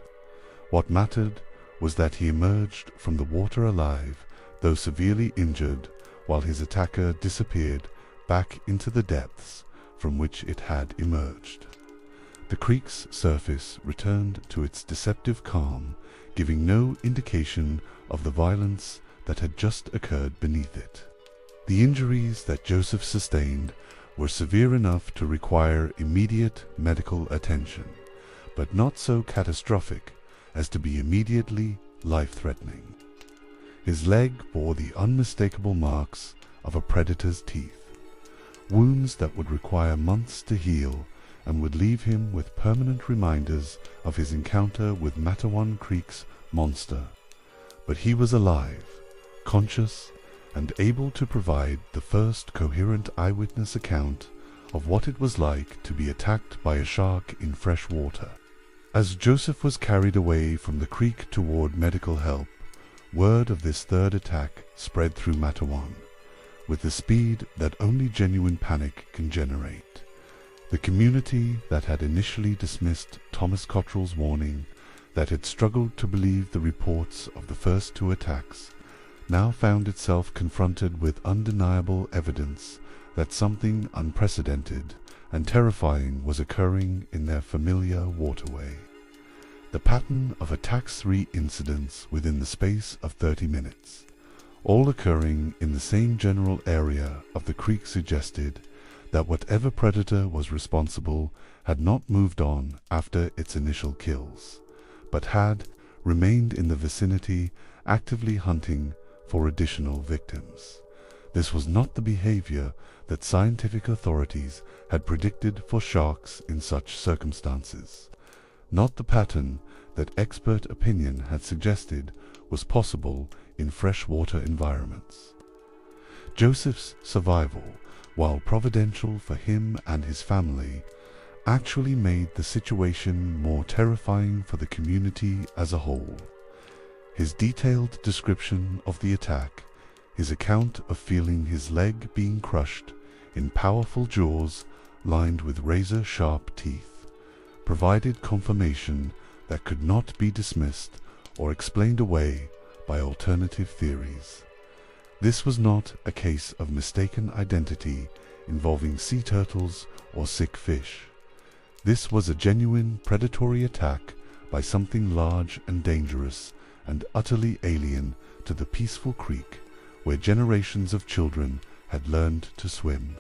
What mattered was that he emerged from the water alive, though severely injured, while his attacker disappeared back into the depths from which it had emerged. The creek's surface returned to its deceptive calm, giving no indication of the violence that had just occurred beneath it. The injuries that Joseph sustained were severe enough to require immediate medical attention, but not so catastrophic as to be immediately life-threatening. His leg bore the unmistakable marks of a predator's teeth, wounds that would require months to heal and would leave him with permanent reminders of his encounter with Matawan Creek's monster. But he was alive, conscious, and able to provide the first coherent eyewitness account of what it was like to be attacked by a shark in fresh water. As Joseph was carried away from the creek toward medical help, word of this third attack spread through Matawan, with the speed that only genuine panic can generate. The community that had initially dismissed Thomas Cottrell's warning, that had struggled to believe the reports of the first two attacks, now found itself confronted with undeniable evidence that something unprecedented and terrifying was occurring in their familiar waterway. The pattern of attacks, 3 incidents within the space of 30 minutes, all occurring in the same general area of the creek, suggested that whatever predator was responsible had not moved on after its initial kills, but had remained in the vicinity actively hunting for additional victims. This was not the behavior that scientific authorities had predicted for sharks in such circumstances, not the pattern that expert opinion had suggested was possible in freshwater environments. Joseph's survival while providential for him and his family, actually made the situation more terrifying for the community as a whole. His detailed description of the attack, his account of feeling his leg being crushed in powerful jaws lined with razor-sharp teeth, provided confirmation that could not be dismissed or explained away by alternative theories. This was not a case of mistaken identity involving sea turtles or sick fish. This was a genuine predatory attack by something large and dangerous and utterly alien to the peaceful creek where generations of children had learned to swim.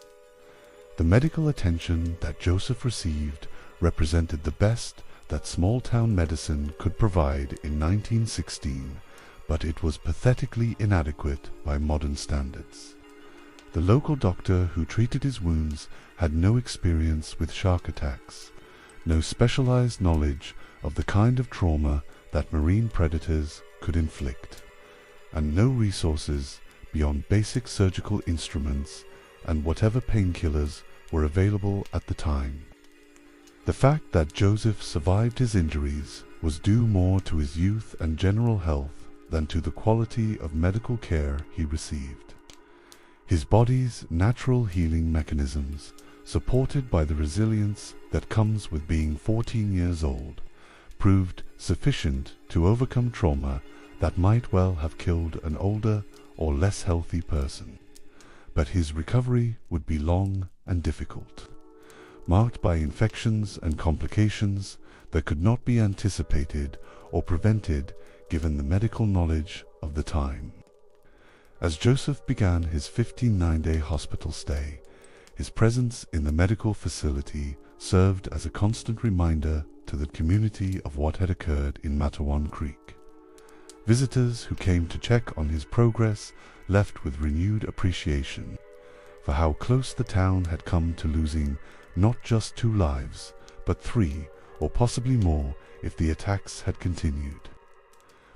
The medical attention that Joseph received represented the best that small-town medicine could provide in 1916, but it was pathetically inadequate by modern standards. The local doctor who treated his wounds had no experience with shark attacks, no specialized knowledge of the kind of trauma that marine predators could inflict, and no resources beyond basic surgical instruments and whatever painkillers were available at the time. The fact that Joseph survived his injuries was due more to his youth and general health than to the quality of medical care he received. His body's natural healing mechanisms, supported by the resilience that comes with being 14 years old, proved sufficient to overcome trauma that might well have killed an older or less healthy person. But his recovery would be long and difficult, marked by infections and complications that could not be anticipated or prevented given the medical knowledge of the time. As Joseph began his 59-day hospital stay, his presence in the medical facility served as a constant reminder to the community of what had occurred in Matawan Creek. Visitors who came to check on his progress left with renewed appreciation for how close the town had come to losing not just 2 lives, but 3 or possibly more if the attacks had continued.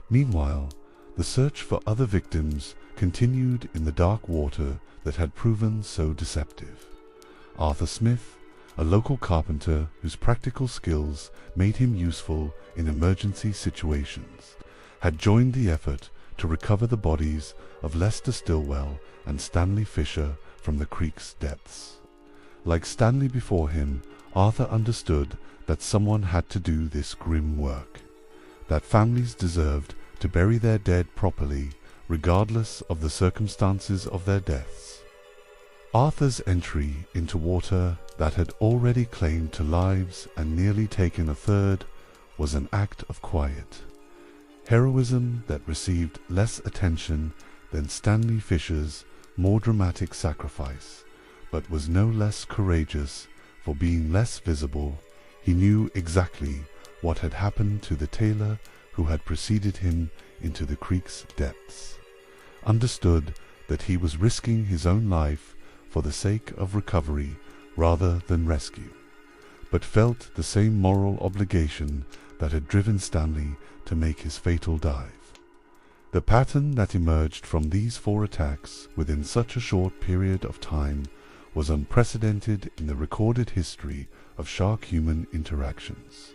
Meanwhile, the search for other victims continued in the dark water that had proven so deceptive. Arthur Smith, a local carpenter whose practical skills made him useful in emergency situations, had joined the effort to recover the bodies of Lester Stillwell and Stanley Fisher from the creek's depths. Like Stanley before him, Arthur understood that someone had to do this grim work, that families deserved to bury their dead properly, regardless of the circumstances of their deaths. Arthur's entry into water that had already claimed 2 lives and nearly taken a third was an act of quiet heroism that received less attention than Stanley Fisher's more dramatic sacrifice, but was no less courageous for being less visible. He knew exactly what had happened to the tailor who had preceded him into the creek's depths, understood that he was risking his own life for the sake of recovery rather than rescue, but felt the same moral obligation that had driven Stanley to make his fatal dive. The pattern that emerged from these 4 attacks within such a short period of time was unprecedented in the recorded history of shark-human interactions.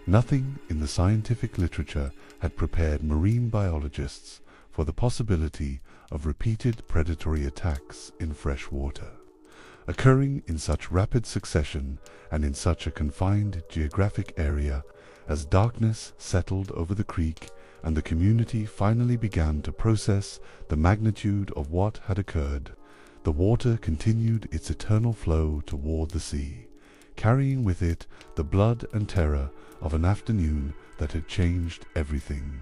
Nothing in the scientific literature had prepared marine biologists for the possibility of repeated predatory attacks in fresh water, occurring in such rapid succession and in such a confined geographic area. As darkness settled over the creek and the community finally began to process the magnitude of what had occurred, the water continued its eternal flow toward the sea, carrying with it the blood and terror of an afternoon that had changed everything.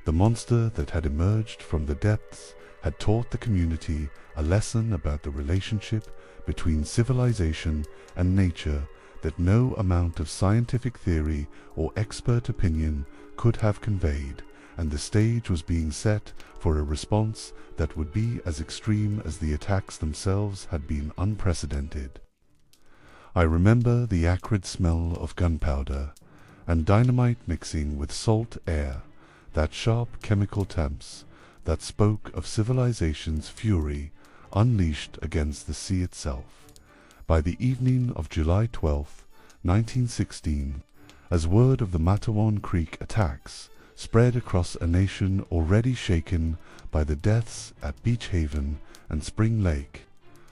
The monster that had emerged from the depths had taught the community a lesson about the relationship between civilization and nature that no amount of scientific theory or expert opinion could have conveyed, and the stage was being set for a response that would be as extreme as the attacks themselves had been unprecedented. I remember the acrid smell of gunpowder and dynamite mixing with salt air, that sharp chemical temps that spoke of civilization's fury unleashed against the sea itself. By the evening of July 12, 1916, as word of the Matawan Creek attacks spread across a nation already shaken by the deaths at Beach Haven and Spring Lake,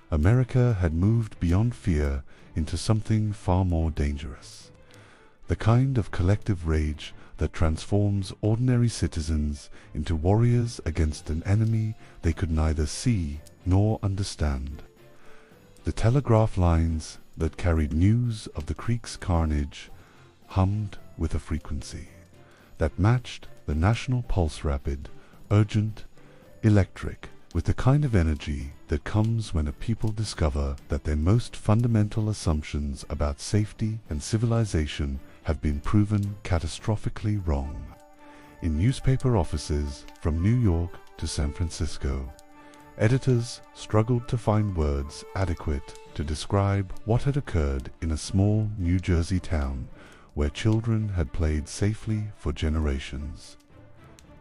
America had moved beyond fear into something far more dangerous. The kind of collective rage that transforms ordinary citizens into warriors against an enemy they could neither see nor understand. The telegraph lines that carried news of the creek's carnage hummed with a frequency that matched the national pulse, rapid, urgent, electric, with the kind of energy that comes when a people discover that their most fundamental assumptions about safety and civilization have been proven catastrophically wrong. In newspaper offices from New York to San Francisco, editors struggled to find words adequate to describe what had occurred in a small New Jersey town where children had played safely for generations.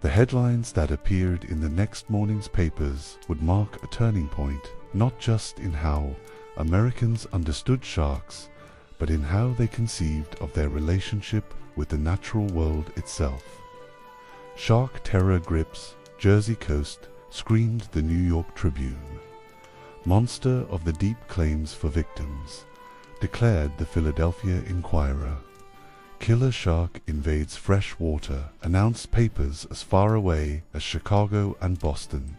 The headlines that appeared in the next morning's papers would mark a turning point, not just in how Americans understood sharks, but in how they conceived of their relationship with the natural world itself. Shark terror grips Jersey coast, screamed the New York Tribune. Monster of the deep claims for victims, declared the Philadelphia Inquirer. Killer shark invades fresh water, announced papers as far away as Chicago and Boston,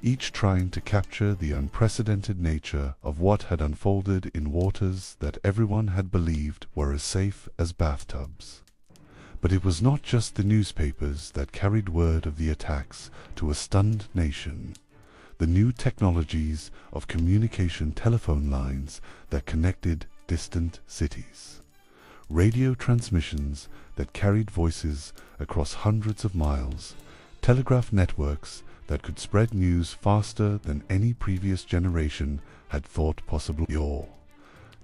each trying to capture the unprecedented nature of what had unfolded in waters that everyone had believed were as safe as bathtubs. But it was not just the newspapers that carried word of the attacks to a stunned nation. The new technologies of communication telephone lines that connected distant cities. Radio transmissions that carried voices across hundreds of miles. Telegraph networks that could spread news faster than any previous generation had thought possible, all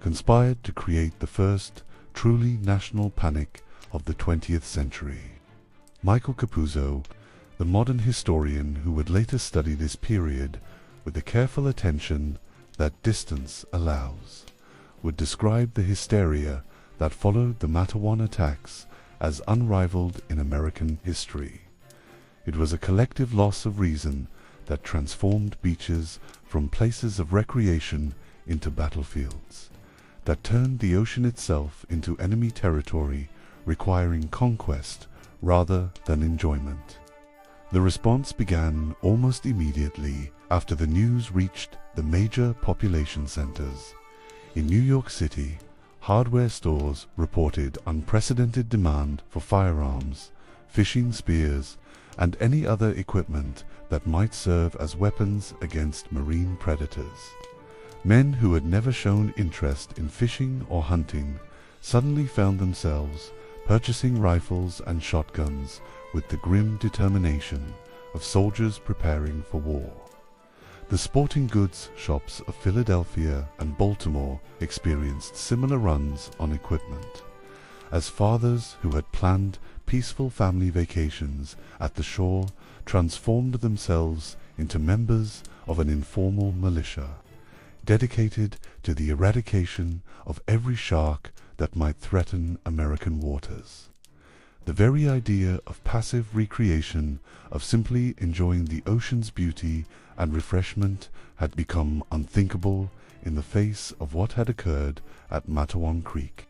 conspired to create the first truly national panic of the 20th century. Michael Capuzzo, the modern historian who would later study this period with the careful attention that distance allows, would describe the hysteria that followed the Matawan attacks as unrivaled in American history. It was a collective loss of reason that transformed beaches from places of recreation into battlefields, that turned the ocean itself into enemy territory, requiring conquest rather than enjoyment. The response began almost immediately after the news reached the major population centers. In New York City, hardware stores reported unprecedented demand for firearms, fishing spears, and any other equipment that might serve as weapons against marine predators. Men who had never shown interest in fishing or hunting suddenly found themselves purchasing rifles and shotguns with the grim determination of soldiers preparing for war. The sporting goods shops of Philadelphia and Baltimore experienced similar runs on equipment, as fathers who had planned peaceful family vacations at the shore transformed themselves into members of an informal militia, dedicated to the eradication of every shark that might threaten American waters. The very idea of passive recreation, of simply enjoying the ocean's beauty and refreshment, had become unthinkable in the face of what had occurred at Matawan Creek.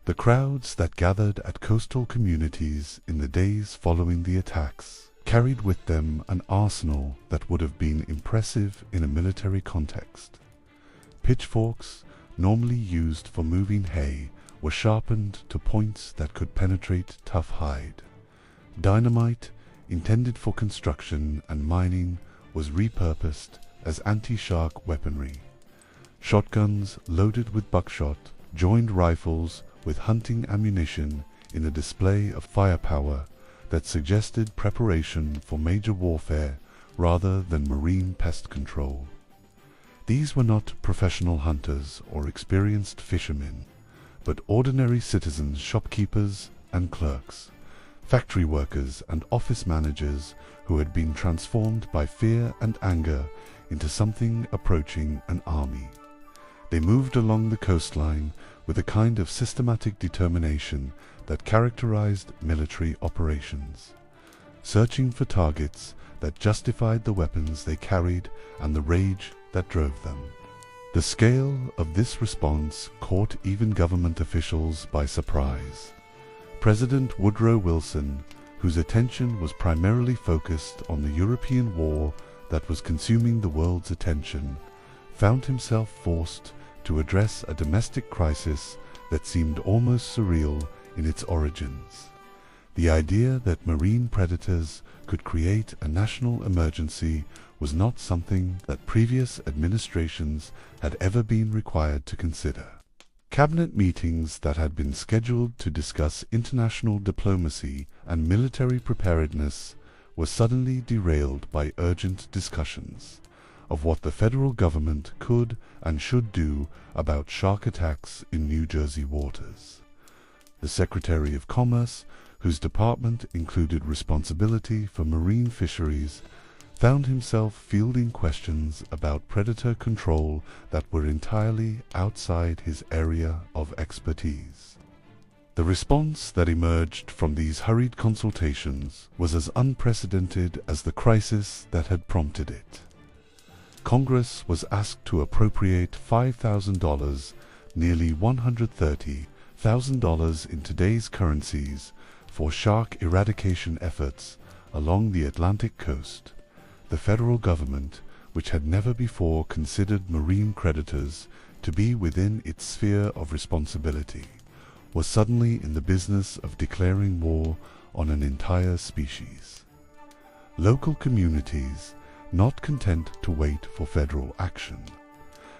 The crowds that gathered at coastal communities in the days following the attacks carried with them an arsenal that would have been impressive in a military context. Pitchforks, normally used for moving hay, were sharpened to points that could penetrate tough hide. Dynamite, intended for construction and mining, was repurposed as anti-shark weaponry. Shotguns loaded with buckshot joined rifles with hunting ammunition in a display of firepower that suggested preparation for major warfare rather than marine pest control. These were not professional hunters or experienced fishermen, but ordinary citizens, shopkeepers and clerks, factory workers and office managers who had been transformed by fear and anger into something approaching an army. They moved along the coastline with a kind of systematic determination that characterized military operations, searching for targets that justified the weapons they carried and the rage that drove them. The scale of this response caught even government officials by surprise. President Woodrow Wilson, whose attention was primarily focused on the European war that was consuming the world's attention, found himself forced to address a domestic crisis that seemed almost surreal in its origins. The idea that marine predators could create a national emergency was not something that previous administrations had ever been required to consider. Cabinet meetings that had been scheduled to discuss international diplomacy and military preparedness were suddenly derailed by urgent discussions of what the federal government could and should do about shark attacks in New Jersey waters. The Secretary of Commerce, whose department included responsibility for marine fisheries, found himself fielding questions about predator control that were entirely outside his area of expertise. The response that emerged from these hurried consultations was as unprecedented as the crisis that had prompted it. Congress was asked to appropriate $5,000, nearly $130,000 in today's currencies, for shark eradication efforts along the Atlantic coast. The federal government, which had never before considered marine predators to be within its sphere of responsibility, was suddenly in the business of declaring war on an entire species. Local communities, not content to wait for federal action,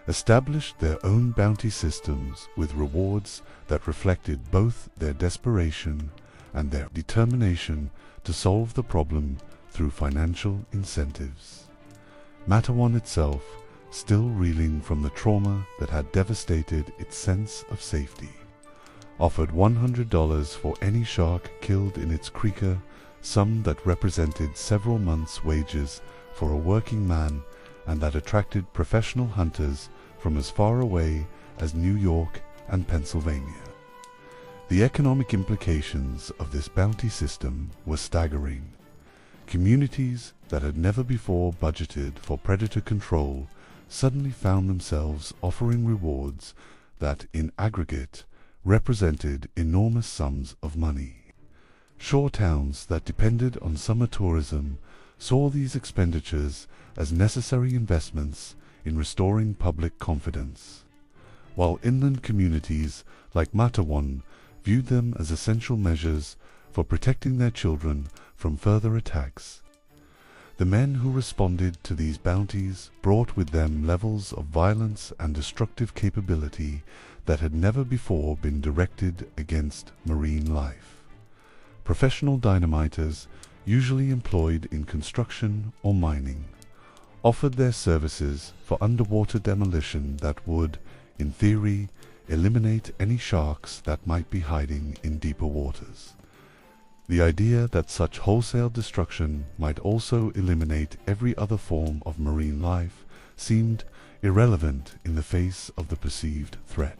established their own bounty systems with rewards that reflected both their desperation and their determination to solve the problem through financial incentives. Matawan itself, still reeling from the trauma that had devastated its sense of safety, offered $100 for any shark killed in its creeker, sum that represented several months' wages for a working man and that attracted professional hunters from as far away as New York and Pennsylvania. The economic implications of this bounty system were staggering. Communities that had never before budgeted for predator control suddenly found themselves offering rewards that, in aggregate, represented enormous sums of money. Shore towns that depended on summer tourism saw these expenditures as necessary investments in restoring public confidence, while inland communities like Matawan viewed them as essential measures for protecting their children from further attacks. The men who responded to these bounties brought with them levels of violence and destructive capability that had never before been directed against marine life. Professional dynamiters, usually employed in construction or mining, offered their services for underwater demolition that would, in theory, eliminate any sharks that might be hiding in deeper waters. The idea that such wholesale destruction might also eliminate every other form of marine life seemed irrelevant in the face of the perceived threat.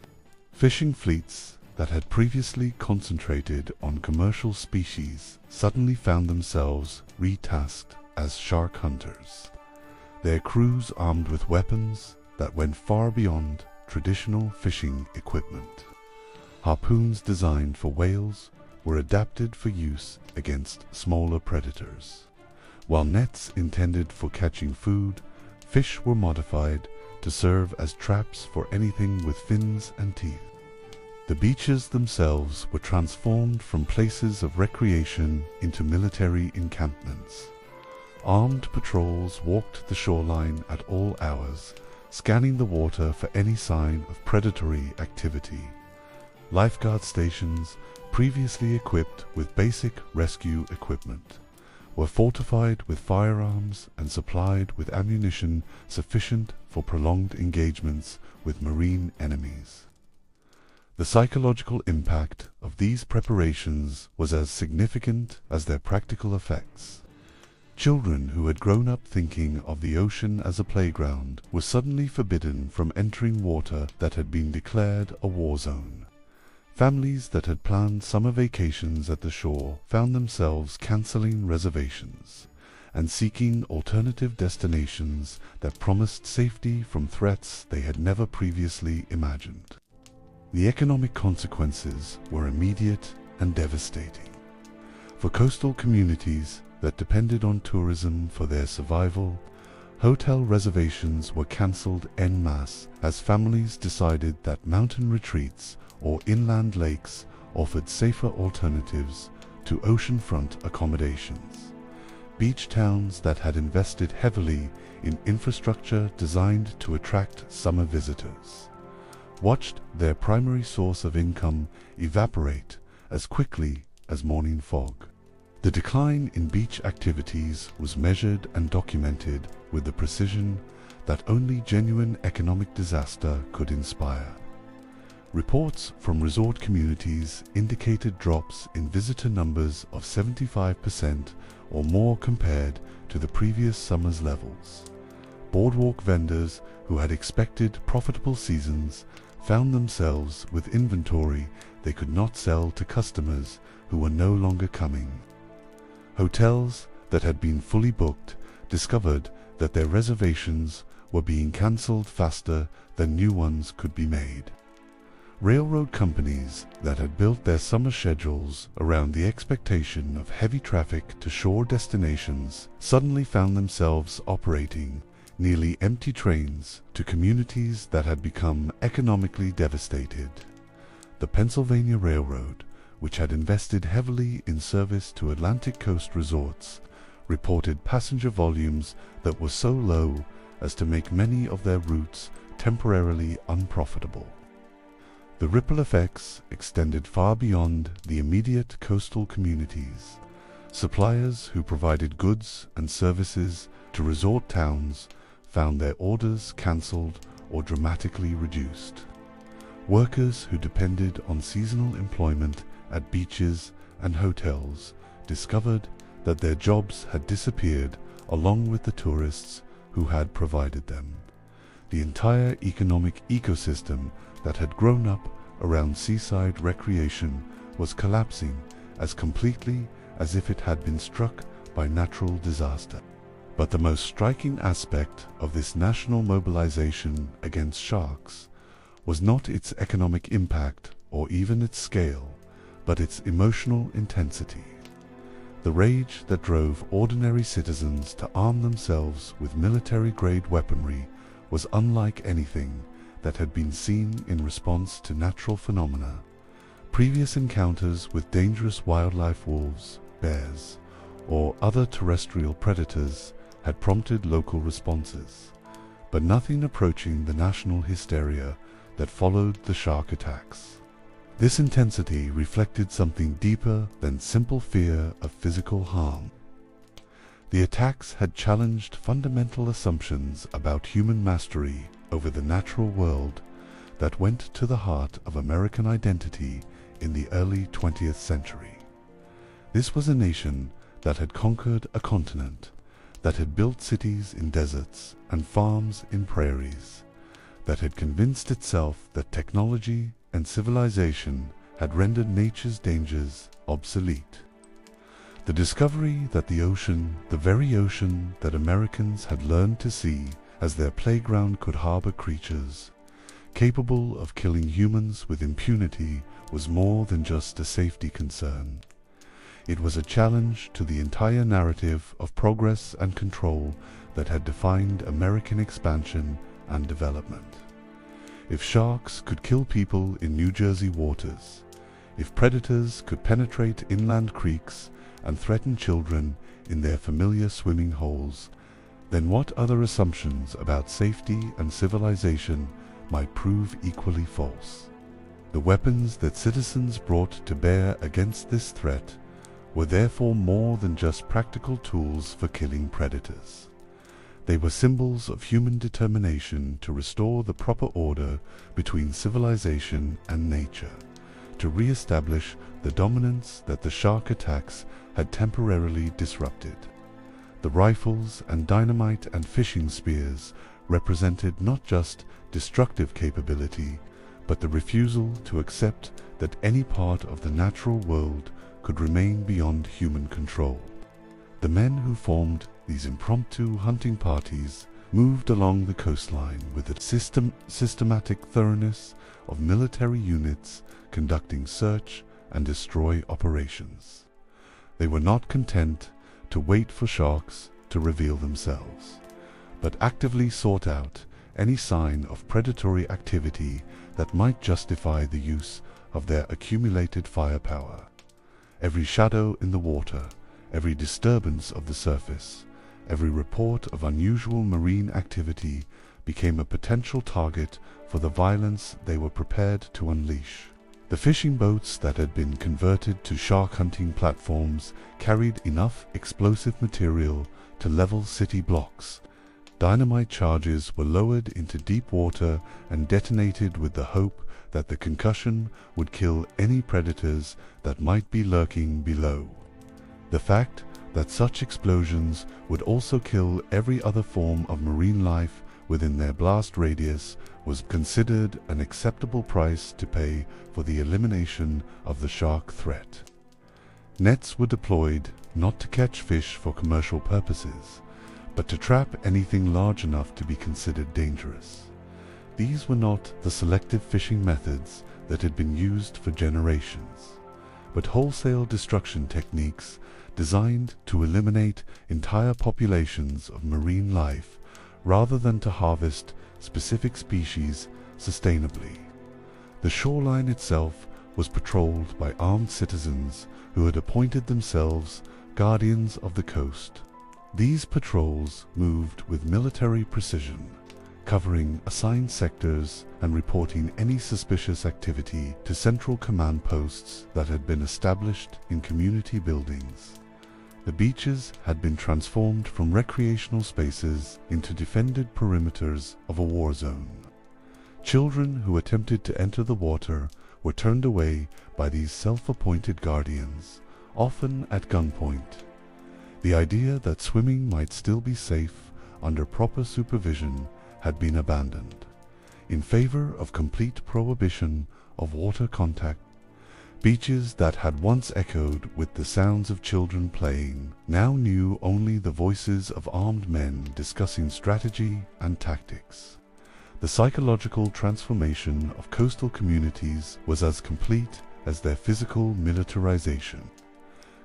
Fishing fleets that had previously concentrated on commercial species suddenly found themselves retasked as shark hunters, their crews armed with weapons that went far beyond traditional fishing equipment. Harpoons designed for whales were adapted for use against smaller predators, while nets intended for catching food, fish were modified to serve as traps for anything with fins and teeth. The beaches themselves were transformed from places of recreation into military encampments. Armed patrols walked the shoreline at all hours, scanning the water for any sign of predatory activity. Lifeguard stations, previously equipped with basic rescue equipment, were fortified with firearms and supplied with ammunition sufficient for prolonged engagements with marine enemies. The psychological impact of these preparations was as significant as their practical effects. Children who had grown up thinking of the ocean as a playground were suddenly forbidden from entering water that had been declared a war zone. Families that had planned summer vacations at the shore found themselves cancelling reservations and seeking alternative destinations that promised safety from threats they had never previously imagined. The economic consequences were immediate and devastating. For coastal communities that depended on tourism for their survival, hotel reservations were cancelled en masse as families decided that mountain retreats or inland lakes offered safer alternatives to oceanfront accommodations. Beach towns that had invested heavily in infrastructure designed to attract summer visitors watched their primary source of income evaporate as quickly as morning fog. The decline in beach activities was measured and documented with the precision that only genuine economic disaster could inspire. Reports from resort communities indicated drops in visitor numbers of 75% or more compared to the previous summer's levels. Boardwalk vendors who had expected profitable seasons found themselves with inventory they could not sell to customers who were no longer coming. Hotels that had been fully booked discovered that their reservations were being cancelled faster than new ones could be made. Railroad companies that had built their summer schedules around the expectation of heavy traffic to shore destinations suddenly found themselves operating nearly empty trains to communities that had become economically devastated. The Pennsylvania Railroad, which had invested heavily in service to Atlantic coast resorts, reported passenger volumes that were so low as to make many of their routes temporarily unprofitable. The ripple effects extended far beyond the immediate coastal communities. Suppliers who provided goods and services to resort towns found their orders cancelled or dramatically reduced. Workers who depended on seasonal employment at beaches and hotels discovered that their jobs had disappeared along with the tourists who had provided them. The entire economic ecosystem that had grown up around seaside recreation was collapsing as completely as if it had been struck by natural disaster. But the most striking aspect of this national mobilization against sharks was not its economic impact or even its scale, but its emotional intensity. The rage that drove ordinary citizens to arm themselves with military-grade weaponry was unlike anything that had been seen in response to natural phenomena. Previous encounters with dangerous wildlife, wolves, bears, or other terrestrial predators had prompted local responses, but nothing approaching the national hysteria that followed the shark attacks. This intensity reflected something deeper than simple fear of physical harm. The attacks had challenged fundamental assumptions about human mastery over the natural world that went to the heart of American identity in the early 20th century. This was a nation that had conquered a continent, that had built cities in deserts and farms in prairies, that had convinced itself that technology and civilization had rendered nature's dangers obsolete. The discovery that the ocean, the very ocean that Americans had learned to see as their playground, could harbor creatures capable of killing humans with impunity was more than just a safety concern. It was a challenge to the entire narrative of progress and control that had defined American expansion and development. If sharks could kill people in New Jersey waters, if predators could penetrate inland creeks and threaten children in their familiar swimming holes, then what other assumptions about safety and civilization might prove equally false? The weapons that citizens brought to bear against this threat were therefore more than just practical tools for killing predators. They were symbols of human determination to restore the proper order between civilization and nature, to re-establish the dominance that the shark attacks had temporarily disrupted. The rifles and dynamite and fishing spears represented not just destructive capability, but the refusal to accept that any part of the natural world could remain beyond human control. The men who formed these impromptu hunting parties moved along the coastline with a systematic thoroughness of military units conducting search and destroy operations. They were not content to wait for sharks to reveal themselves, but actively sought out any sign of predatory activity that might justify the use of their accumulated firepower. Every shadow in the water, every disturbance of the surface, every report of unusual marine activity became a potential target for the violence they were prepared to unleash. The fishing boats that had been converted to shark hunting platforms carried enough explosive material to level city blocks. Dynamite charges were lowered into deep water and detonated with the hope that the concussion would kill any predators that might be lurking below. The fact that such explosions would also kill every other form of marine life within their blast radius was considered an acceptable price to pay for the elimination of the shark threat. Nets were deployed not to catch fish for commercial purposes, but to trap anything large enough to be considered dangerous. These were not the selective fishing methods that had been used for generations, but wholesale destruction techniques designed to eliminate entire populations of marine life rather than to harvest specific species sustainably. The shoreline itself was patrolled by armed citizens who had appointed themselves guardians of the coast. These patrols moved with military precision, covering assigned sectors and reporting any suspicious activity to central command posts that had been established in community buildings. The beaches had been transformed from recreational spaces into defended perimeters of a war zone. Children who attempted to enter the water were turned away by these self-appointed guardians, often at gunpoint. The idea that swimming might still be safe under proper supervision had been abandoned, in favor of complete prohibition of water contact. Beaches that had once echoed with the sounds of children playing now knew only the voices of armed men discussing strategy and tactics. The psychological transformation of coastal communities was as complete as their physical militarization.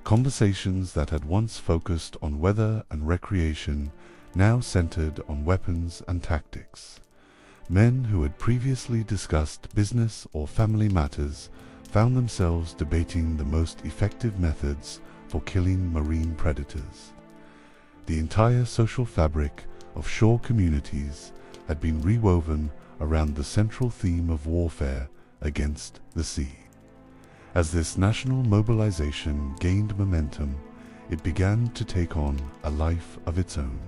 Conversations that had once focused on weather and recreation now centered on weapons and tactics. Men who had previously discussed business or family matters found themselves debating the most effective methods for killing marine predators. The entire social fabric of shore communities had been rewoven around the central theme of warfare against the sea. As this national mobilization gained momentum, it began to take on a life of its own,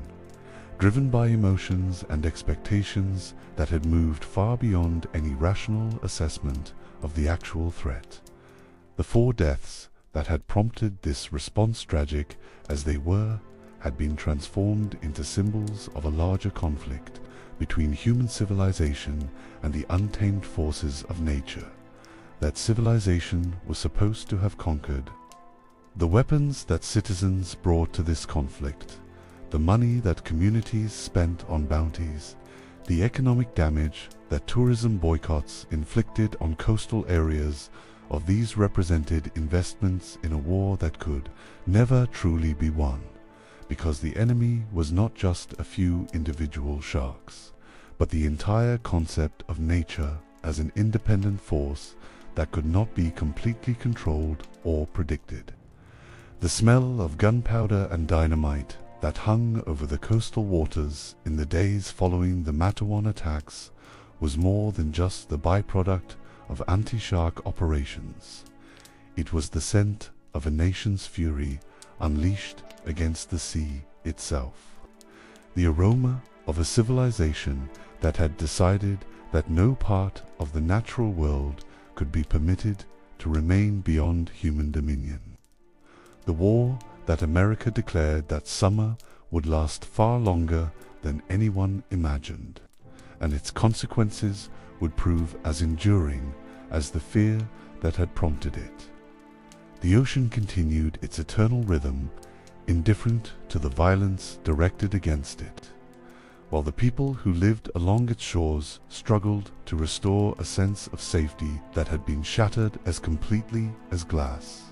driven by emotions and expectations that had moved far beyond any rational assessment of the actual threat. The 4 deaths that had prompted this response, tragic as they were, had been transformed into symbols of a larger conflict between human civilization and the untamed forces of nature that civilization was supposed to have conquered. The weapons that citizens brought to this conflict, the money that communities spent on bounties, the economic damage that tourism boycotts inflicted on coastal areas, of these represented investments in a war that could never truly be won, because the enemy was not just a few individual sharks, but the entire concept of nature as an independent force that could not be completely controlled or predicted. The smell of gunpowder and dynamite that hung over the coastal waters in the days following the Matawan attacks was more than just the byproduct of anti-shark operations. It was the scent of a nation's fury unleashed against the sea itself. The aroma of a civilization that had decided that no part of the natural world could be permitted to remain beyond human dominion. The war that America declared that summer would last far longer than anyone imagined, and its consequences would prove as enduring as the fear that had prompted it. The ocean continued its eternal rhythm, indifferent to the violence directed against it, while the people who lived along its shores struggled to restore a sense of safety that had been shattered as completely as glass.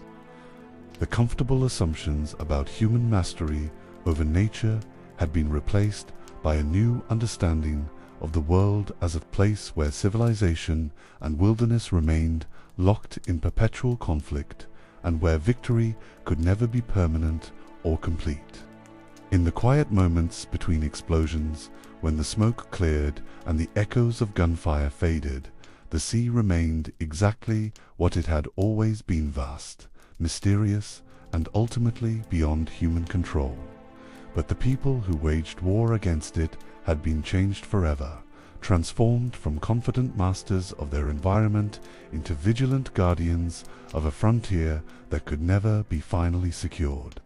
The comfortable assumptions about human mastery over nature had been replaced by a new understanding of the world as a place where civilization and wilderness remained locked in perpetual conflict, and where victory could never be permanent or complete. In the quiet moments between explosions, when the smoke cleared and the echoes of gunfire faded, the sea remained exactly what it had always been: vast, mysterious, and ultimately beyond human control. But the people who waged war against it had been changed forever, transformed from confident masters of their environment into vigilant guardians of a frontier that could never be finally secured.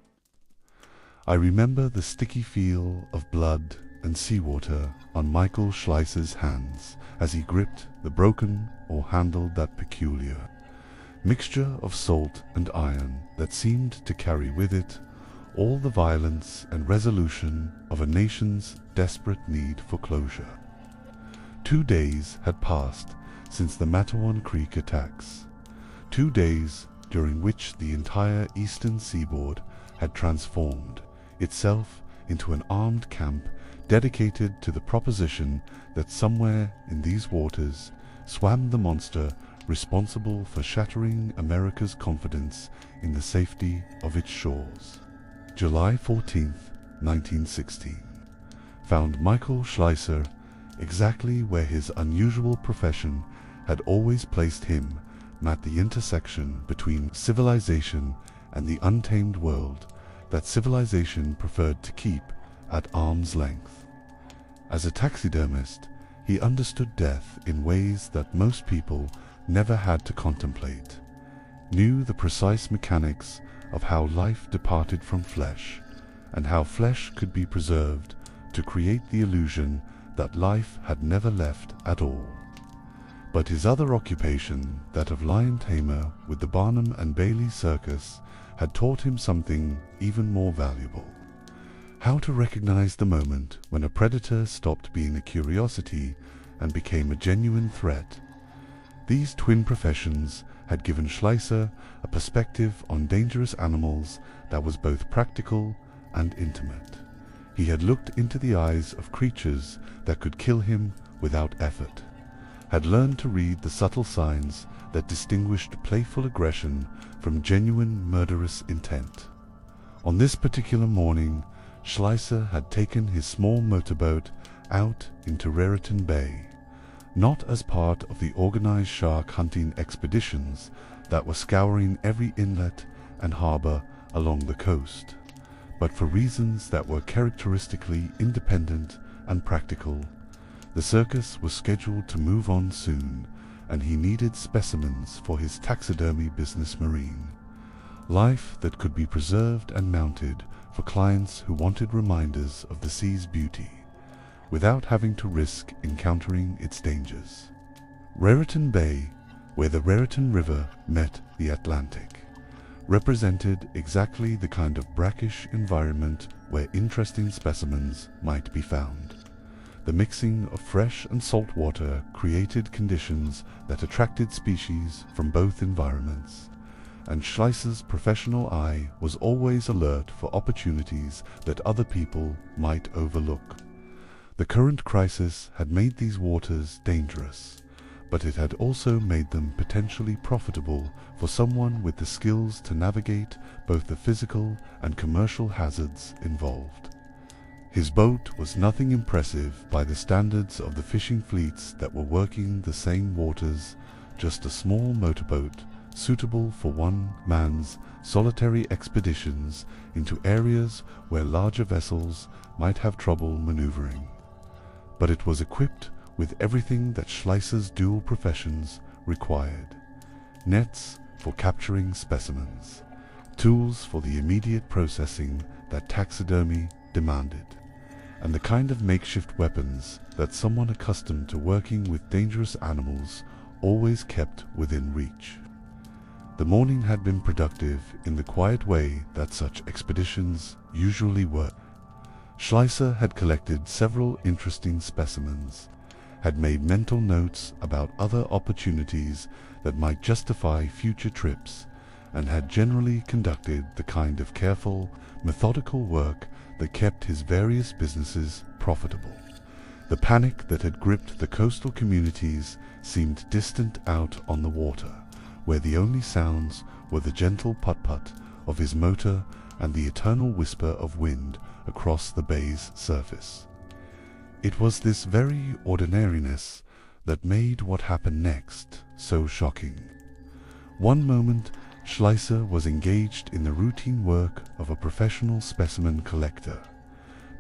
I remember the sticky feel of blood and seawater on Michael Schleiser's hands as he gripped the broken or handled that peculiar mixture of salt and iron that seemed to carry with it all the violence and resolution of a nation's desperate need for closure. 2 days had passed since the Matawan Creek attacks, 2 days during which the entire eastern seaboard had transformed itself into an armed camp dedicated to the proposition that somewhere in these waters swam the monster responsible for shattering America's confidence in the safety of its shores. July 14th, 1916, found Michael Schleiser exactly where his unusual profession had always placed him, at the intersection between civilization and the untamed world that civilization preferred to keep at arm's length. As a taxidermist, he understood death in ways that most people never had to contemplate, knew the precise mechanics of how life departed from flesh, and how flesh could be preserved to create the illusion that life had never left at all. But his other occupation, that of lion tamer with the Barnum and Bailey Circus, had taught him something even more valuable: how to recognize the moment when a predator stopped being a curiosity and became a genuine threat. These twin professions had given Schleiser a perspective on dangerous animals that was both practical and intimate. He had looked into the eyes of creatures that could kill him without effort, had learned to read the subtle signs that distinguished playful aggression from genuine murderous intent. On this particular morning, Schleiser had taken his small motorboat out into Raritan Bay, not as part of the organized shark hunting expeditions that were scouring every inlet and harbor along the coast, but for reasons that were characteristically independent and practical. The circus was scheduled to move on soon, and he needed specimens for his taxidermy business marine, life that could be preserved and mounted for clients who wanted reminders of the sea's beauty, without having to risk encountering its dangers. Raritan Bay, where the Raritan River met the Atlantic, represented exactly the kind of brackish environment where interesting specimens might be found. The mixing of fresh and salt water created conditions that attracted species from both environments, and Schleiser's professional eye was always alert for opportunities that other people might overlook. The current crisis had made these waters dangerous, but it had also made them potentially profitable for someone with the skills to navigate both the physical and commercial hazards involved. His boat was nothing impressive by the standards of the fishing fleets that were working the same waters, just a small motorboat suitable for one man's solitary expeditions into areas where larger vessels might have trouble maneuvering. But it was equipped with everything that Schleiser's dual professions required: nets for capturing specimens, tools for the immediate processing that taxidermy demanded, and the kind of makeshift weapons that someone accustomed to working with dangerous animals always kept within reach. The morning had been productive in the quiet way that such expeditions usually were. Schleicher had collected several interesting specimens, had made mental notes about other opportunities that might justify future trips, and had generally conducted the kind of careful, methodical work that kept his various businesses profitable. The panic that had gripped the coastal communities seemed distant out on the water, where the only sounds were the gentle putt-putt of his motor and the eternal whisper of wind across the bay's surface. It was this very ordinariness that made what happened next so shocking. One moment, Schleicher was engaged in the routine work of a professional specimen collector,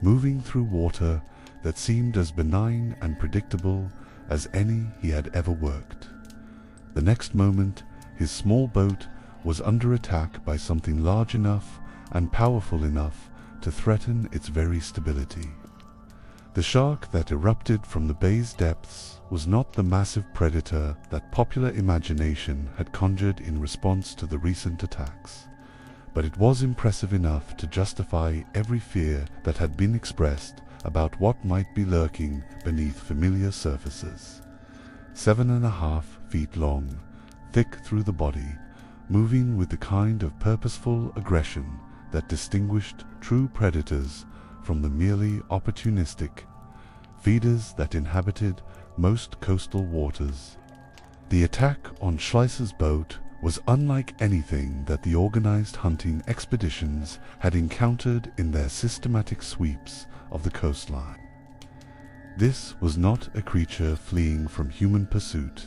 moving through water that seemed as benign and predictable as any he had ever worked. The next moment, his small boat was under attack by something large enough and powerful enough to threaten its very stability. The shark that erupted from the bay's depths was not the massive predator that popular imagination had conjured in response to the recent attacks, but it was impressive enough to justify every fear that had been expressed about what might be lurking beneath familiar surfaces. 7.5 feet long, thick through the body, moving with the kind of purposeful aggression that distinguished true predators from the merely opportunistic feeders that inhabited most coastal waters. The attack on Schleicher's boat was unlike anything that the organized hunting expeditions had encountered in their systematic sweeps of the coastline. This was not a creature fleeing from human pursuit,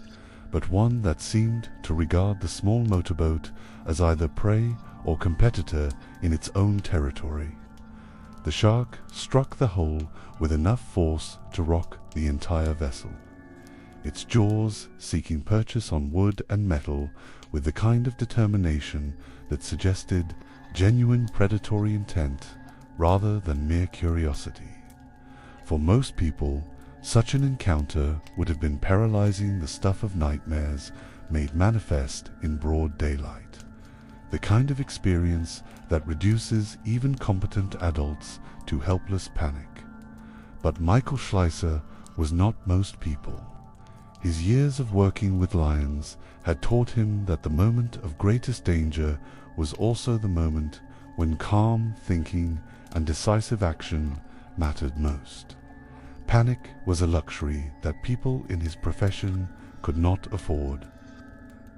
but one that seemed to regard the small motorboat as either prey or competitor in its own territory. The shark struck the hull with enough force to rock the entire vessel, its jaws seeking purchase on wood and metal with the kind of determination that suggested genuine predatory intent rather than mere curiosity. For most people, such an encounter would have been paralyzing, the stuff of nightmares made manifest in broad daylight, the kind of experience that reduces even competent adults to helpless panic. But Michael Schleicher was not most people. His years of working with lions had taught him that the moment of greatest danger was also the moment when calm thinking and decisive action mattered most. Panic was a luxury that people in his profession could not afford.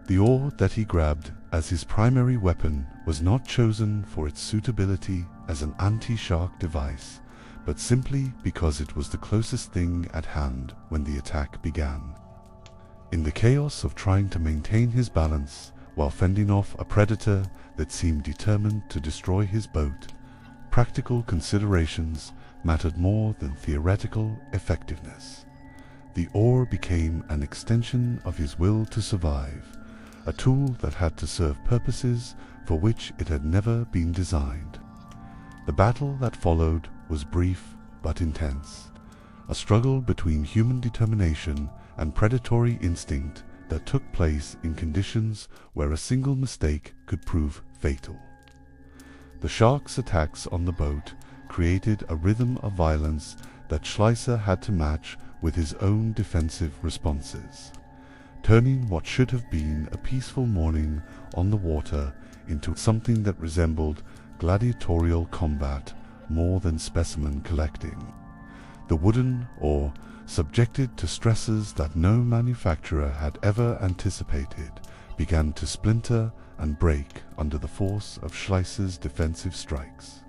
The oar that he grabbed as his primary weapon was not chosen for its suitability as an anti-shark device, but simply because it was the closest thing at hand when the attack began. In the chaos of trying to maintain his balance while fending off a predator that seemed determined to destroy his boat, practical considerations mattered more than theoretical effectiveness. The oar became an extension of his will to survive, a tool that had to serve purposes for which it had never been designed. The battle that followed was brief but intense, a struggle between human determination and predatory instinct that took place in conditions where a single mistake could prove fatal. The shark's attacks on the boat created a rhythm of violence that Schleicher had to match with his own defensive responses, turning what should have been a peaceful morning on the water into something that resembled gladiatorial combat more than specimen collecting. The wooden oar, subjected to stresses that no manufacturer had ever anticipated, began to splinter and break under the force of Schleicher's defensive strikes.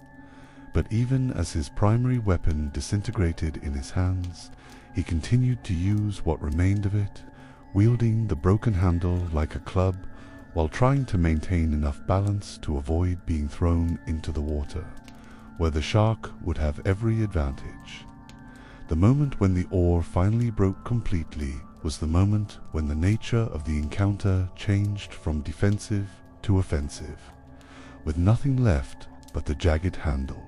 But even as his primary weapon disintegrated in his hands, he continued to use what remained of it, wielding the broken handle like a club while trying to maintain enough balance to avoid being thrown into the water, where the shark would have every advantage. The moment when the oar finally broke completely was the moment when the nature of the encounter changed from defensive to offensive. With nothing left but the jagged handle,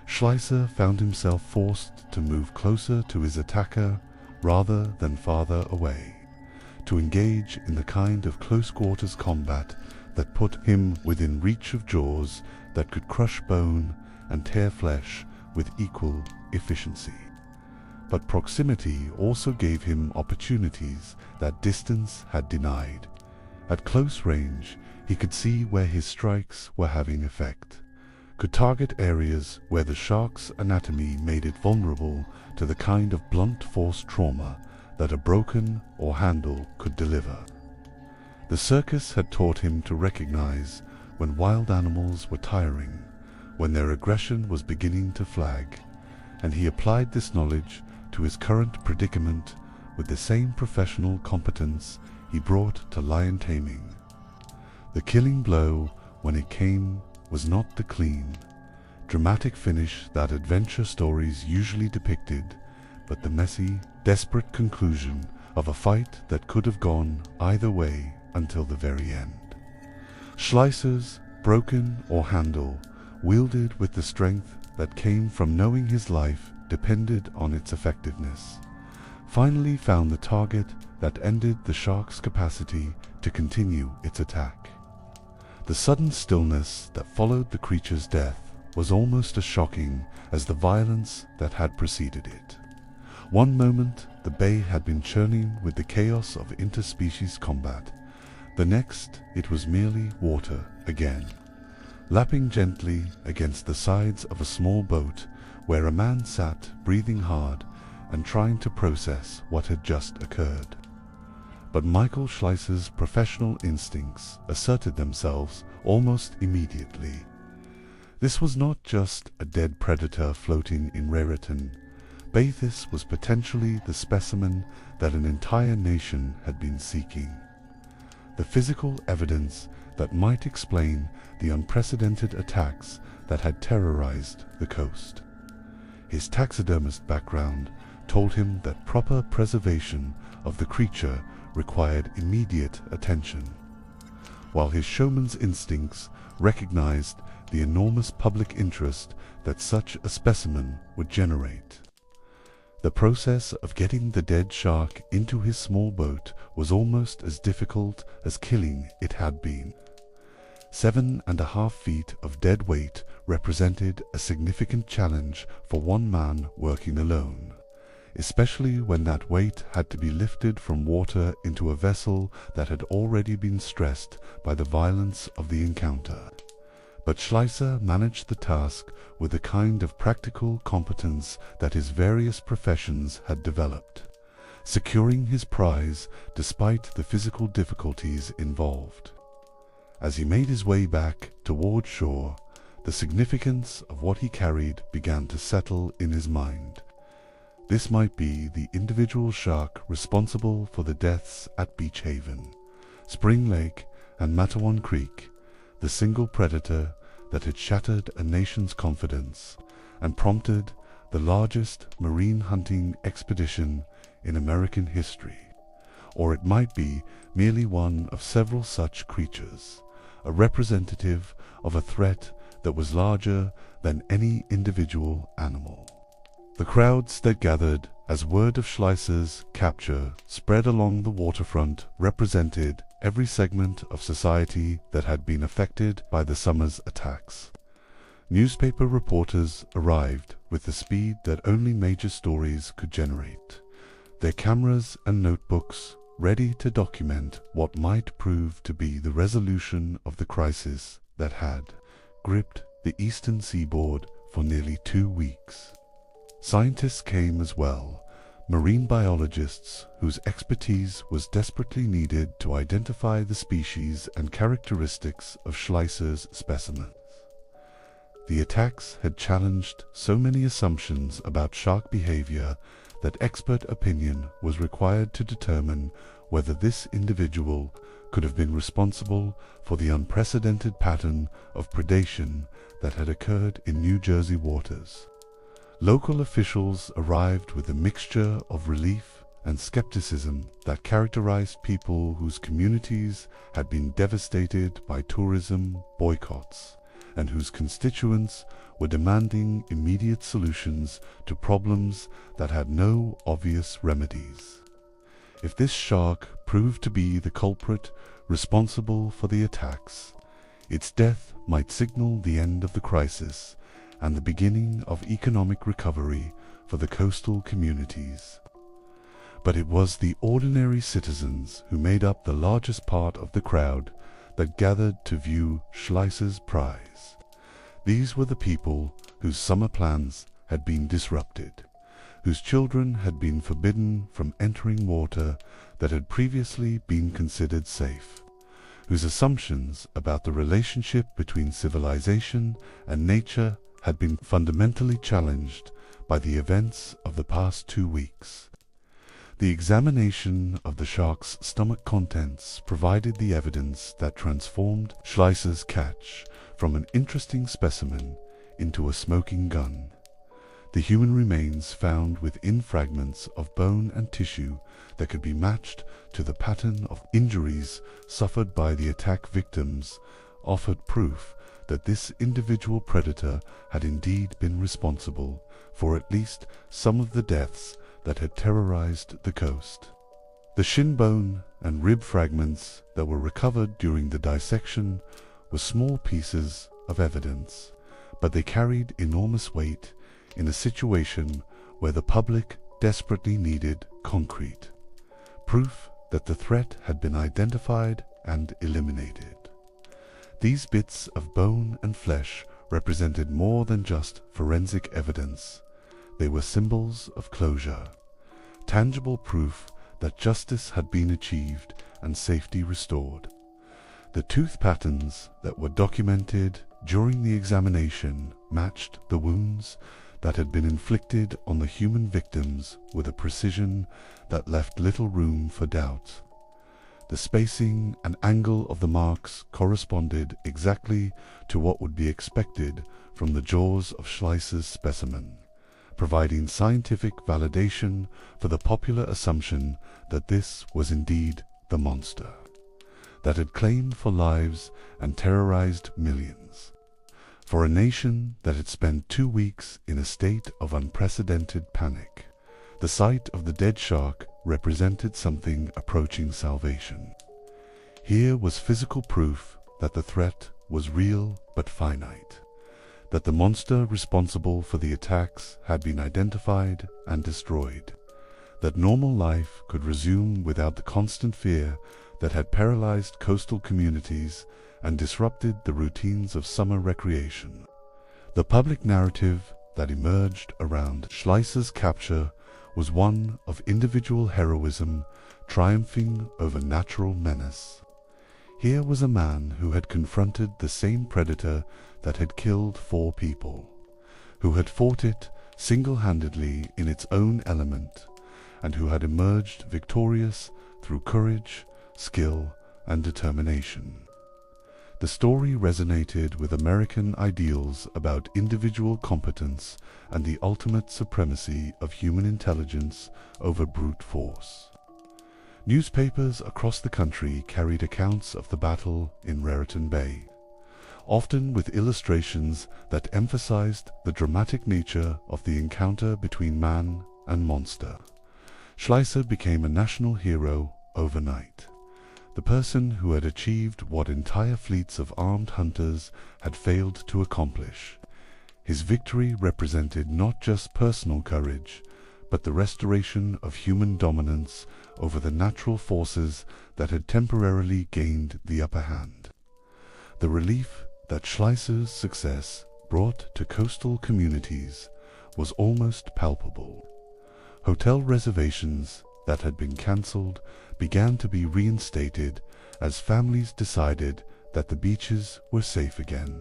Schleicher found himself forced to move closer to his attacker rather than farther away, to engage in the kind of close-quarters combat that put him within reach of jaws that could crush bone and tear flesh with equal efficiency. But proximity also gave him opportunities that distance had denied. At close range, he could see where his strikes were having effect, could target areas where the shark's anatomy made it vulnerable to the kind of blunt force trauma that a broken or handle could deliver. The circus had taught him to recognize when wild animals were tiring, when their aggression was beginning to flag, and he applied this knowledge to his current predicament with the same professional competence he brought to lion taming. The killing blow, when it came, was not the clean, dramatic finish that adventure stories usually depicted, but the messy, desperate conclusion of a fight that could have gone either way until the very end. Schleicher's broken or handle, wielded with the strength that came from knowing his life depended on its effectiveness, finally found the target that ended the shark's capacity to continue its attack. The sudden stillness that followed the creature's death was almost as shocking as the violence that had preceded it. One moment the bay had been churning with the chaos of interspecies combat, the next it was merely water again, lapping gently against the sides of a small boat where a man sat breathing hard and trying to process what had just occurred. But Michael Schleicher's professional instincts asserted themselves almost immediately. This was not just a dead predator floating in Raritan. Bathis was potentially the specimen that an entire nation had been seeking. The physical evidence that might explain the unprecedented attacks that had terrorized the coast. His taxidermist background told him that proper preservation of the creature required immediate attention, while his showman's instincts recognized the enormous public interest that such a specimen would generate. The process of getting the dead shark into his small boat was almost as difficult as killing it had been. 7.5 feet of dead weight represented a significant challenge for one man working alone, especially when that weight had to be lifted from water into a vessel that had already been stressed by the violence of the encounter. But Schleicher managed the task with the kind of practical competence that his various professions had developed, securing his prize despite the physical difficulties involved. As he made his way back toward shore, the significance of what he carried began to settle in his mind. This might be the individual shark responsible for the deaths at Beach Haven, Spring Lake, and Matawan Creek, the single predator that had shattered a nation's confidence and prompted the largest marine hunting expedition in American history. Or it might be merely one of several such creatures, a representative of a threat that was larger than any individual animal. The crowds that gathered as word of Schleicher's capture spread along the waterfront represented every segment of society that had been affected by the summer's attacks. Newspaper reporters arrived with the speed that only major stories could generate, their cameras and notebooks ready to document what might prove to be the resolution of the crisis that had gripped the eastern seaboard for nearly 2 weeks. Scientists came as well, marine biologists whose expertise was desperately needed to identify the species and characteristics of Schleicher's specimens. The attacks had challenged so many assumptions about shark behavior that expert opinion was required to determine whether this individual could have been responsible for the unprecedented pattern of predation that had occurred in New Jersey waters. Local officials arrived with a mixture of relief and skepticism that characterized people whose communities had been devastated by tourism boycotts and whose constituents were demanding immediate solutions to problems that had no obvious remedies. If this shark proved to be the culprit responsible for the attacks, its death might signal the end of the crisis and the beginning of economic recovery for the coastal communities. But it was the ordinary citizens who made up the largest part of the crowd that gathered to view Schleicher's prize. These were the people whose summer plans had been disrupted, whose children had been forbidden from entering water that had previously been considered safe, whose assumptions about the relationship between civilization and nature had been fundamentally challenged by the events of the past 2 weeks. The examination of the shark's stomach contents provided the evidence that transformed Schleicher's catch from an interesting specimen into a smoking gun. The human remains found within fragments of bone and tissue that could be matched to the pattern of injuries suffered by the attack victims offered proof that this individual predator had indeed been responsible for at least some of the deaths that had terrorized the coast. The shin bone and rib fragments that were recovered during the dissection were small pieces of evidence, but they carried enormous weight in a situation where the public desperately needed concrete proof that the threat had been identified and eliminated. These bits of bone and flesh represented more than just forensic evidence. They were symbols of closure, tangible proof that justice had been achieved and safety restored. The tooth patterns that were documented during the examination matched the wounds that had been inflicted on the human victims with a precision that left little room for doubt. The spacing and angle of the marks corresponded exactly to what would be expected from the jaws of Schleicher's specimen, providing scientific validation for the popular assumption that this was indeed the monster that had claimed for lives and terrorized millions. For a nation that had spent 2 weeks in a state of unprecedented panic, the sight of the dead shark represented something approaching salvation. Here was physical proof that the threat was real but finite, that the monster responsible for the attacks had been identified and destroyed, that normal life could resume without the constant fear that had paralyzed coastal communities and disrupted the routines of summer recreation. The public narrative that emerged around Schleicher's capture was one of individual heroism triumphing over natural menace. Here was a man who had confronted the same predator that had killed 4 people, who had fought it single-handedly in its own element, and who had emerged victorious through courage, skill, and determination. The story resonated with American ideals about individual competence and the ultimate supremacy of human intelligence over brute force. Newspapers across the country carried accounts of the battle in Raritan Bay, often with illustrations that emphasized the dramatic nature of the encounter between man and monster. Schleicher became a national hero overnight, the person who had achieved what entire fleets of armed hunters had failed to accomplish. His victory represented not just personal courage, but the restoration of human dominance over the natural forces that had temporarily gained the upper hand. The relief that Schleicher's success brought to coastal communities was almost palpable. Hotel reservations that had been cancelled began to be reinstated as families decided that the beaches were safe again.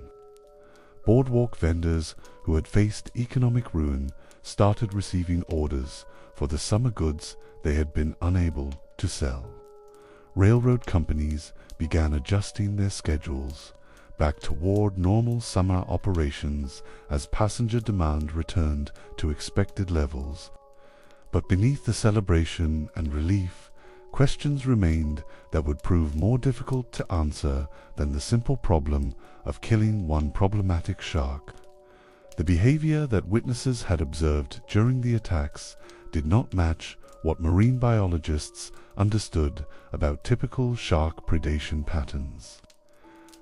Boardwalk vendors who had faced economic ruin started receiving orders for the summer goods they had been unable to sell. Railroad companies began adjusting their schedules back toward normal summer operations as passenger demand returned to expected levels. But beneath the celebration and relief, questions remained that would prove more difficult to answer than the simple problem of killing one problematic shark. The behavior that witnesses had observed during the attacks did not match what marine biologists understood about typical shark predation patterns.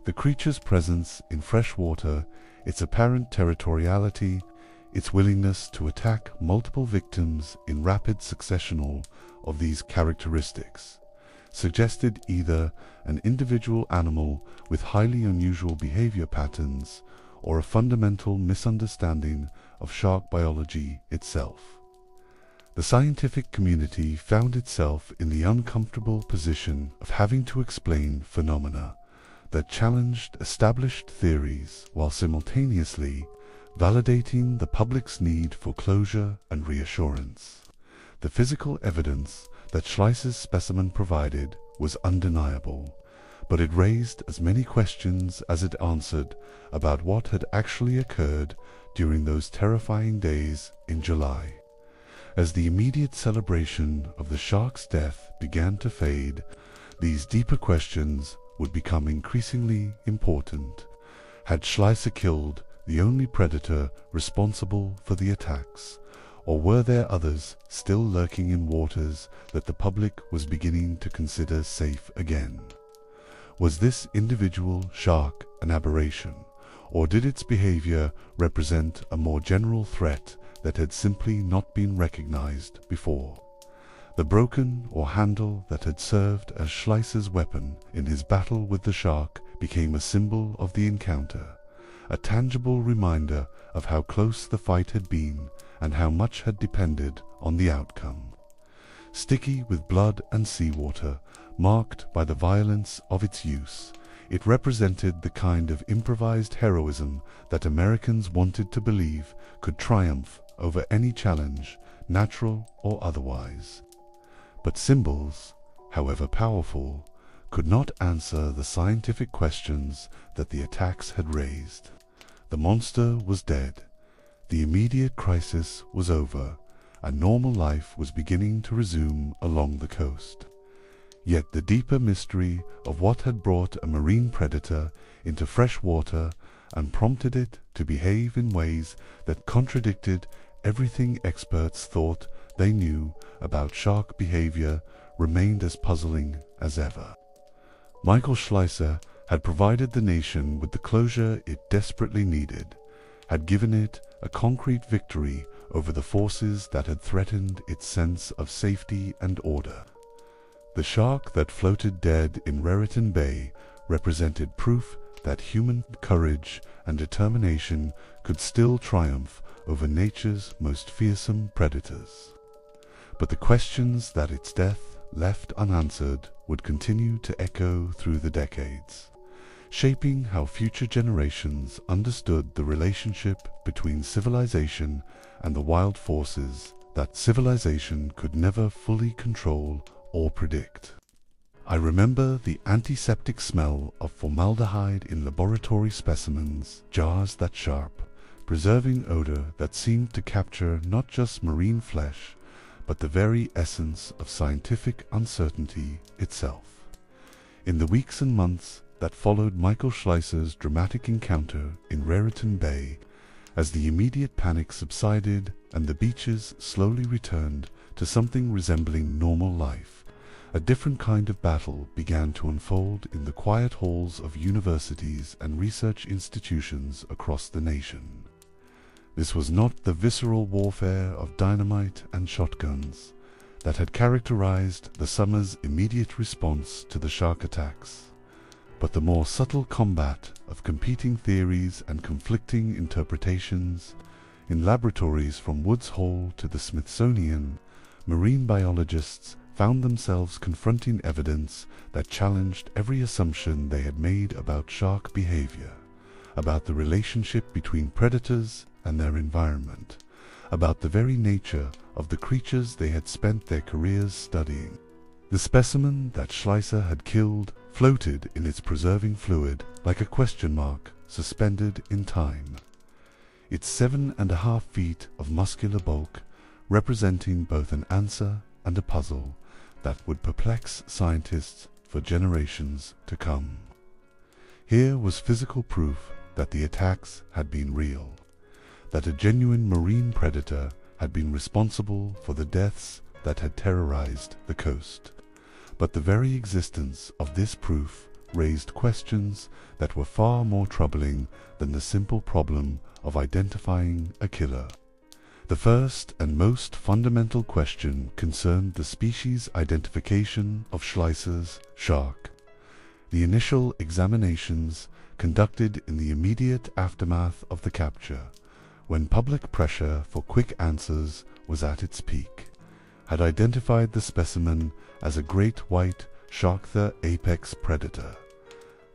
The creature's presence in fresh water, its apparent territoriality, its willingness to attack multiple victims in rapid succession, all of these characteristics suggested either an individual animal with highly unusual behavior patterns or a fundamental misunderstanding of shark biology itself. The scientific community found itself in the uncomfortable position of having to explain phenomena that challenged established theories while simultaneously validating the public's need for closure and reassurance. The physical evidence that Schleiss's specimen provided was undeniable, but it raised as many questions as it answered about what had actually occurred during those terrifying days in July. As the immediate celebration of the shark's death began to fade, these deeper questions would become increasingly important. Had Schleiss killed the only predator responsible for the attacks, or were there others still lurking in waters that the public was beginning to consider safe again? Was this individual shark an aberration, or did its behavior represent a more general threat that had simply not been recognized before? The broken or handle that had served as Schleiss's weapon in his battle with the shark became a symbol of the encounter, a tangible reminder of how close the fight had been and how much had depended on the outcome. Sticky with blood and seawater, marked by the violence of its use, it represented the kind of improvised heroism that Americans wanted to believe could triumph over any challenge, natural or otherwise. But symbols, however powerful, could not answer the scientific questions that the attacks had raised. The monster was dead. The immediate crisis was over, and normal life was beginning to resume along the coast. Yet the deeper mystery of what had brought a marine predator into fresh water and prompted it to behave in ways that contradicted everything experts thought they knew about shark behavior remained as puzzling as ever. Michael Schleisser had provided the nation with the closure it desperately needed, had given it a concrete victory over the forces that had threatened its sense of safety and order. The shark that floated dead in Raritan Bay represented proof that human courage and determination could still triumph over nature's most fearsome predators. But the questions that its death left unanswered would continue to echo through the decades, shaping how future generations understood the relationship between civilization and the wild forces that civilization could never fully control or predict. I remember the antiseptic smell of formaldehyde in laboratory specimens, jars that sharp, preserving odor that seemed to capture not just marine flesh, but the very essence of scientific uncertainty itself. In the weeks and months that followed Michael Schleisser's dramatic encounter in Raritan Bay, as the immediate panic subsided and the beaches slowly returned to something resembling normal life, a different kind of battle began to unfold in the quiet halls of universities and research institutions across the nation. This was not the visceral warfare of dynamite and shotguns that had characterized the summer's immediate response to the shark attacks, but the more subtle combat of competing theories and conflicting interpretations. In laboratories from Woods Hole to the Smithsonian, marine biologists found themselves confronting evidence that challenged every assumption they had made about shark behavior, about the relationship between predators and their environment, about the very nature of the creatures they had spent their careers studying. The specimen that Schleisser had killed floated in its preserving fluid like a question mark suspended in time. Its 7.5 feet of muscular bulk representing both an answer and a puzzle that would perplex scientists for generations to come. Here was physical proof that the attacks had been real. that a genuine marine predator had been responsible for the deaths that had terrorized the coast. But the very existence of this proof raised questions that were far more troubling than the simple problem of identifying a killer. The first and most fundamental question concerned the species identification of Schleicher's shark. The initial examinations conducted in the immediate aftermath of the capture, when public pressure for quick answers was at its peak, had identified the specimen as a great white Sharktha apex predator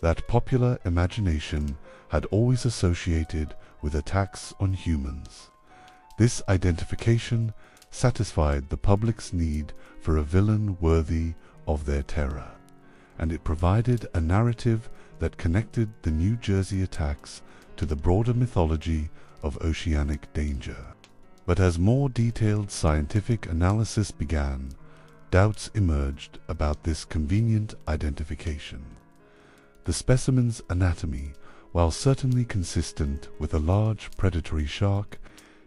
that popular imagination had always associated with attacks on humans. This identification satisfied the public's need for a villain worthy of their terror, and it provided a narrative that connected the New Jersey attacks to the broader mythology of oceanic danger. But as more detailed scientific analysis began, doubts emerged about this convenient identification. The specimen's anatomy, while certainly consistent with a large predatory shark,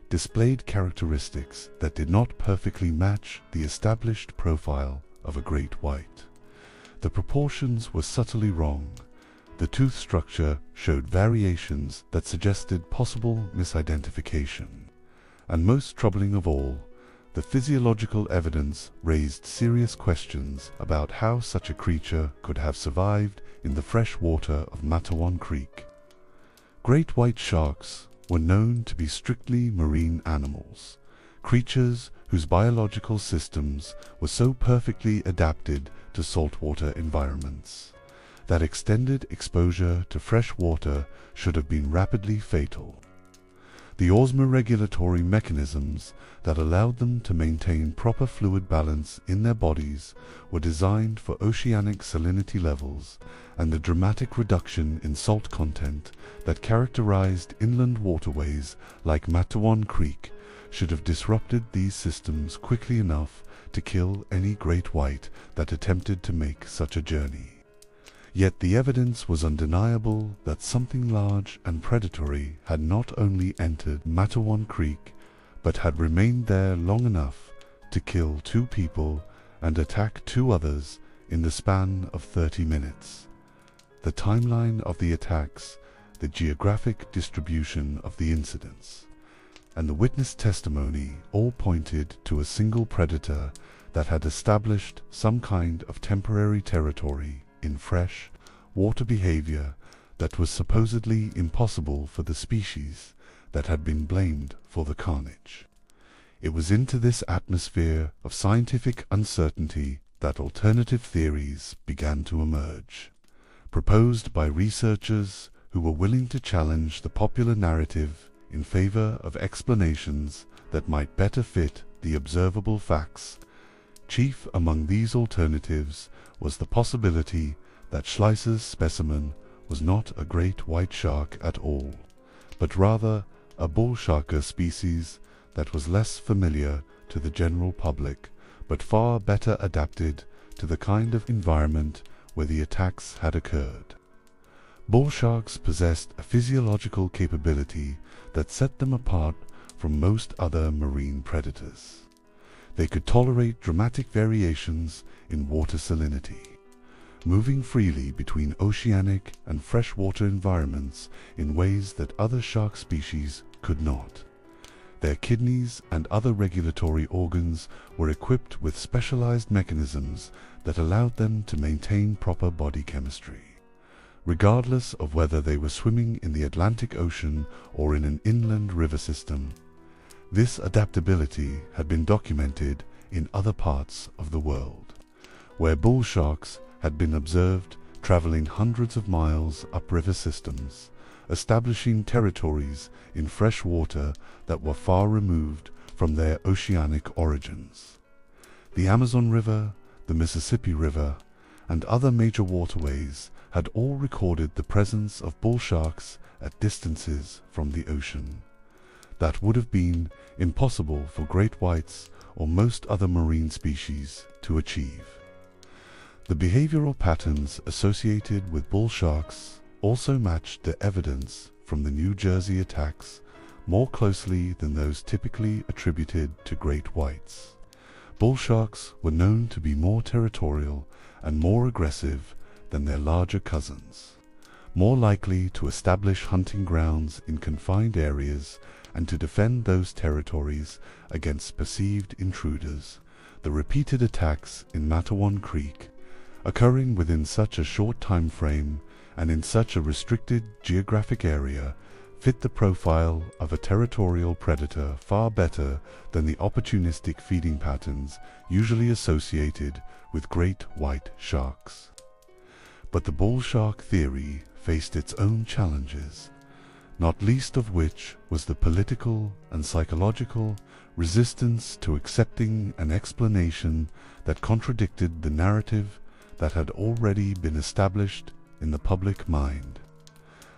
displayed characteristics that did not perfectly match the established profile of a great white. The proportions were subtly wrong. The tooth structure showed variations that suggested possible misidentification. And most troubling of all, the physiological evidence raised serious questions about how such a creature could have survived in the fresh water of Matawan Creek. Great white sharks were known to be strictly marine animals, creatures whose biological systems were so perfectly adapted to saltwater environments that extended exposure to fresh water should have been rapidly fatal. The osmoregulatory mechanisms that allowed them to maintain proper fluid balance in their bodies were designed for oceanic salinity levels, and the dramatic reduction in salt content that characterized inland waterways like Matawan Creek should have disrupted these systems quickly enough to kill any great white that attempted to make such a journey. Yet the evidence was undeniable that something large and predatory had not only entered Matawan Creek, but had remained there long enough to kill 2 people and attack 2 others in the span of 30 minutes. The timeline of the attacks, the geographic distribution of the incidents, and the witness testimony all pointed to a single predator that had established some kind of temporary territory in fresh water behavior that was supposedly impossible for the species that had been blamed for the carnage. It was into this atmosphere of scientific uncertainty that alternative theories began to emerge, proposed by researchers who were willing to challenge the popular narrative in favor of explanations that might better fit the observable facts. Chief among these alternatives was the possibility that Schleicher's specimen was not a great white shark at all, but rather a bullsharker species that was less familiar to the general public, but far better adapted to the kind of environment where the attacks had occurred. Bull sharks possessed a physiological capability that set them apart from most other marine predators. They could tolerate dramatic variations in water salinity, moving freely between oceanic and freshwater environments in ways that other shark species could not. Their kidneys and other regulatory organs were equipped with specialized mechanisms that allowed them to maintain proper body chemistry, regardless of whether they were swimming in the Atlantic Ocean or in an inland river system. This adaptability had been documented in other parts of the world, where bull sharks had been observed traveling hundreds of miles up river systems, establishing territories in fresh water that were far removed from their oceanic origins. The Amazon River, the Mississippi River, and other major waterways had all recorded the presence of bull sharks at distances from the ocean that would have been impossible for great whites or most other marine species to achieve. The behavioral patterns associated with bull sharks also matched the evidence from the New Jersey attacks more closely than those typically attributed to great whites. Bull sharks were known to be more territorial and more aggressive than their larger cousins, more likely to establish hunting grounds in confined areas and to defend those territories against perceived intruders. The repeated attacks in Matawan Creek, occurring within such a short time frame and in such a restricted geographic area, fit the profile of a territorial predator far better than the opportunistic feeding patterns usually associated with great white sharks. But the bull shark theory faced its own challenges, not least of which was the political and psychological resistance to accepting an explanation that contradicted the narrative that had already been established in the public mind.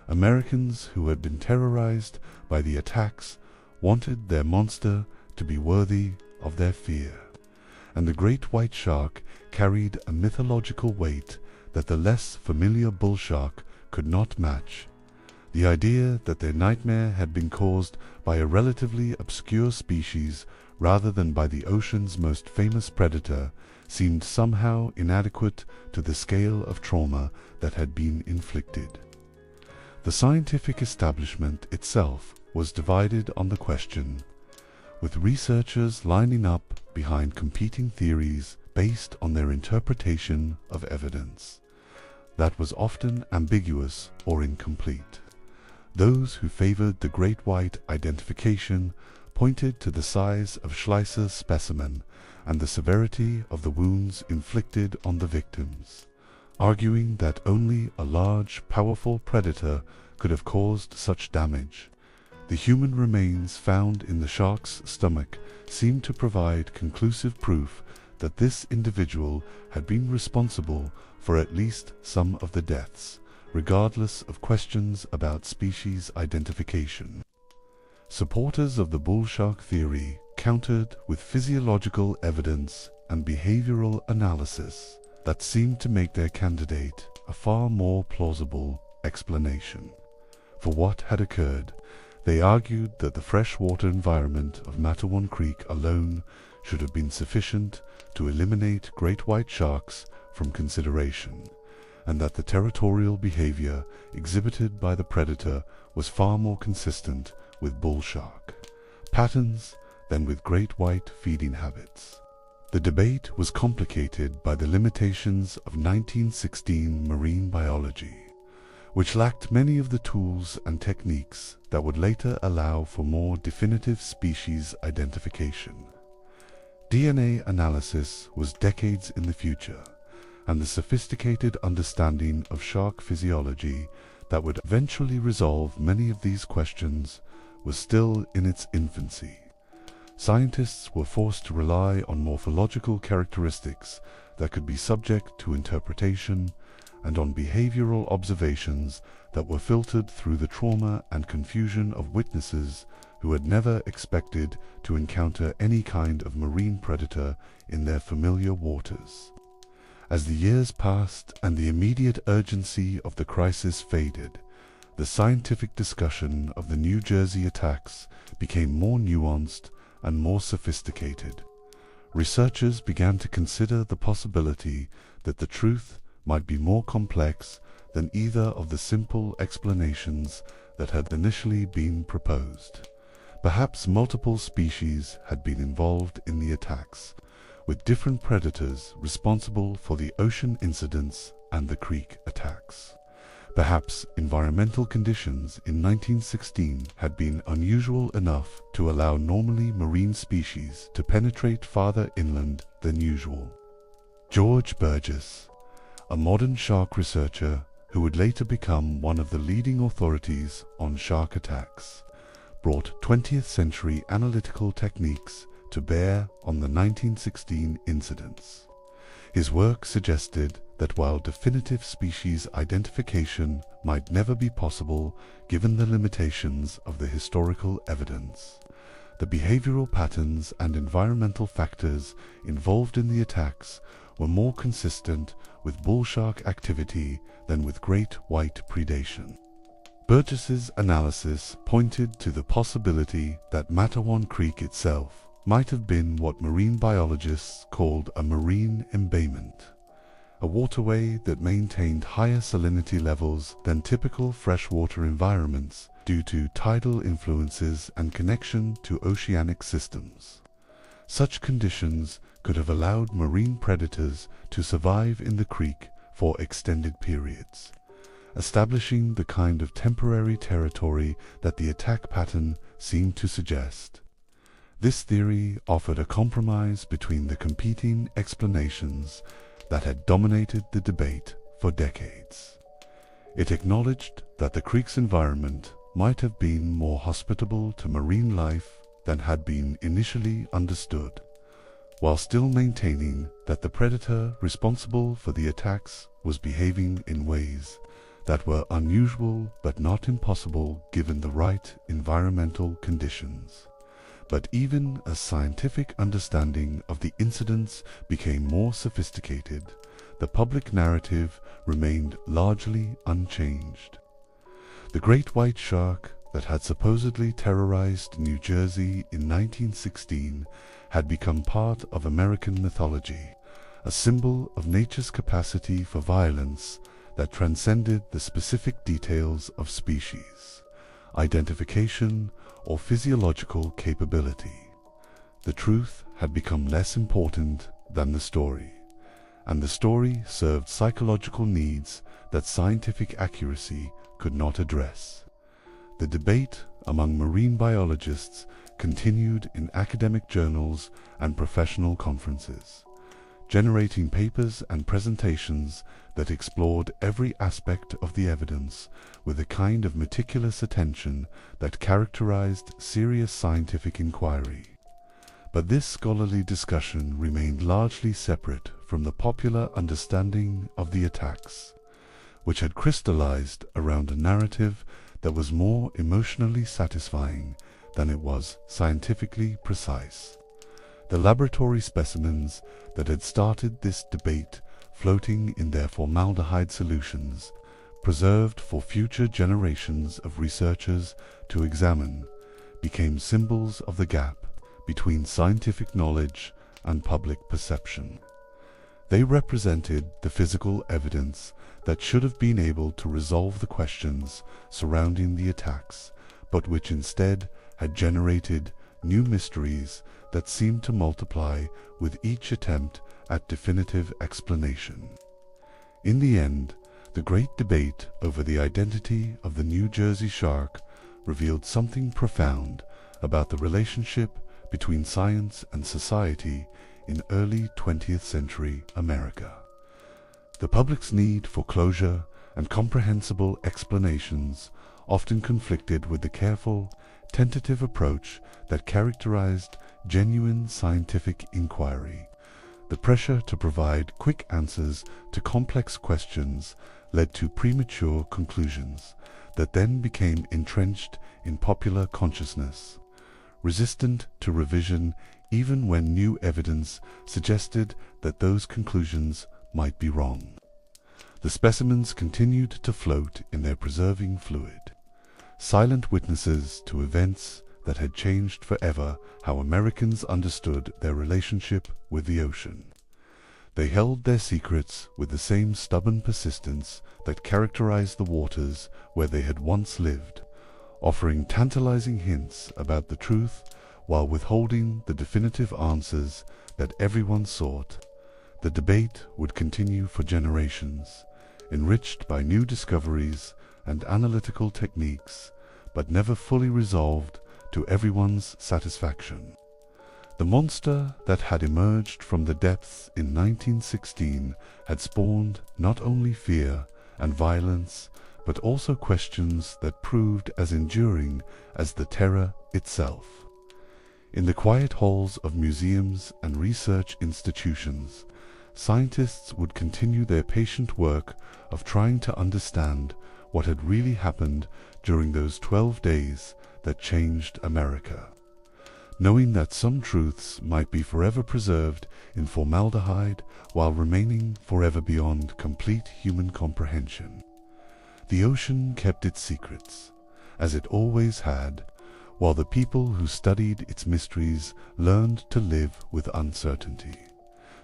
Americans who had been terrorized by the attacks wanted their monster to be worthy of their fear, and the great white shark carried a mythological weight that the less familiar bull shark could not match. The idea that their nightmare had been caused by a relatively obscure species rather than by the ocean's most famous predator seemed somehow inadequate to the scale of trauma that had been inflicted. The scientific establishment itself was divided on the question, with researchers lining up behind competing theories based on their interpretation of evidence that was often ambiguous or incomplete. Those who favored the great white identification pointed to the size of Schleicher's specimen and the severity of the wounds inflicted on the victims, arguing that only a large, powerful predator could have caused such damage. The human remains found in the shark's stomach seemed to provide conclusive proof that this individual had been responsible for at least some of the deaths, regardless of questions about species identification. Supporters of the bull shark theory countered with physiological evidence and behavioral analysis that seemed to make their candidate a far more plausible explanation for what had occurred. They argued that the freshwater environment of Matawan Creek alone should have been sufficient to eliminate great white sharks from consideration, and that the territorial behavior exhibited by the predator was far more consistent with bull shark patterns than with great white feeding habits. The debate was complicated by the limitations of 1916 marine biology, which lacked many of the tools and techniques that would later allow for more definitive species identification. DNA analysis was decades in the future, and the sophisticated understanding of shark physiology that would eventually resolve many of these questions was still in its infancy. Scientists were forced to rely on morphological characteristics that could be subject to interpretation and on behavioral observations that were filtered through the trauma and confusion of witnesses who had never expected to encounter any kind of marine predator in their familiar waters. As the years passed and the immediate urgency of the crisis faded, the scientific discussion of the New Jersey attacks became more nuanced and more sophisticated. Researchers began to consider the possibility that the truth might be more complex than either of the simple explanations that had initially been proposed. Perhaps multiple species had been involved in the attacks, with different predators responsible for the ocean incidents and the creek attacks. Perhaps environmental conditions in 1916 had been unusual enough to allow normally marine species to penetrate farther inland than usual. George Burgess, a modern shark researcher who would later become one of the leading authorities on shark attacks, brought 20th century analytical techniques to bear on the 1916 incidents. His work suggested that while definitive species identification might never be possible given the limitations of the historical evidence, the behavioral patterns and environmental factors involved in the attacks were more consistent with bull shark activity than with great white predation. Burgess's analysis pointed to the possibility that Matawan Creek itself might have been what marine biologists called a marine embayment, a waterway that maintained higher salinity levels than typical freshwater environments due to tidal influences and connection to oceanic systems. Such conditions could have allowed marine predators to survive in the creek for extended periods, establishing the kind of temporary territory that the attack pattern seemed to suggest. This theory offered a compromise between the competing explanations that had dominated the debate for decades. It acknowledged that the creek's environment might have been more hospitable to marine life than had been initially understood, while still maintaining that the predator responsible for the attacks was behaving in ways that were unusual but not impossible given the right environmental conditions. But even as scientific understanding of the incidents became more sophisticated, the public narrative remained largely unchanged. The great white shark that had supposedly terrorized New Jersey in 1916 had become part of American mythology, a symbol of nature's capacity for violence that transcended the specific details of species, identification, or physiological capability. The truth had become less important than the story, and the story served psychological needs that scientific accuracy could not address. The debate among marine biologists continued in academic journals and professional conferences, generating papers and presentations that explored every aspect of the evidence with a kind of meticulous attention that characterized serious scientific inquiry. But this scholarly discussion remained largely separate from the popular understanding of the attacks, which had crystallized around a narrative that was more emotionally satisfying than it was scientifically precise. The laboratory specimens that had started this debate floating in their formaldehyde solutions, preserved for future generations of researchers to examine, became symbols of the gap between scientific knowledge and public perception. They represented the physical evidence that should have been able to resolve the questions surrounding the attacks, but which instead had generated new mysteries that seemed to multiply with each attempt at definitive explanation. In the end, the great debate over the identity of the New Jersey shark revealed something profound about the relationship between science and society in early 20th century America. The public's need for closure and comprehensible explanations often conflicted with the careful, tentative approach that characterized genuine scientific inquiry. The pressure to provide quick answers to complex questions led to premature conclusions that then became entrenched in popular consciousness, resistant to revision even when new evidence suggested that those conclusions might be wrong. The specimens continued to float in their preserving fluid, silent witnesses to events that had changed forever how Americans understood their relationship with the ocean. They held their secrets with the same stubborn persistence that characterized the waters where they had once lived, offering tantalizing hints about the truth while withholding the definitive answers that everyone sought. The debate would continue for generations, enriched by new discoveries and analytical techniques, but never fully resolved to everyone's satisfaction. The monster that had emerged from the depths in 1916 had spawned not only fear and violence, but also questions that proved as enduring as the terror itself. In the quiet halls of museums and research institutions, scientists would continue their patient work of trying to understand what had really happened during those 12 days that changed America, knowing that some truths might be forever preserved in formaldehyde while remaining forever beyond complete human comprehension. The ocean kept its secrets, as it always had, while the people who studied its mysteries learned to live with uncertainty,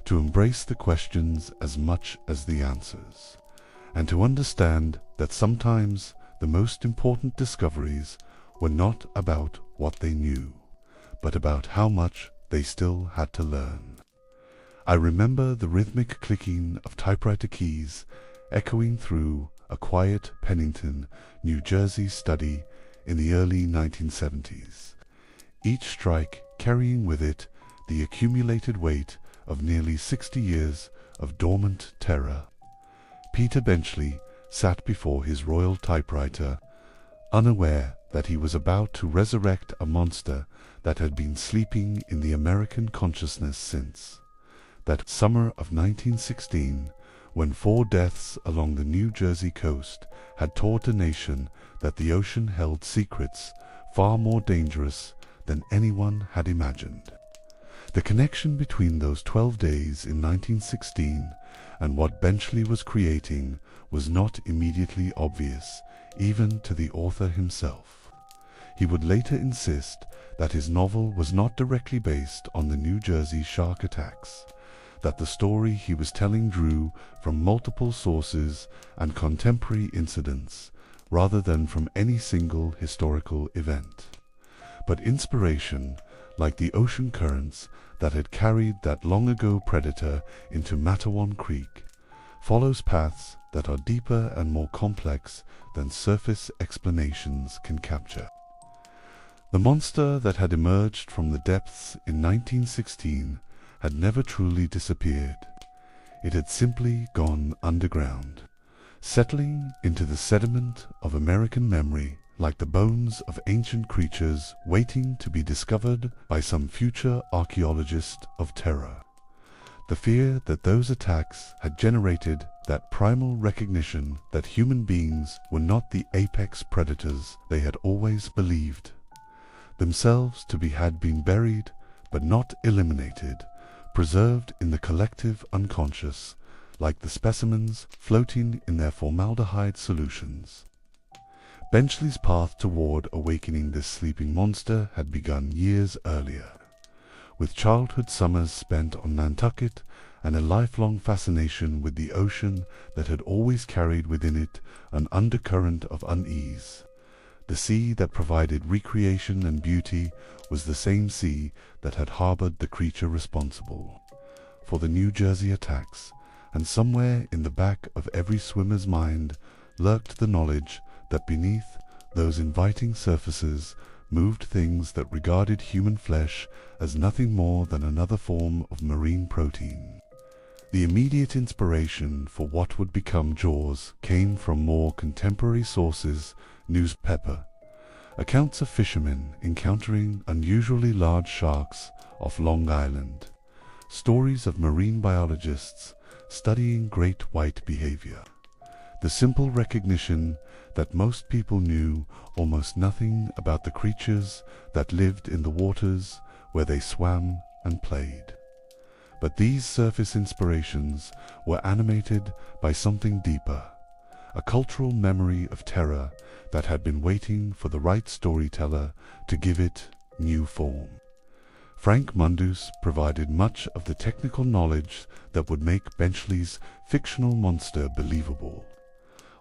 to embrace the questions as much as the answers, and to understand that sometimes the most important discoveries were not about what they knew, but about how much they still had to learn. I remember the rhythmic clicking of typewriter keys echoing through a quiet Pennington, New Jersey study in the early 1970s, each strike carrying with it the accumulated weight of nearly 60 years of dormant terror. Peter Benchley sat before his royal typewriter, unaware that he was about to resurrect a monster that had been sleeping in the American consciousness since that summer of 1916, when 4 deaths along the New Jersey coast had taught a nation that the ocean held secrets far more dangerous than anyone had imagined. The connection between those 12 days in 1916 and what Benchley was creating was not immediately obvious, even to the author himself. He would later insist that his novel was not directly based on the New Jersey shark attacks, that the story he was telling drew from multiple sources and contemporary incidents rather than from any single historical event. But inspiration, like the ocean currents that had carried that long-ago predator into Matawan Creek, follows paths that are deeper and more complex than surface explanations can capture. The monster that had emerged from the depths in 1916 had never truly disappeared. It had simply gone underground, settling into the sediment of American memory like the bones of ancient creatures waiting to be discovered by some future archaeologist of terror. The fear that those attacks had generated that primal recognition that human beings were not the apex predators they had always believed, themselves to had been buried but not eliminated, preserved in the collective unconscious, like the specimens floating in their formaldehyde solutions. Benchley's path toward awakening this sleeping monster had begun years earlier, with childhood summers spent on Nantucket and a lifelong fascination with the ocean that had always carried within it an undercurrent of unease. The sea that provided recreation and beauty was the same sea that had harbored the creature responsible for the New Jersey attacks, and somewhere in the back of every swimmer's mind lurked the knowledge that beneath those inviting surfaces moved things that regarded human flesh as nothing more than another form of marine protein. The immediate inspiration for what would become Jaws came from more contemporary sources: newspaper accounts of fishermen encountering unusually large sharks off Long Island, stories of marine biologists studying great white behavior, the simple recognition that most people knew almost nothing about the creatures that lived in the waters where they swam and played. But these surface inspirations were animated by something deeper, a cultural memory of terror that had been waiting for the right storyteller to give it new form. Frank Mundus provided much of the technical knowledge that would make Benchley's fictional monster believable.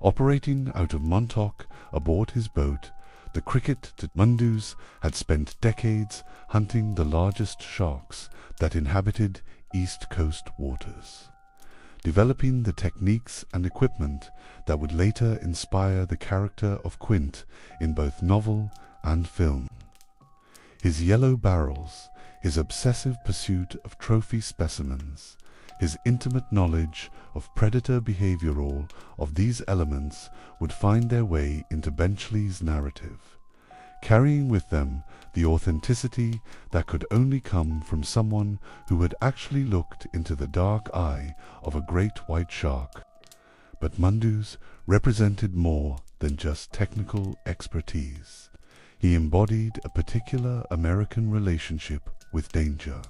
Operating out of Montauk aboard his boat, the Cricket Mundus had spent decades hunting the largest sharks that inhabited East Coast waters, developing the techniques and equipment that would later inspire the character of Quint in both novel and film. His yellow barrels, his obsessive pursuit of trophy specimens, his intimate knowledge of predator behavior, all of these elements would find their way into Benchley's narrative, carrying with them the authenticity that could only come from someone who had actually looked into the dark eye of a great white shark. But Mundus represented more than just technical expertise. He embodied a particular American relationship with danger.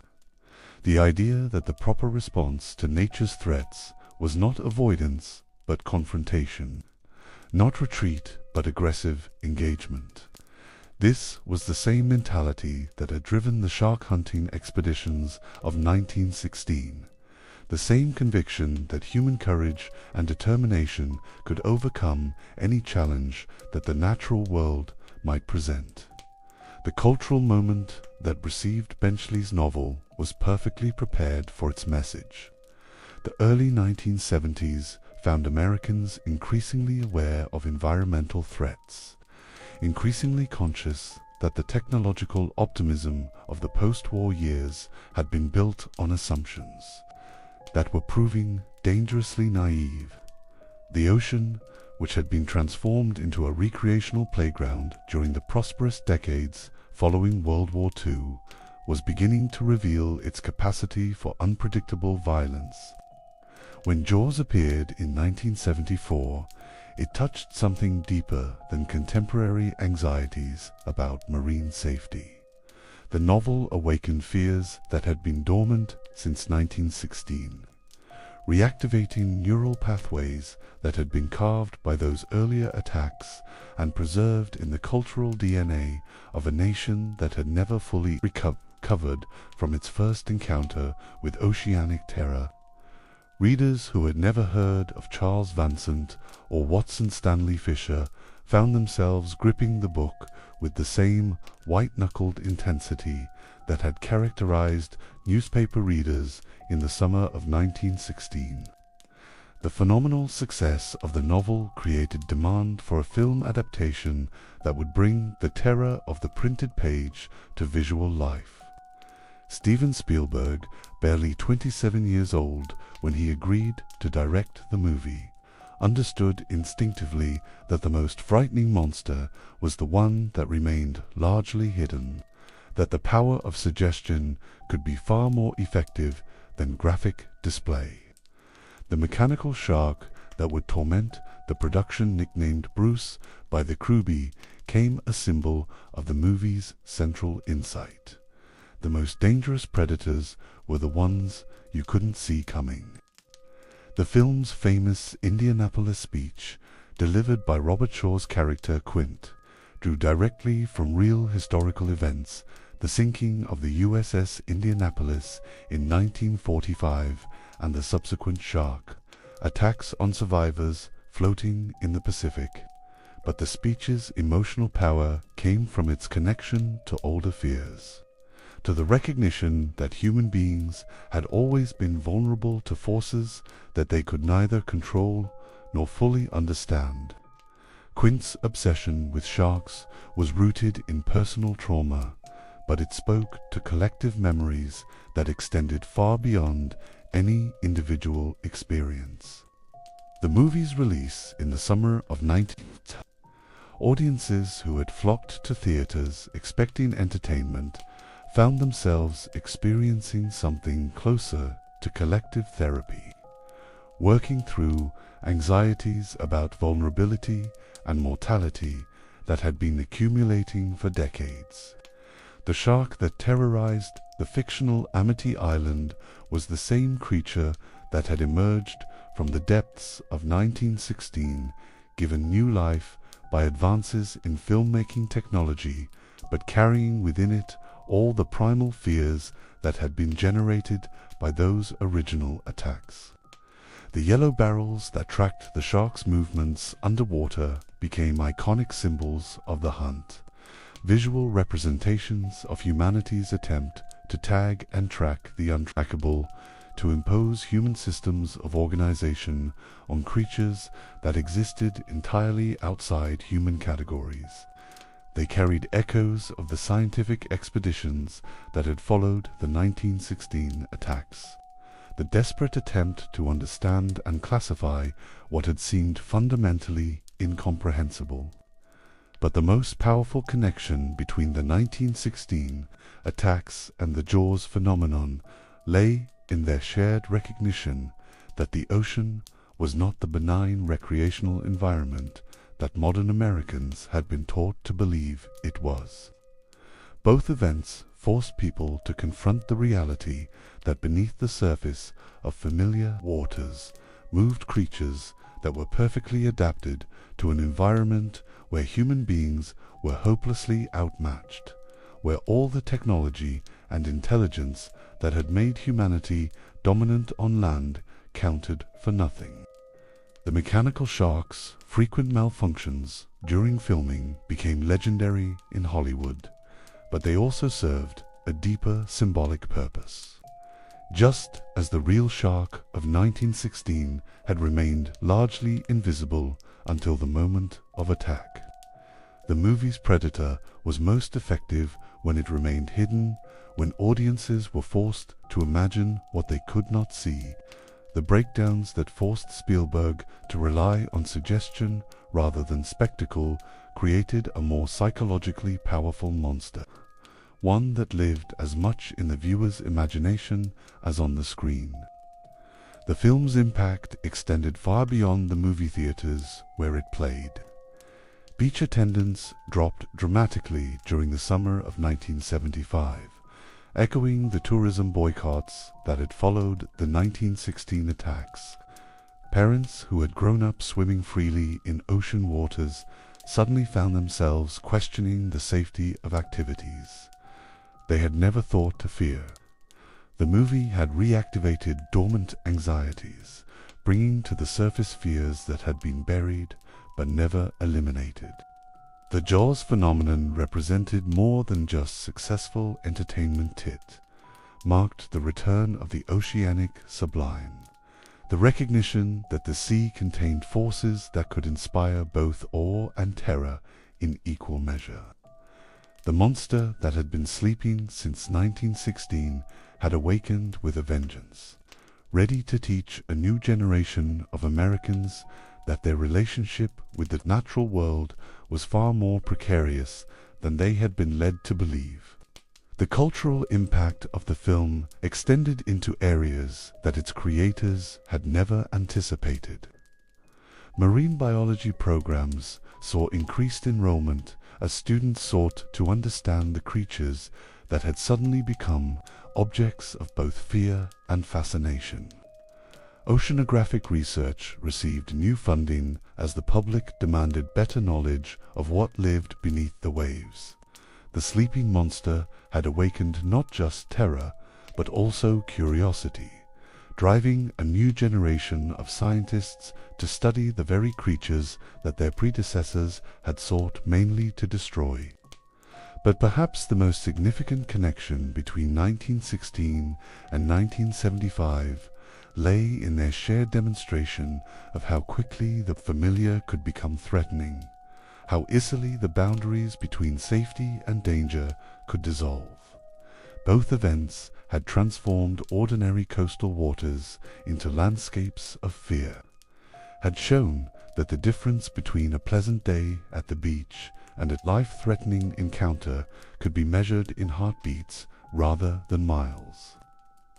The idea that the proper response to nature's threats was not avoidance but confrontation, Not retreat, but aggressive engagement. This was the same mentality that had driven the shark hunting expeditions of 1916, the same conviction that human courage and determination could overcome any challenge that the natural world might present. The cultural moment that received Benchley's novel was perfectly prepared for its message. The early 1970s found Americans increasingly aware of environmental threats, increasingly conscious that the technological optimism of the post-war years had been built on assumptions that were proving dangerously naive. The ocean, which had been transformed into a recreational playground during the prosperous decades following World War II, was beginning to reveal its capacity for unpredictable violence. When Jaws appeared in 1974, it touched something deeper than contemporary anxieties about marine safety. The novel awakened fears that had been dormant since 1916, reactivating neural pathways that had been carved by those earlier attacks and preserved in the cultural DNA of a nation that had never fully recovered from its first encounter with oceanic terror. Readers who had never heard of Charles Vansant or Watson Stanley Fisher found themselves gripping the book with the same white-knuckled intensity that had characterized newspaper readers in the summer of 1916. The phenomenal success of the novel created demand for a film adaptation that would bring the terror of the printed page to visual life. Steven Spielberg, barely 27 years old when he agreed to direct the movie, understood instinctively that the most frightening monster was the one that remained largely hidden, that the power of suggestion could be far more effective than graphic display. The mechanical shark that would torment the production nicknamed Bruce by the crew became a symbol of the movie's central insight. The most dangerous predators were the ones you couldn't see coming. The film's famous Indianapolis speech, delivered by Robert Shaw's character Quint, drew directly from real historical events: the sinking of the USS Indianapolis in 1945 and the subsequent shark attacks on survivors floating in the Pacific. But the speech's emotional power came from its connection to older fears, to the recognition that human beings had always been vulnerable to forces that they could neither control nor fully understand. Quint's obsession with sharks was rooted in personal trauma, but it spoke to collective memories that extended far beyond any individual experience. The movie's release in the summer of 1910, audiences who had flocked to theaters expecting entertainment found themselves experiencing something closer to collective therapy, working through anxieties about vulnerability and mortality that had been accumulating for decades. The shark that terrorized the fictional Amity Island was the same creature that had emerged from the depths of 1916, given new life by advances in filmmaking technology, but carrying within it all the primal fears that had been generated by those original attacks. The yellow barrels that tracked the shark's movements underwater became iconic symbols of the hunt, visual representations of humanity's attempt to tag and track the untrackable, to impose human systems of organization on creatures that existed entirely outside human categories. They carried echoes of the scientific expeditions that had followed the 1916 attacks, the desperate attempt to understand and classify what had seemed fundamentally incomprehensible. But the most powerful connection between the 1916 attacks and the Jaws phenomenon lay in their shared recognition that the ocean was not the benign recreational environment that modern Americans had been taught to believe it was. Both events forced people to confront the reality that beneath the surface of familiar waters moved creatures that were perfectly adapted to an environment where human beings were hopelessly outmatched, where all the technology and intelligence that had made humanity dominant on land counted for nothing. The mechanical shark's frequent malfunctions during filming became legendary in Hollywood, but they also served a deeper symbolic purpose. Just as the real shark of 1916 had remained largely invisible until the moment of attack, the movie's predator was most effective when it remained hidden, when audiences were forced to imagine what they could not see. The breakdowns that forced Spielberg to rely on suggestion rather than spectacle created a more psychologically powerful monster, one that lived as much in the viewer's imagination as on the screen. The film's impact extended far beyond the movie theaters where it played. Beach attendance dropped dramatically during the summer of 1975, echoing the tourism boycotts that had followed the 1916 attacks. Parents who had grown up swimming freely in ocean waters suddenly found themselves questioning the safety of activities they had never thought to fear. The movie had reactivated dormant anxieties, bringing to the surface fears that had been buried but never eliminated. The Jaws phenomenon represented more than just successful entertainment. It marked the return of the oceanic sublime, the recognition that the sea contained forces that could inspire both awe and terror in equal measure. The monster that had been sleeping since 1916 had awakened with a vengeance, ready to teach a new generation of Americans that their relationship with the natural world was far more precarious than they had been led to believe. The cultural impact of the film extended into areas that its creators had never anticipated. Marine biology programs saw increased enrollment as students sought to understand the creatures that had suddenly become objects of both fear and fascination. Oceanographic research received new funding as the public demanded better knowledge of what lived beneath the waves. The sleeping monster had awakened not just terror, but also curiosity, driving a new generation of scientists to study the very creatures that their predecessors had sought mainly to destroy. But perhaps the most significant connection between 1916 and 1975 lay in their shared demonstration of how quickly the familiar could become threatening, how easily the boundaries between safety and danger could dissolve. Both events had transformed ordinary coastal waters into landscapes of fear, had shown that the difference between a pleasant day at the beach and a life-threatening encounter could be measured in heartbeats rather than miles.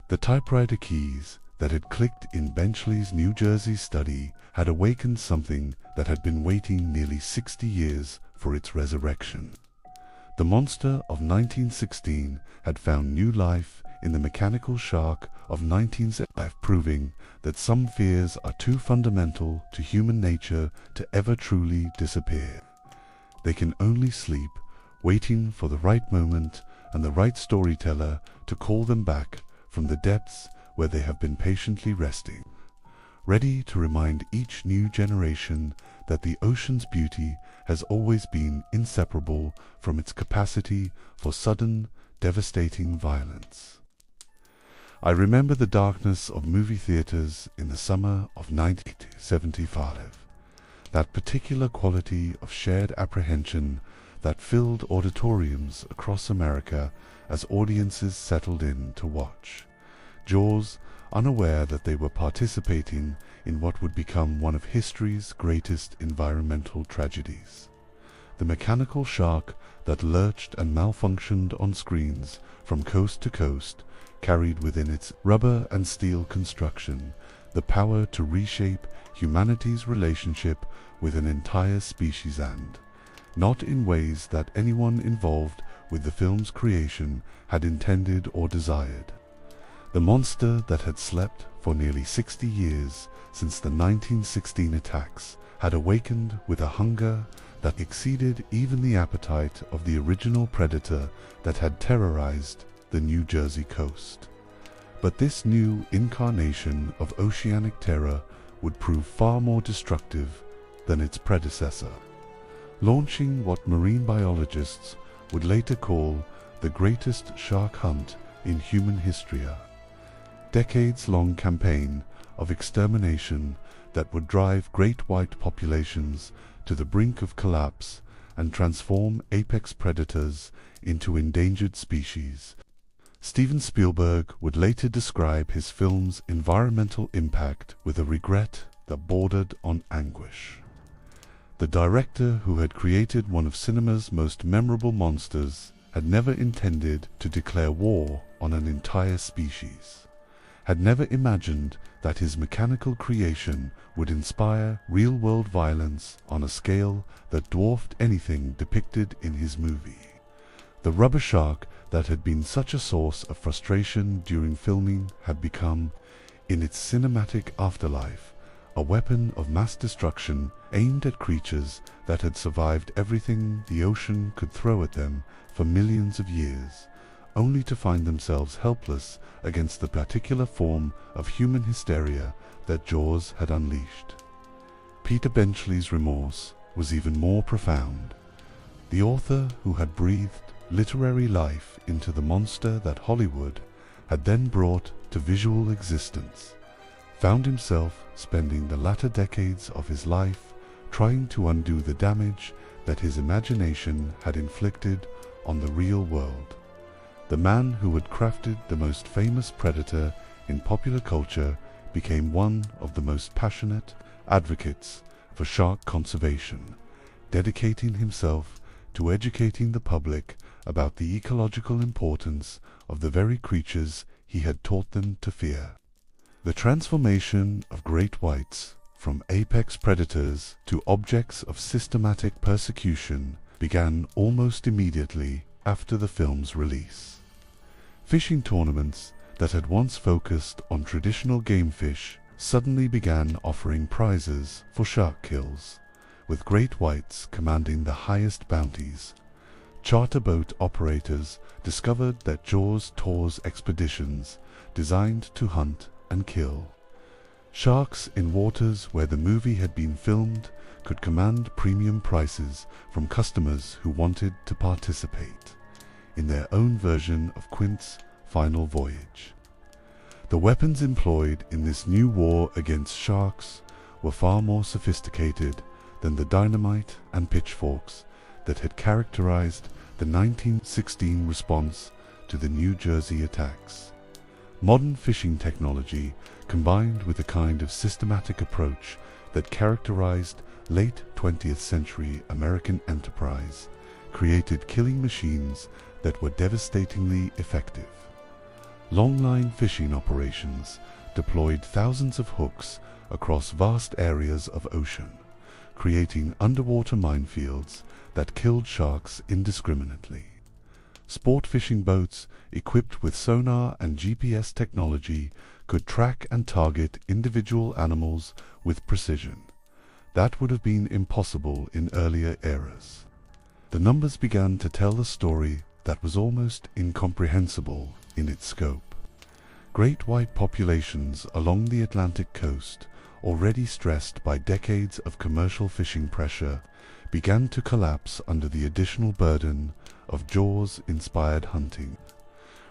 The typewriter keys that had clicked in Benchley's New Jersey study had awakened something that had been waiting nearly 60 years for its resurrection. The monster of 1916 had found new life in the mechanical shark of 1975, proving that some fears are too fundamental to human nature to ever truly disappear. They can only sleep, waiting for the right moment and the right storyteller to call them back from the depths where they have been patiently resting, ready to remind each new generation that the ocean's beauty has always been inseparable from its capacity for sudden, devastating violence. I remember the darkness of movie theaters in the summer of 1975, that particular quality of shared apprehension that filled auditoriums across America as audiences settled in to watch. Jaws, unaware that they were participating in what would become one of history's greatest environmental tragedies. The mechanical shark that lurched and malfunctioned on screens from coast to coast carried within its rubber and steel construction the power to reshape humanity's relationship with an entire species, and not in ways that anyone involved with the film's creation had intended or desired. The monster that had slept for nearly 60 years since the 1916 attacks had awakened with a hunger that exceeded even the appetite of the original predator that had terrorized the New Jersey coast. But this new incarnation of oceanic terror would prove far more destructive than its predecessor, launching what marine biologists would later call the greatest shark hunt in human history, a decades-long campaign of extermination that would drive great white populations to the brink of collapse and transform apex predators into endangered species. Steven Spielberg would later describe his film's environmental impact with a regret that bordered on anguish. The director, who had created one of cinema's most memorable monsters, had never intended to declare war on an entire species, had never imagined that his mechanical creation would inspire real-world violence on a scale that dwarfed anything depicted in his movie. The rubber shark that had been such a source of frustration during filming had become, in its cinematic afterlife, a weapon of mass destruction aimed at creatures that had survived everything the ocean could throw at them for millions of years, only to find themselves helpless against the particular form of human hysteria that Jaws had unleashed. Peter Benchley's remorse was even more profound. The author, who had breathed literary life into the monster that Hollywood had then brought to visual existence, found himself spending the latter decades of his life trying to undo the damage that his imagination had inflicted on the real world. The man who had crafted the most famous predator in popular culture became one of the most passionate advocates for shark conservation, dedicating himself to educating the public about the ecological importance of the very creatures he had taught them to fear. The transformation of great whites from apex predators to objects of systematic persecution began almost immediately after the film's release. Fishing tournaments that had once focused on traditional game fish suddenly began offering prizes for shark kills, with great whites commanding the highest bounties. Charter boat operators discovered that Jaws tours expeditions designed to hunt and kill. Sharks in waters where the movie had been filmed could command premium prices from customers who wanted to participate in their own version of Quint's final voyage. The weapons employed in this new war against sharks were far more sophisticated than the dynamite and pitchforks that had characterized the 1916 response to the New Jersey attacks. Modern fishing technology, combined with the kind of systematic approach that characterized late 20th century American enterprise, created killing machines that were devastatingly effective. Longline fishing operations deployed thousands of hooks across vast areas of ocean, creating underwater minefields that killed sharks indiscriminately. Sport fishing boats equipped with sonar and GPS technology could track and target individual animals with precision. That would have been impossible in earlier eras. The numbers began to tell a story that was almost incomprehensible in its scope. Great white populations along the Atlantic coast, already stressed by decades of commercial fishing pressure, began to collapse under the additional burden of Jaws-inspired hunting.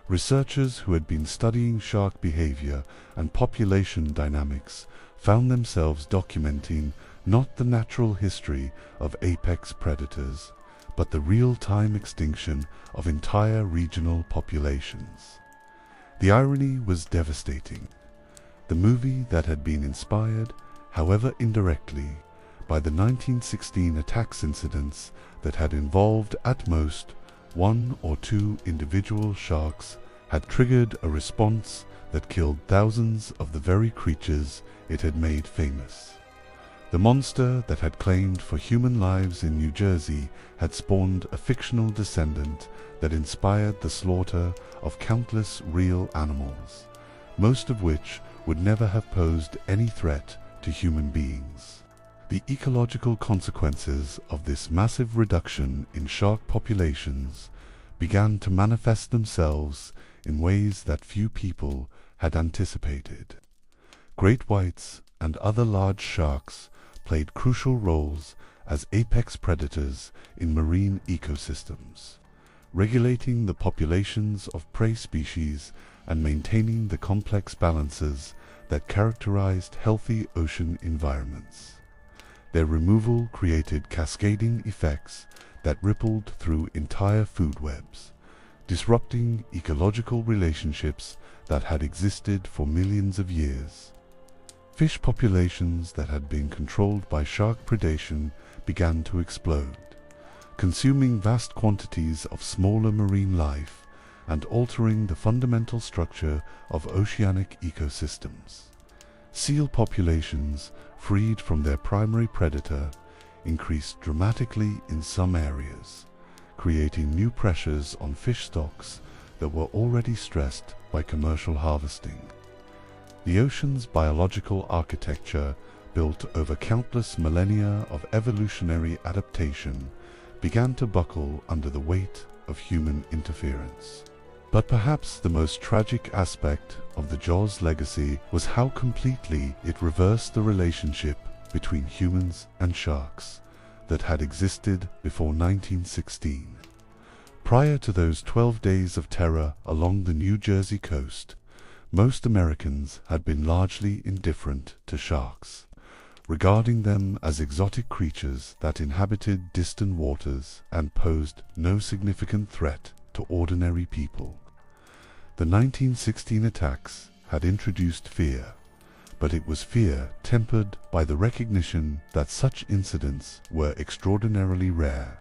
Researchers who had been studying shark behavior and population dynamics found themselves documenting not the natural history of apex predators, but the real-time extinction of entire regional populations. The irony was devastating. The movie that had been inspired, however indirectly, by the 1916 attacks incidents that had involved at most one or two individual sharks had triggered a response that killed thousands of the very creatures it had made famous. The monster that had claimed for human lives in New Jersey had spawned a fictional descendant that inspired the slaughter of countless real animals, most of which would never have posed any threat to human beings. The ecological consequences of this massive reduction in shark populations began to manifest themselves in ways that few people had anticipated. Great whites and other large sharks played crucial roles as apex predators in marine ecosystems, regulating the populations of prey species and maintaining the complex balances that characterized healthy ocean environments. Their removal created cascading effects that rippled through entire food webs, disrupting ecological relationships that had existed for millions of years. Fish populations that had been controlled by shark predation began to explode, consuming vast quantities of smaller marine life and altering the fundamental structure of oceanic ecosystems. Seal populations, freed from their primary predator, increased dramatically in some areas, creating new pressures on fish stocks that were already stressed by commercial harvesting. The ocean's biological architecture, built over countless millennia of evolutionary adaptation, began to buckle under the weight of human interference. But perhaps the most tragic aspect of the Jaws legacy was how completely it reversed the relationship between humans and sharks that had existed before 1916. Prior to those 12 days of terror along the New Jersey coast, most Americans had been largely indifferent to sharks, regarding them as exotic creatures that inhabited distant waters and posed no significant threat to ordinary people. The 1916 attacks had introduced fear, but it was fear tempered by the recognition that such incidents were extraordinarily rare.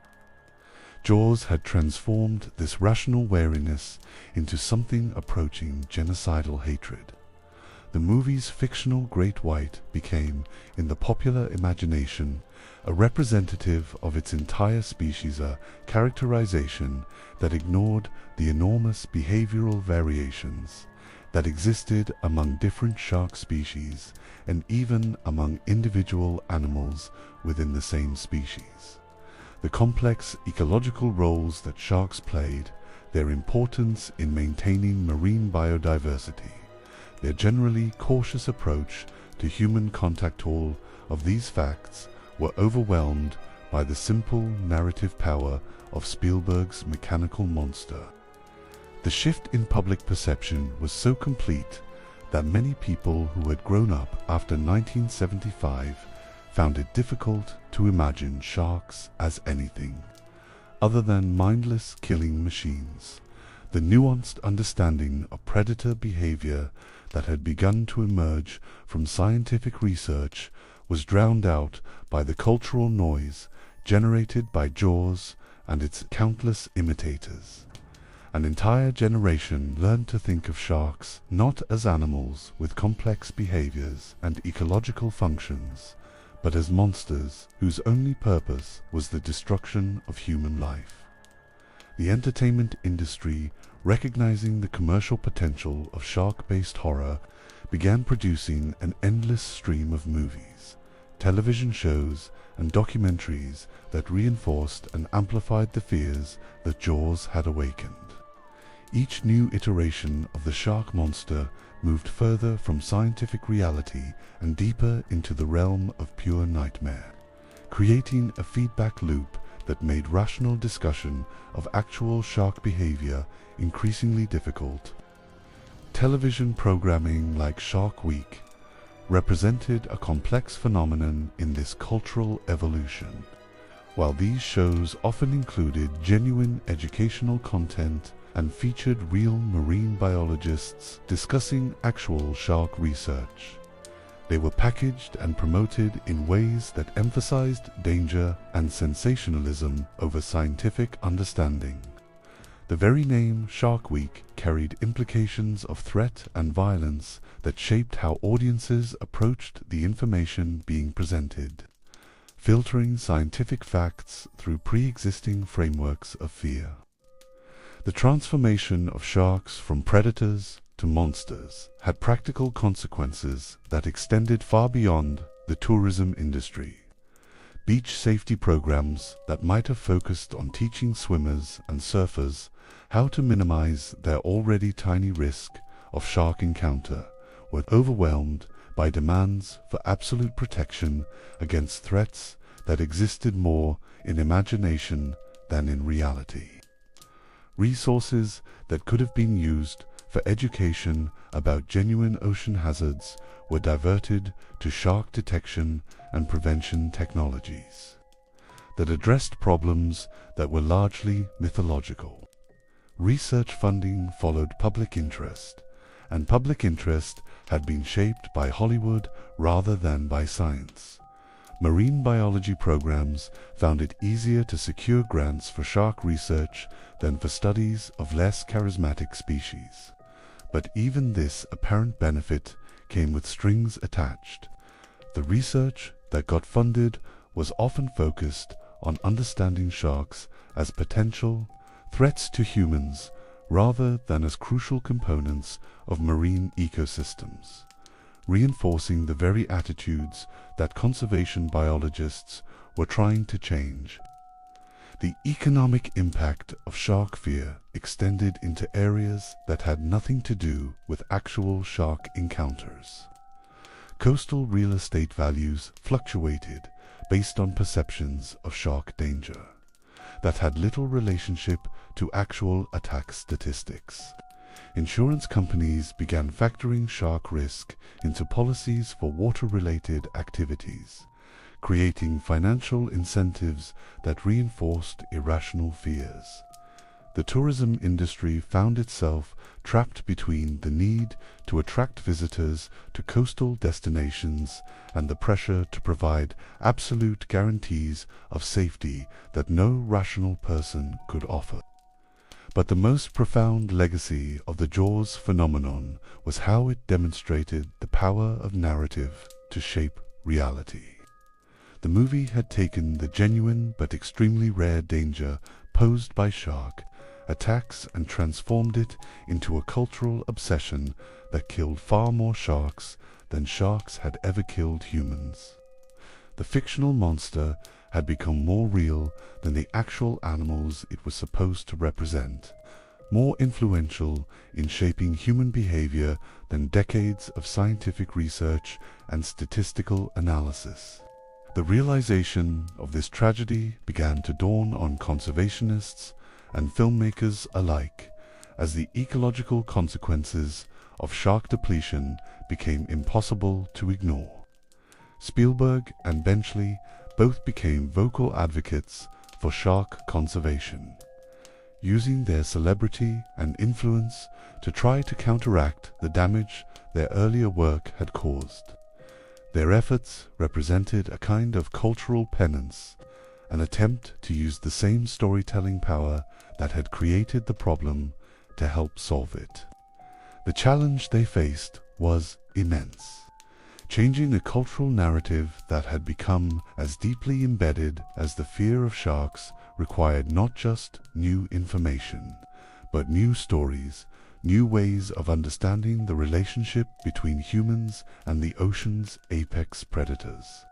Jaws had transformed this rational wariness into something approaching genocidal hatred. The movie's fictional great white became, in the popular imagination, a representative of its entire species, a characterization that ignored the enormous behavioral variations that existed among different shark species and even among individual animals within the same species. The complex ecological roles that sharks played, their importance in maintaining marine biodiversity, their generally cautious approach to human contact, all of these facts were overwhelmed by the simple narrative power of Spielberg's mechanical monster. The shift in public perception was so complete that many people who had grown up after 1975 found it difficult to imagine sharks as anything other than mindless killing machines. The nuanced understanding of predator behavior that had begun to emerge from scientific research was drowned out by the cultural noise generated by Jaws and its countless imitators. An entire generation learned to think of sharks not as animals with complex behaviors and ecological functions, but as monsters whose only purpose was the destruction of human life. The entertainment industry, recognizing the commercial potential of shark-based horror, began producing an endless stream of movies, television shows, and documentaries that reinforced and amplified the fears that Jaws had awakened. Each new iteration of the shark monster moved further from scientific reality and deeper into the realm of pure nightmare, creating a feedback loop that made rational discussion of actual shark behavior increasingly difficult. Television programming like Shark Week represented a complex phenomenon in this cultural evolution. While these shows often included genuine educational content and featured real marine biologists discussing actual shark research, they were packaged and promoted in ways that emphasized danger and sensationalism over scientific understanding. The very name Shark Week carried implications of threat and violence that shaped how audiences approached the information being presented, filtering scientific facts through pre-existing frameworks of fear. The transformation of sharks from predators to monsters had practical consequences that extended far beyond the tourism industry. Beach safety programs that might have focused on teaching swimmers and surfers how to minimize their already tiny risk of shark encounter were overwhelmed by demands for absolute protection against threats that existed more in imagination than in reality. Resources that could have been used for education about genuine ocean hazards were diverted to shark detection and prevention technologies that addressed problems that were largely mythological. Research funding followed public interest, and public interest had been shaped by Hollywood rather than by science. Marine biology programs found it easier to secure grants for shark research than for studies of less charismatic species. But even this apparent benefit came with strings attached. The research that got funded was often focused on understanding sharks as potential threats to humans rather than as crucial components of marine ecosystems, reinforcing the very attitudes that conservation biologists were trying to change. The economic impact of shark fear extended into areas that had nothing to do with actual shark encounters. Coastal real estate values fluctuated based on perceptions of shark danger that had little relationship to actual attack statistics. Insurance companies began factoring shark risk into policies for water-related activities, creating financial incentives that reinforced irrational fears. The tourism industry found itself trapped between the need to attract visitors to coastal destinations and the pressure to provide absolute guarantees of safety that no rational person could offer. But the most profound legacy of the Jaws phenomenon was how it demonstrated the power of narrative to shape reality. The movie had taken the genuine but extremely rare danger posed by shark attacks and transformed it into a cultural obsession that killed far more sharks than sharks had ever killed humans. The fictional monster had become more real than the actual animals it was supposed to represent, more influential in shaping human behavior than decades of scientific research and statistical analysis. The realization of this tragedy began to dawn on conservationists and filmmakers alike as the ecological consequences of shark depletion became impossible to ignore. Spielberg and Benchley both became vocal advocates for shark conservation, using their celebrity and influence to try to counteract the damage their earlier work had caused. Their efforts represented a kind of cultural penance, an attempt to use the same storytelling power that had created the problem to help solve it. The challenge they faced was immense, changing a cultural narrative that had become as deeply embedded as the fear of sharks required not just new information, but new stories, new ways of understanding the relationship between humans and the ocean's apex predators.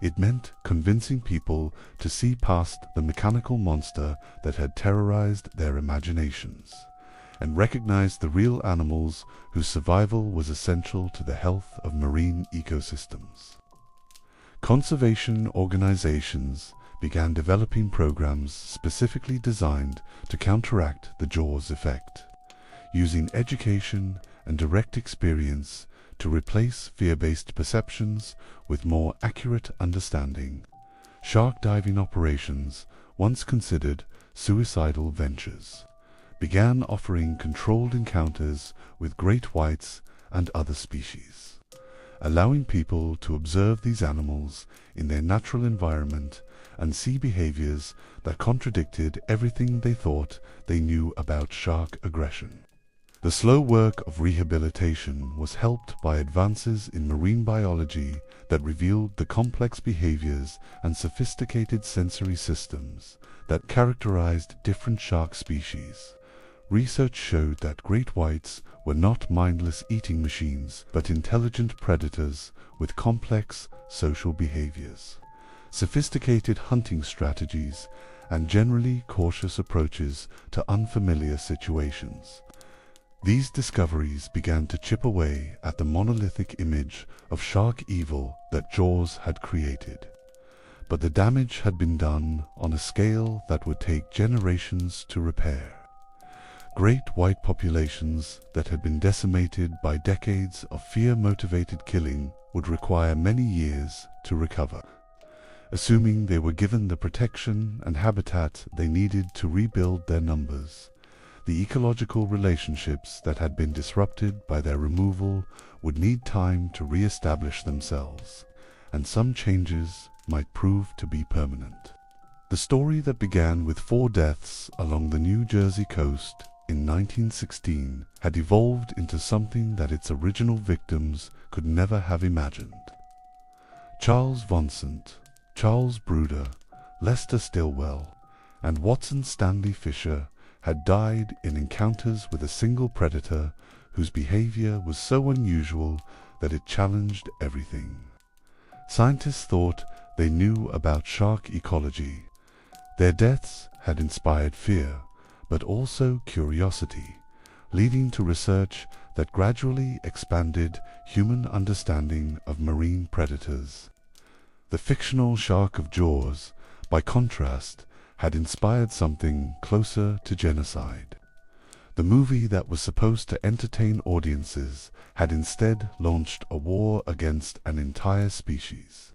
It meant convincing people to see past the mechanical monster that had terrorized their imaginations, and recognize the real animals whose survival was essential to the health of marine ecosystems. Conservation organizations began developing programs specifically designed to counteract the Jaws effect, using education and direct experience to replace fear-based perceptions with more accurate understanding. Shark diving operations, once considered suicidal ventures, began offering controlled encounters with great whites and other species, allowing people to observe these animals in their natural environment and see behaviors that contradicted everything they thought they knew about shark aggression. The slow work of rehabilitation was helped by advances in marine biology that revealed the complex behaviors and sophisticated sensory systems that characterized different shark species, research showed that great whites were not mindless eating machines, but intelligent predators with complex social behaviors, sophisticated hunting strategies, and generally cautious approaches to unfamiliar situations. These discoveries began to chip away at the monolithic image of shark evil that Jaws had created. But the damage had been done on a scale that would take generations to repair. Great white populations that had been decimated by decades of fear-motivated killing would require many years to recover, assuming they were given the protection and habitat they needed to rebuild their numbers. The ecological relationships that had been disrupted by their removal would need time to re-establish themselves, and some changes might prove to be permanent. The story that began with 4 deaths along the New Jersey coast in 1916 had evolved into something that its original victims could never have imagined. Charles Vansant, Charles Bruder, Lester Stilwell, and Watson Stanley Fisher had died in encounters with a single predator whose behavior was so unusual that it challenged everything. Scientists thought they knew about shark ecology. Their deaths had inspired fear, but also curiosity, leading to research that gradually expanded human understanding of marine predators. The fictional shark of Jaws, by contrast, had inspired something closer to genocide. The movie that was supposed to entertain audiences had instead launched a war against an entire species,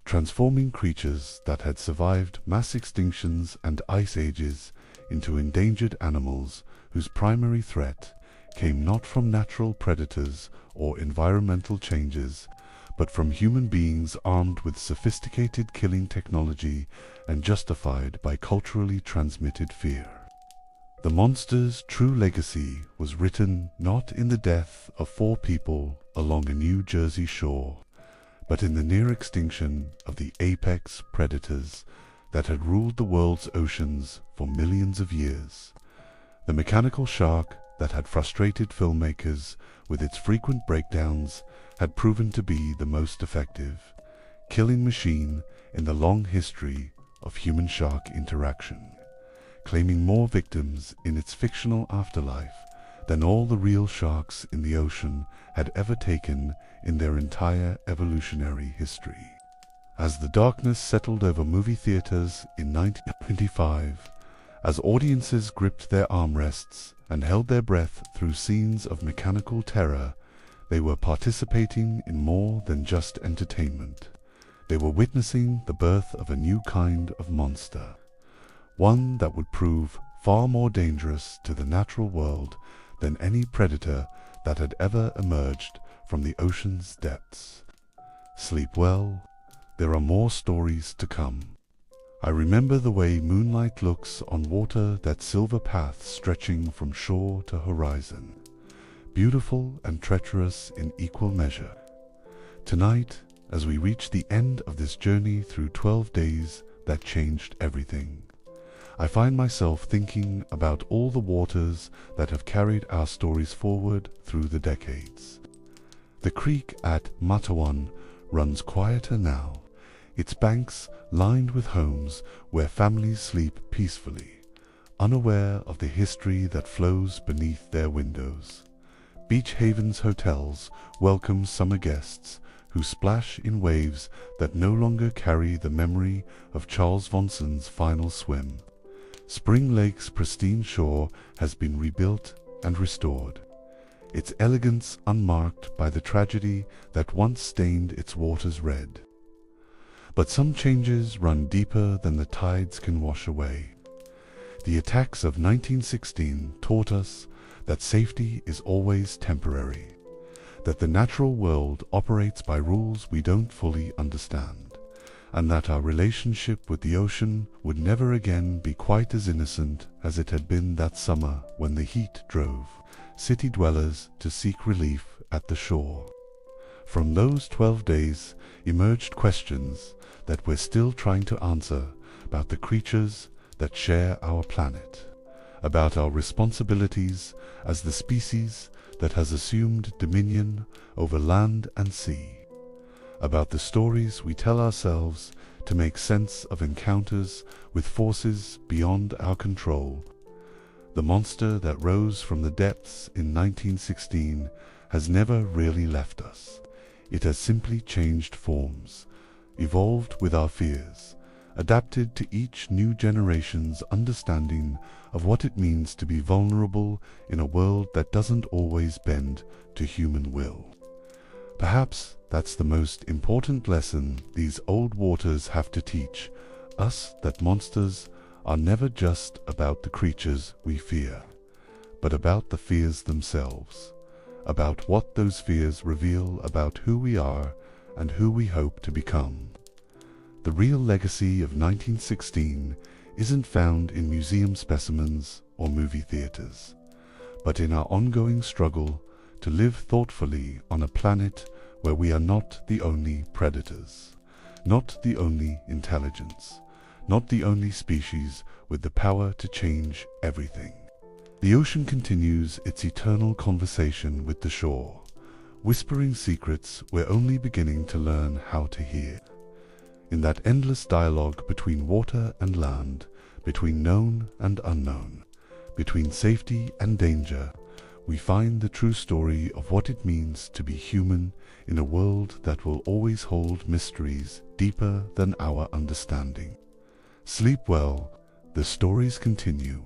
transforming creatures that had survived mass extinctions and ice ages into endangered animals whose primary threat came not from natural predators or environmental changes, but from human beings armed with sophisticated killing technology and justified by culturally transmitted fear. The monster's true legacy was written not in the death of 4 people along a New Jersey shore, but in the near extinction of the apex predators that had ruled the world's oceans for millions of years. The mechanical shark that had frustrated filmmakers with its frequent breakdowns had proven to be the most effective killing machine in the long history of human-shark interaction, claiming more victims in its fictional afterlife than all the real sharks in the ocean had ever taken in their entire evolutionary history. As the darkness settled over movie theaters in 1925, as audiences gripped their armrests and held their breath through scenes of mechanical terror, they were participating in more than just entertainment. They were witnessing the birth of a new kind of monster, one that would prove far more dangerous to the natural world than any predator that had ever emerged from the ocean's depths. Sleep well, there are more stories to come. I remember the way moonlight looks on water, that silver path stretching from shore to horizon, beautiful and treacherous in equal measure. Tonight, as we reach the end of this journey through 12 days that changed everything, I find myself thinking about all the waters that have carried our stories forward through the decades. The creek at Matawan runs quieter now, its banks lined with homes where families sleep peacefully, unaware of the history that flows beneath their windows. Beach Haven's hotels welcome summer guests who splash in waves that no longer carry the memory of Charles Vansant's final swim. Spring Lake's pristine shore has been rebuilt and restored, its elegance unmarked by the tragedy that once stained its waters red. But some changes run deeper than the tides can wash away. The attacks of 1916 taught us that safety is always temporary, that the natural world operates by rules we don't fully understand, and that our relationship with the ocean would never again be quite as innocent as it had been that summer when the heat drove city dwellers to seek relief at the shore. From those 12 days emerged questions that we're still trying to answer about the creatures that share our planet, about our responsibilities as the species that has assumed dominion over land and sea, about the stories we tell ourselves to make sense of encounters with forces beyond our control. The monster that rose from the depths in 1916 has never really left us. It has simply changed forms, evolved with our fears, adapted to each new generation's understanding of what it means to be vulnerable in a world that doesn't always bend to human will. Perhaps that's the most important lesson these old waters have to teach us, that monsters are never just about the creatures we fear, but about the fears themselves, about what those fears reveal about who we are and who we hope to become. The real legacy of 1916 isn't found in museum specimens or movie theaters, but in our ongoing struggle to live thoughtfully on a planet where we are not the only predators, not the only intelligence, not the only species with the power to change everything. The ocean continues its eternal conversation with the shore, whispering secrets we're only beginning to learn how to hear. In that endless dialogue between water and land, between known and unknown, between safety and danger, we find the true story of what it means to be human in a world that will always hold mysteries deeper than our understanding. Sleep well, the stories continue,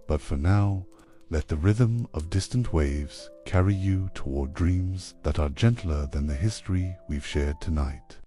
but for now, let the rhythm of distant waves carry you toward dreams that are gentler than the history we've shared tonight.